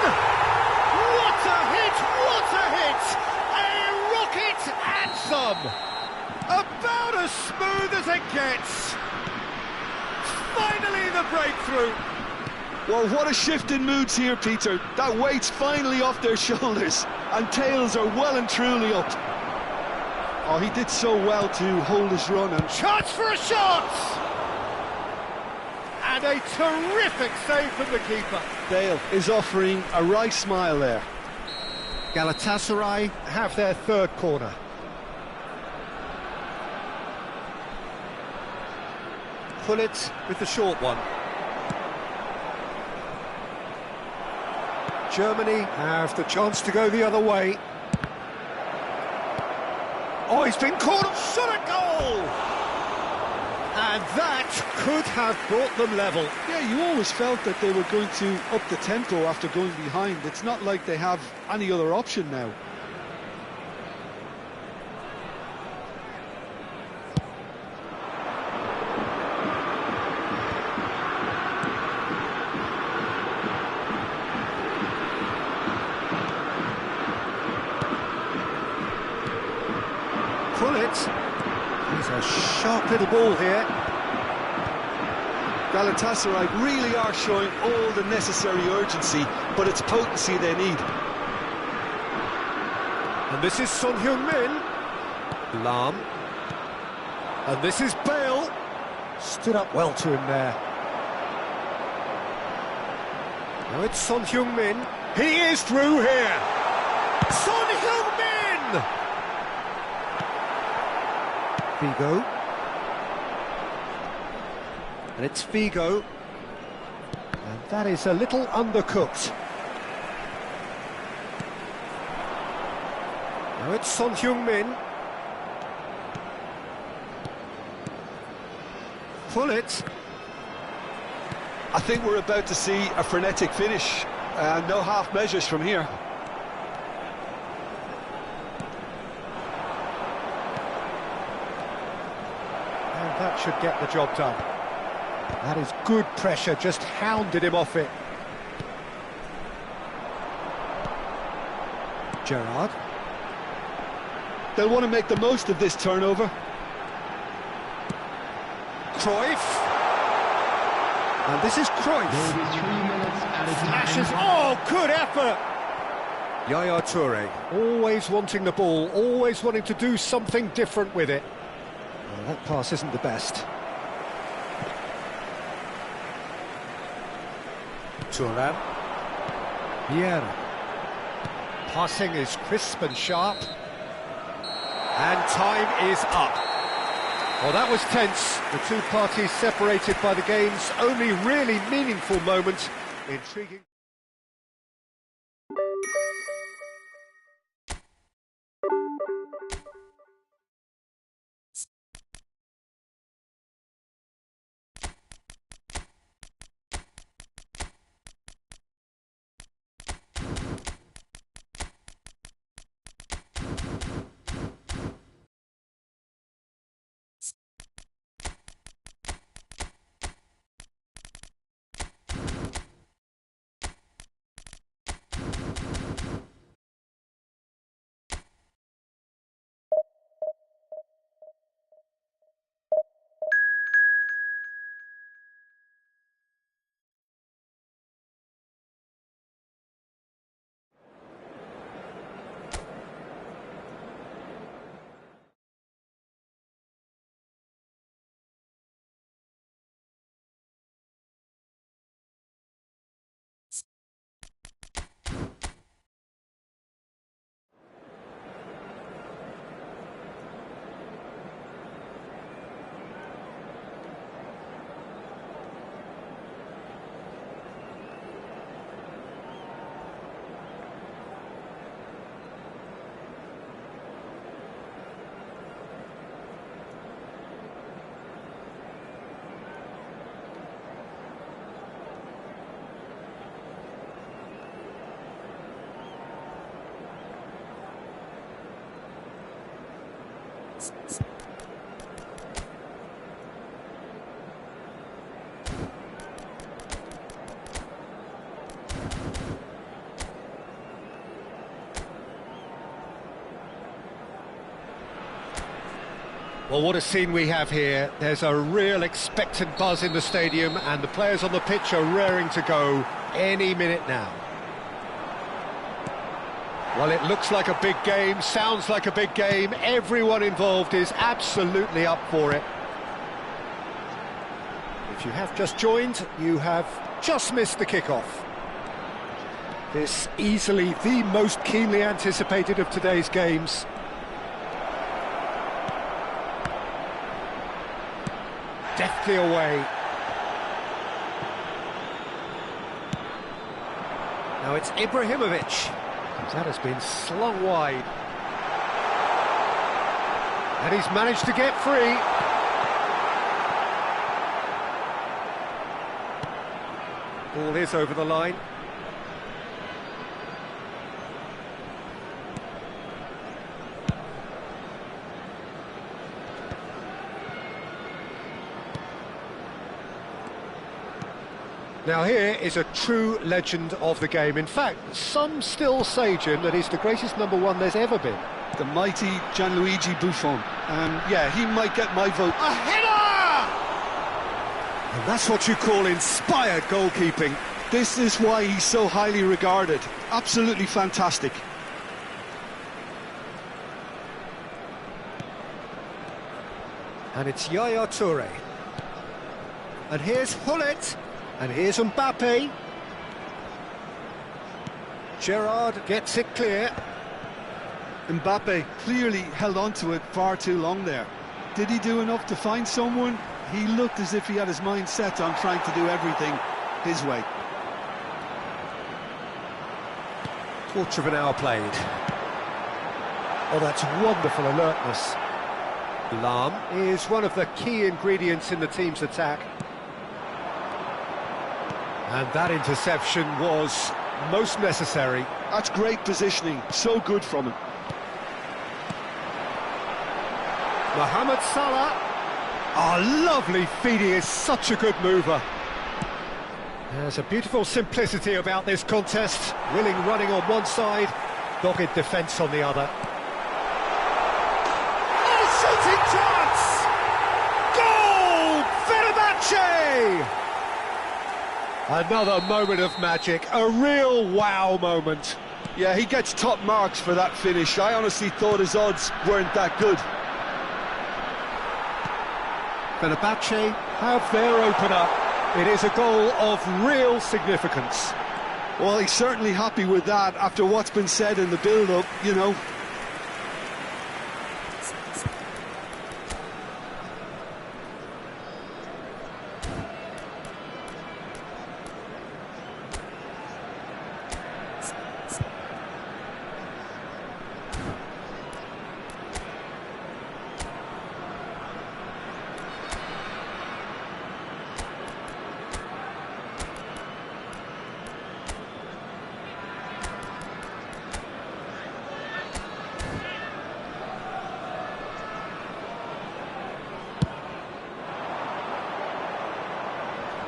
What a hit, what a hit! A rocket and some! About as smooth as it gets. Finally the breakthrough. Well, what a shift in moods here, Peter. That weight's finally off their shoulders, and tails are well and truly up. Oh, he did so well to hold his run. And chance for a shot! And a terrific save from the keeper. Dale is offering a right smile there. Galatasaray have their third corner. Hullet with the short one. Germany have the chance to go the other way. Oh, he's been caught, shot a goal! And that could have brought them level. Yeah, you always felt that they were going to up the tempo after going behind. It's not like they have any other option now. Hullet. He's a sharp little ball here. Galatasaray really are showing all the necessary urgency, but it's potency they need. And this is Son Heung-min. Lahm. And this is Bale. Stood up well to him there. Now it's Son Heung-min. He is through here. Son Heung-min! Figo. And it's Figo. And that is a little undercooked. Now it's Son Heung-min. Hullet. I think we're about to see a frenetic finish. No half measures from here. And that should get the job done. That is good pressure, just hounded him off it. Gerrard. They'll want to make the most of this turnover. Cruyff. And this is Cruyff. There will be 3 minutes at a time. Flashes. Oh, good effort. Yaya Toure, always wanting the ball, always wanting to do something different with it. Well, that pass isn't the best. Thuram. Vieira. Passing is crisp and sharp. And time is up. Well, that was tense. The two parties separated by the game's only really meaningful moment. Intriguing. Well, what a scene we have here. There's a real expectant buzz in the stadium, and the players on the pitch are raring to go any minute now. Well, it looks like a big game, sounds like a big game. Everyone involved is absolutely up for it. If you have just joined, you have just missed the kickoff. This easily the most keenly anticipated of today's games. Deftly away. Now it's Ibrahimovic. That has been slung wide. And he's managed to get free. Ball is over the line. Now here is a true legend of the game. In fact, some still say, Jim, that he's the greatest number one there's ever been. The mighty Gianluigi Buffon. Yeah, he might get my vote. A header! And that's what you call inspired goalkeeping. This is why he's so highly regarded. Absolutely fantastic. And it's Yaya Toure. And here's Hullet. And here's Mbappe. Gerrard gets it clear. Mbappe clearly held on to it far too long there. Did he do enough to find someone? He looked as if he had his mind set on trying to do everything his way. Quarter of an hour played. Oh, that's wonderful alertness. Lahm is one of the key ingredients in the team's attack. And that interception was most necessary. That's great positioning, so good from him. Mohamed Salah. Oh, lovely feed, he is such a good mover. There's a beautiful simplicity about this contest. Willing running on one side, dogged defence on the other. Oh, shooting chance! Goal! Fenerbahce! Another moment of magic, a real wow moment. Yeah, he gets top marks for that finish. I honestly thought his odds weren't that good. Fenerbahce have their opener. It is a goal of real significance. Well, he's certainly happy with that after what's been said in the build-up, you know.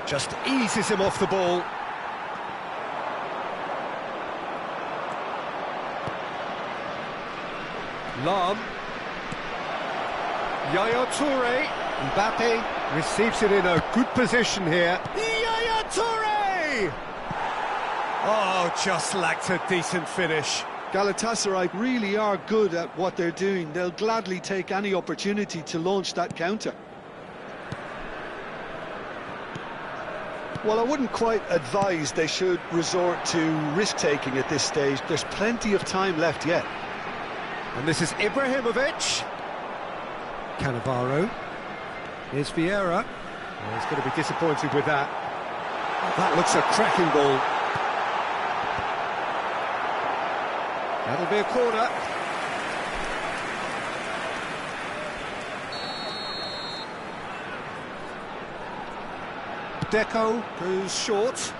Just eases him off the ball. Lam. Yaya Toure. Mbappe receives it in a good position here. Yaya Toure! Oh, just lacked a decent finish. Galatasaray really are good at what they're doing. They'll gladly take any opportunity to launch that counter. Well, I wouldn't quite advise they should resort to risk-taking at this stage. There's plenty of time left yet. And this is Ibrahimovic. Cannavaro. Here's Vieira. Oh, he's going to be disappointed with that. That looks a cracking ball. That'll be a corner. Deco goes short.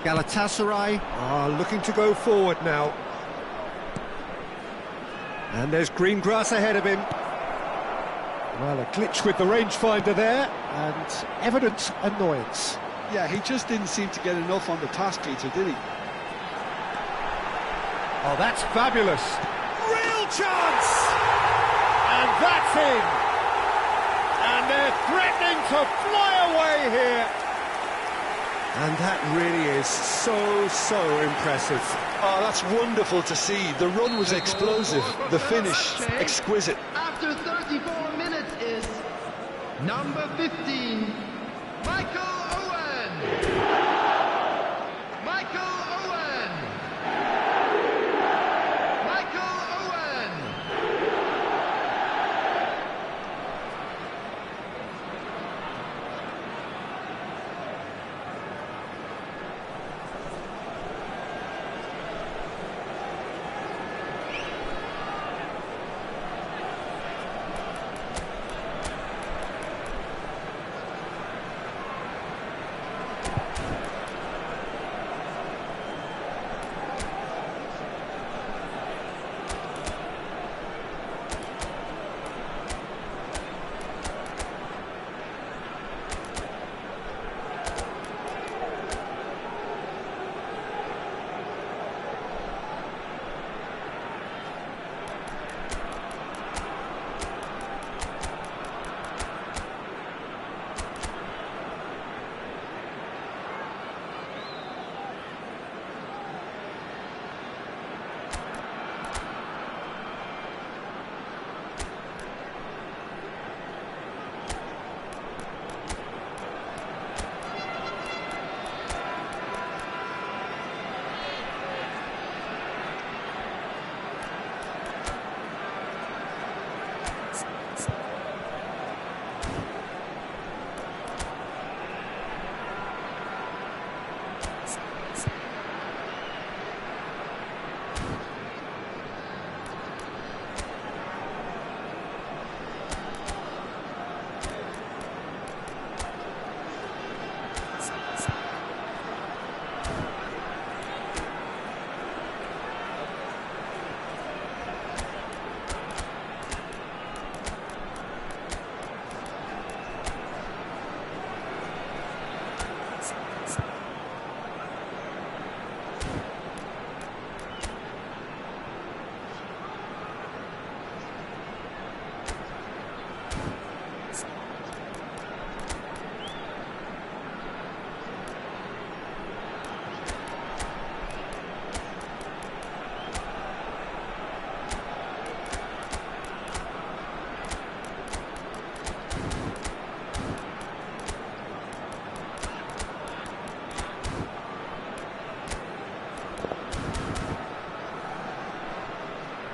Galatasaray are looking to go forward now. And there's green grass ahead of him. Well, a glitch with the rangefinder there, and evident annoyance. Yeah, he just didn't seem to get enough on the pass, Peter, did he? Oh, that's fabulous. Real chance! And that's in. And they're threatening to fly away here. And that really is so impressive. Oh, that's wonderful to see. The run was explosive, the finish exquisite. After 34 minutes is number 15, Michael Owen. Michael Owen. Michael Owen.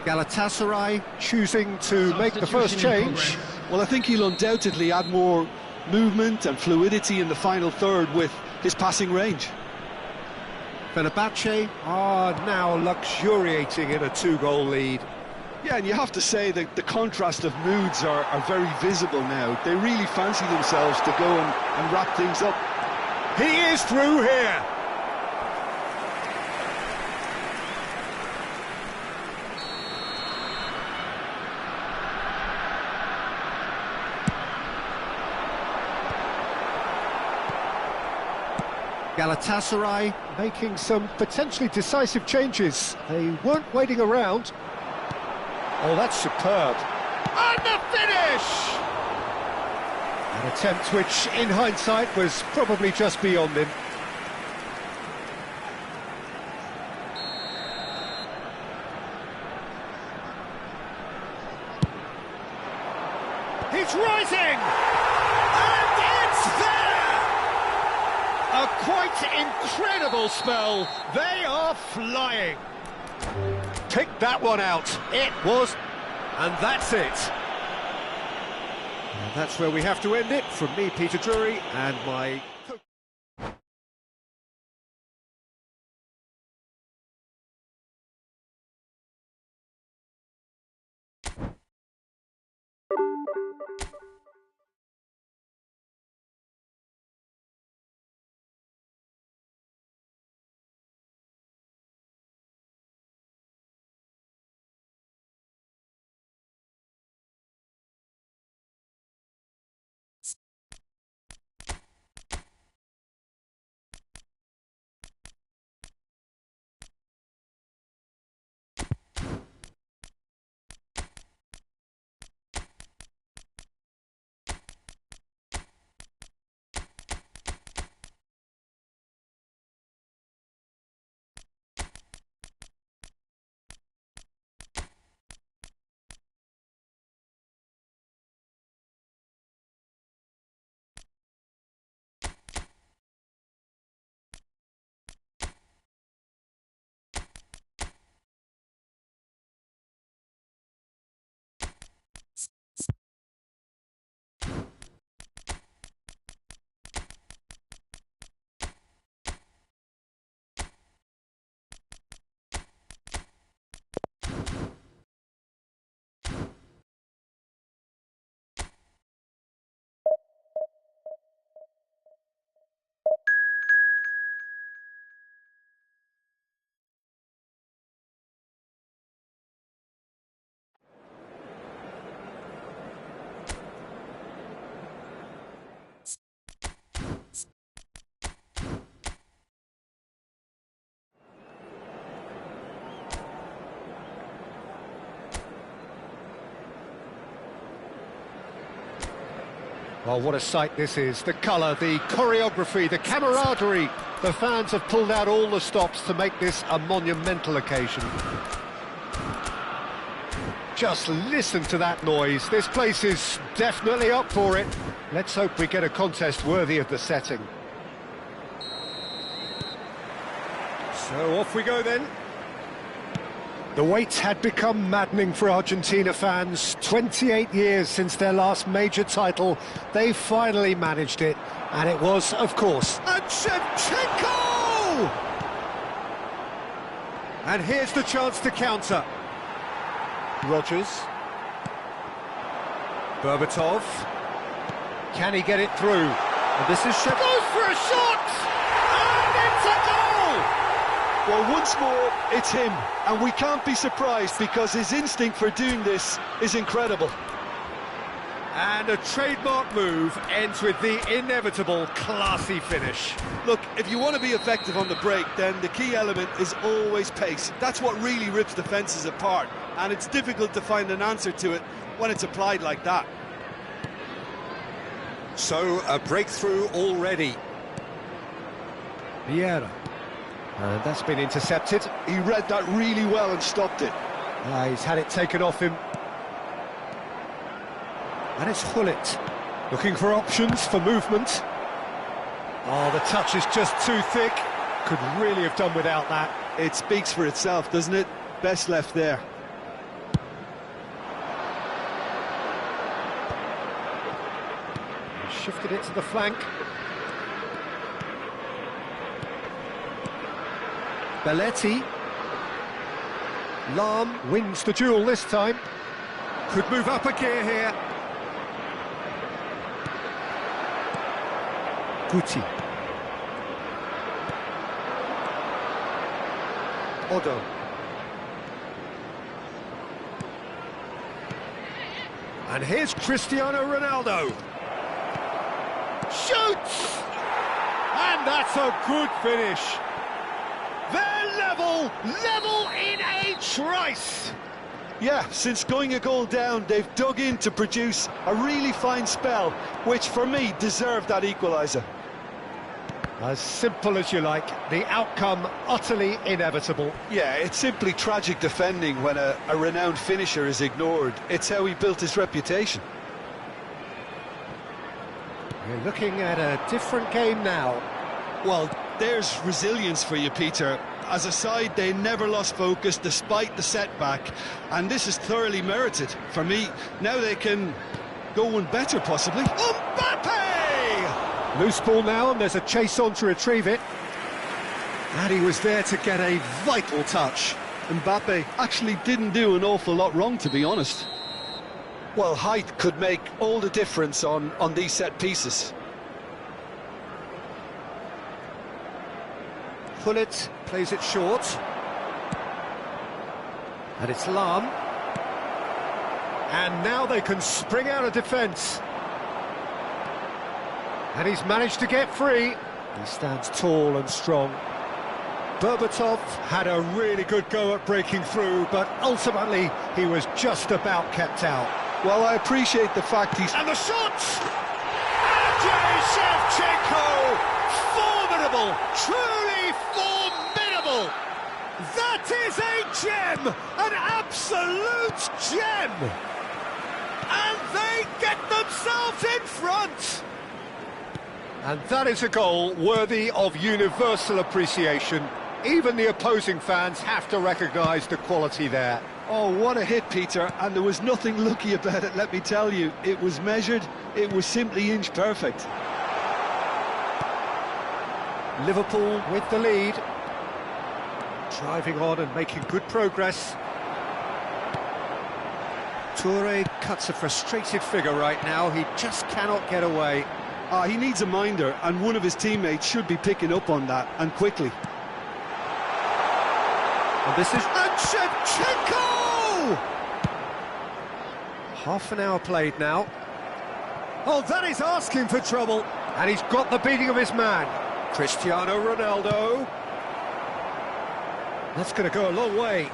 Galatasaray choosing to make the first change. Well, I think he'll undoubtedly add more movement and fluidity in the final third with his passing range. Fenerbahce are now luxuriating in a 2-goal lead. Yeah, and you have to say that the contrast of moods are very visible now. They really fancy themselves to go and wrap things up. He is through here. Galatasaray making some potentially decisive changes. They weren't waiting around. Oh, that's superb. And the finish! An attempt which, in hindsight, was probably just beyond him. He's rising! And it's there! A quite incredible spell. They are flying. Picked that one out. It was, and that's it. And that's where we have to end it. From me, Peter Drury, and my coach. Well, what a sight this is. The colour, the choreography, the camaraderie. The fans have pulled out all the stops to make this a monumental occasion. Just listen to that noise. This place is definitely up for it. Let's hope we get a contest worthy of the setting. So off we go then. The wait had become maddening for Argentina fans. 28 years since their last major title. They finally managed it. And it was, of course, and Shevchenko! And here's the chance to counter. Rogers. Berbatov. Can he get it through? And this is Shevchenko. Goes for a shot! And it's a goal! Well, once more, it's him, and we can't be surprised because his instinct for doing this is incredible. And a trademark move ends with the inevitable classy finish. Look, if you want to be effective on the break, then the key element is always pace. That's what really rips defences apart, and it's difficult to find an answer to it when it's applied like that. So, a breakthrough already. Vieira. And that's been intercepted. He read that really well and stopped it. He's had it taken off him. And it's Hullet, looking for options for movement. Oh, the touch is just too thick. Could really have done without that. It speaks for itself, doesn't it? Best left there. Shifted it to the flank. Belletti. Lahm wins the duel this time. Could move up a gear here. Guti. Odo. And here's Cristiano Ronaldo. Shoots! And that's a good finish. They're level in a trice. Yeah, since going a goal down, they've dug in to produce a really fine spell, which for me deserved that equaliser. As simple as you like, the outcome utterly inevitable. Yeah, it's simply tragic defending when a renowned finisher is ignored. It's how he built his reputation. We're looking at a different game now. Well, there's resilience for you, Peter. As a side, they never lost focus despite the setback, and this is thoroughly merited. For me, now they can go one better, possibly. Mbappe! Loose ball now, and there's a chase on to retrieve it. And he was there to get a vital touch. Mbappe actually didn't do an awful lot wrong, to be honest. Well, height could make all the difference on these set pieces. Pullet plays it short. And it's Lahm. And now they can spring out of defence. And he's managed to get free. He stands tall and strong. Berbatov had a really good go at breaking through, but ultimately he was just about kept out. Well, I appreciate the fact he's... And the shots! Andrei Shevchenko! Formidable! Truly formidable! That is a gem! An absolute gem! And they get themselves in front! And that is a goal worthy of universal appreciation. Even the opposing fans have to recognise the quality there. Oh, what a hit, Peter, and there was nothing lucky about it, let me tell you. It was measured, it was simply inch perfect. Liverpool with the lead. Driving on and making good progress. Toure cuts a frustrated figure right now, he just cannot get away. He needs a minder, and one of his teammates should be picking up on that, and quickly. And this is... And Shevchenko! Half an hour played now. Oh, that is asking for trouble. And he's got the beating of his man. Cristiano Ronaldo. That's going to go a long way.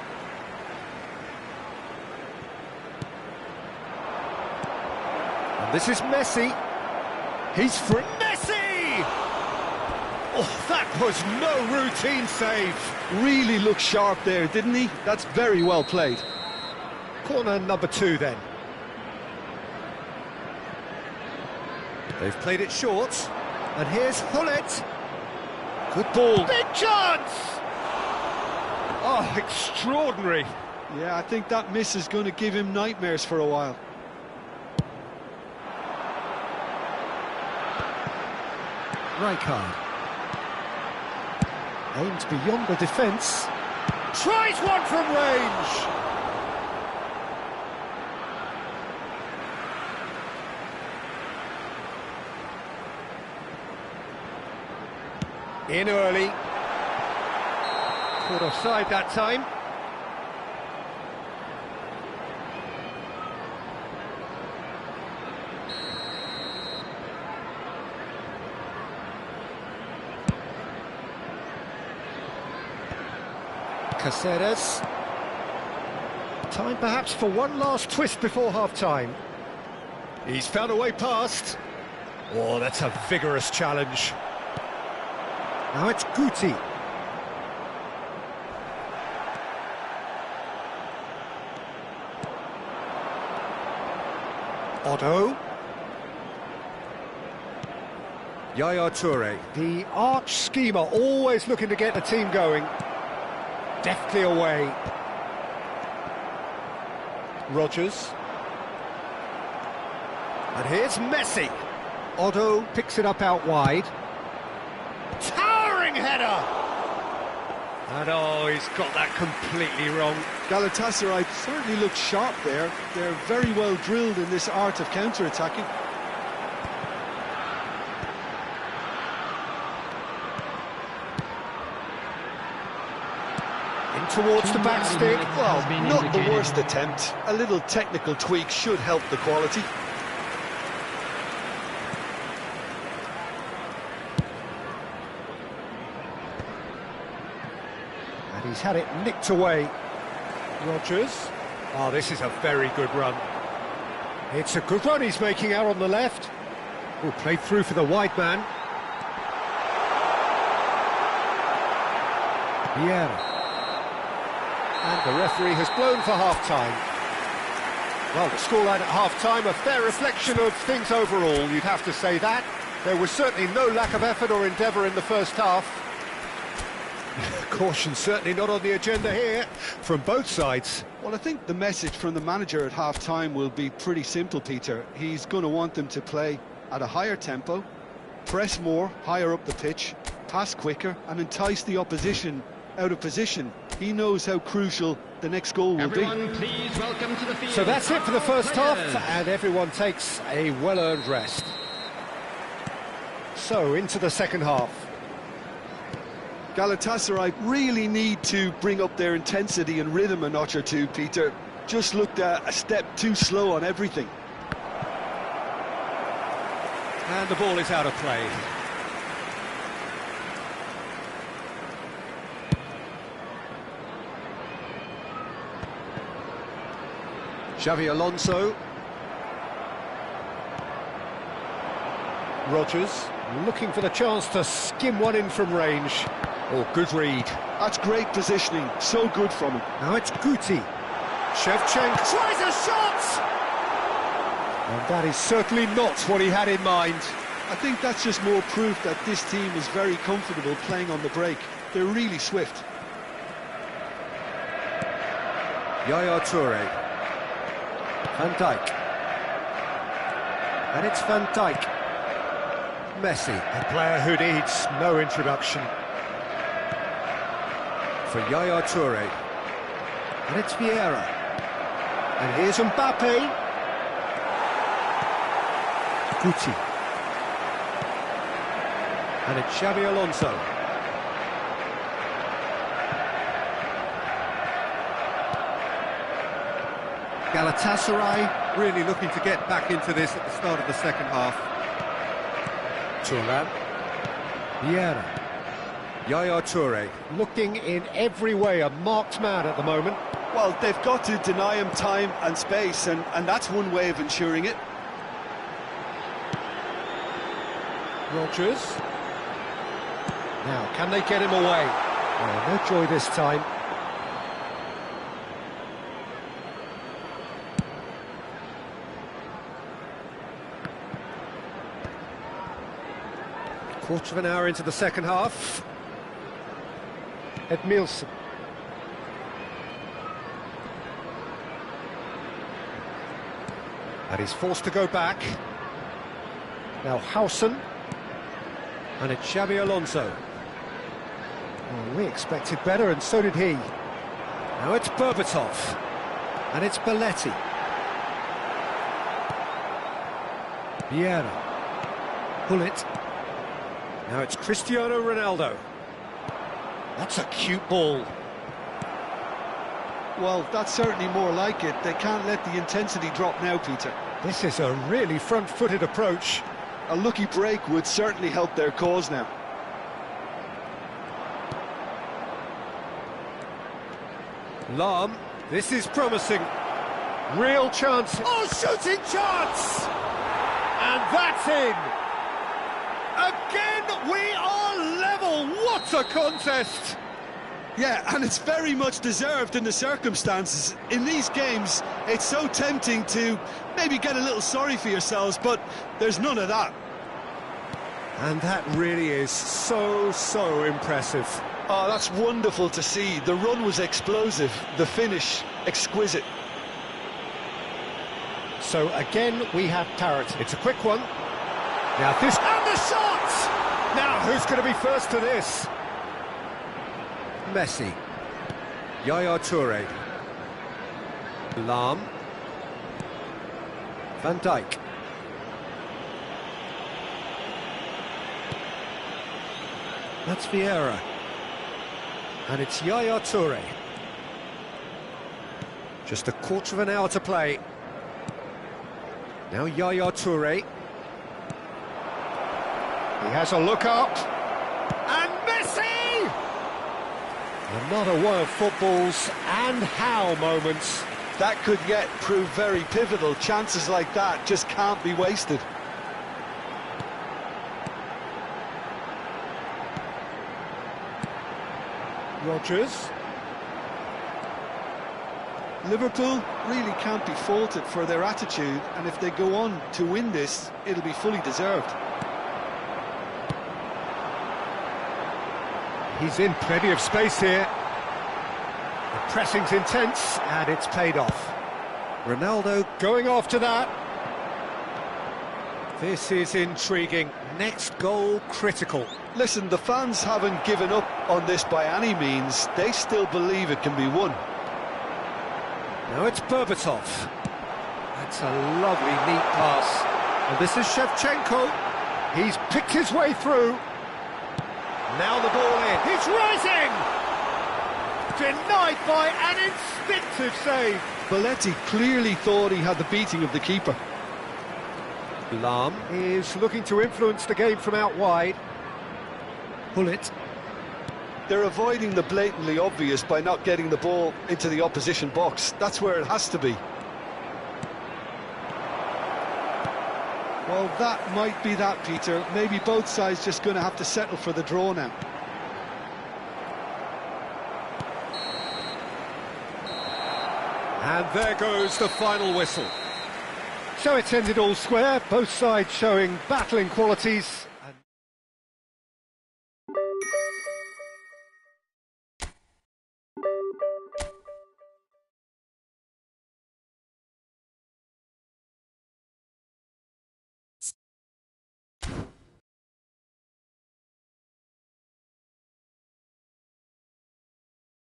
And this is Messi. He's for Messi! Oh, that was no routine save. Really looked sharp there, didn't he? That's very well played. Corner number 2 then. They've played it short. And here's Hullet. Good ball. Big chance! Oh, extraordinary. Yeah, I think that miss is going to give him nightmares for a while. Rijkaard. Aims beyond the defence. Tries one from range! In early. Caught offside that time. Caceres. Time perhaps for one last twist before half-time. He's found a way past. Oh, that's a vigorous challenge. Now it's Guti. Otto. Yaya Toure, the arch schemer, always looking to get the team going. Deftly away. Rodgers. And here's Messi. Otto picks it up out wide. Towering header! And oh, he's got that completely wrong. Galatasaray certainly looked sharp there. They're very well drilled in this art of counter-attacking. In towards the back stick. Well, not the worst attempt. A little technical tweak should help the quality. And he's had it nicked away. Rodgers. Oh, this is a very good run. It's a good run he's making out on the left. Oh, played through for the wide man. Vieira. And the referee has blown for half-time. Well, the scoreline at half-time, a fair reflection of things overall, you'd have to say that. There was certainly no lack of effort or endeavour in the first half. Caution certainly not on the agenda here, from both sides. Well, I think the message from the manager at half-time will be pretty simple, Peter. He's going to want them to play at a higher tempo, press more, higher up the pitch, pass quicker, and entice the opposition out of position. He knows how crucial the next goal will be. Please welcome to the field. So that's it for the first half, and everyone takes a well-earned rest. So, into the second half. Galatasaray really need to bring up their intensity and rhythm a notch or two, Peter. Just looked a step too slow on everything. And the ball is out of play. Xavi Alonso. Rodgers looking for the chance to skim one in from range. Oh, good read. That's great positioning, so good from him. Now it's Guti. Shevchenko tries a shot! And that is certainly not what he had in mind. I think that's just more proof that this team is very comfortable playing on the break. They're really swift. Yaya Toure. Van Dijk. And it's Van Dijk. Messi, a player who needs no introduction. For Yaya Toure. And it's Vieira. And here's Mbappe. Guti. And it's Xavi Alonso. Galatasaray really looking to get back into this at the start of the second half. Thuram. Vieira. Yaya Toure looking in every way a marked man at the moment. Well, they've got to deny him time and space, and that's one way of ensuring it. Rodgers. Now, can they get him away? Oh, no joy this time. Quarter of an hour into the second half. Edmilson. And he's forced to go back. Now Howson. And it's Xabi Alonso. Well, we expected better, and so did he. Now it's Berbatov. And it's Belletti. Vieira. Bullet. Now it's Cristiano Ronaldo. That's a cute ball. Well, that's certainly more like it. They can't let the intensity drop now, Peter. This is a really front-footed approach. A lucky break would certainly help their cause now. Lahm, this is promising. Real chance. Oh, shooting chance! And that's in. Again, we are level. What a contest! Yeah, and it's very much deserved in the circumstances. In these games, it's so tempting to maybe get a little sorry for yourselves, but there's none of that. And that really is so impressive. Oh, that's wonderful to see. The run was explosive, the finish exquisite. So again, we have parity. It's a quick one. Now this... And the shot! Now who's going to be first to this? Messi. Yaya Toure. Lahm. Van Dijk. That's Vieira. And it's Yaya Toure. Just a quarter of an hour to play. Now Yaya Toure. He has a look up. And Messi! Another one of football's and how moments. That could yet prove very pivotal. Chances like that just can't be wasted. Rodgers. Liverpool really can't be faulted for their attitude, and if they go on to win this, it'll be fully deserved. He's in plenty of space here. The pressing's intense, and it's paid off. Ronaldo going after that. This is intriguing. Next goal critical. Listen, the fans haven't given up on this by any means. They still believe it can be won. Now it's Berbatov. That's a lovely, neat pass. And this is Shevchenko. He's picked his way through. Now the ball in. He's rising! Denied by an instinctive save. Belletti clearly thought he had the beating of the keeper. Lahm is looking to influence the game from out wide. Bullet. They're avoiding the blatantly obvious by not getting the ball into the opposition box. That's where it has to be. Well, that might be that, Peter. Maybe both sides just going to have to settle for the draw now. And there goes the final whistle. So it's ended all square, both sides showing battling qualities.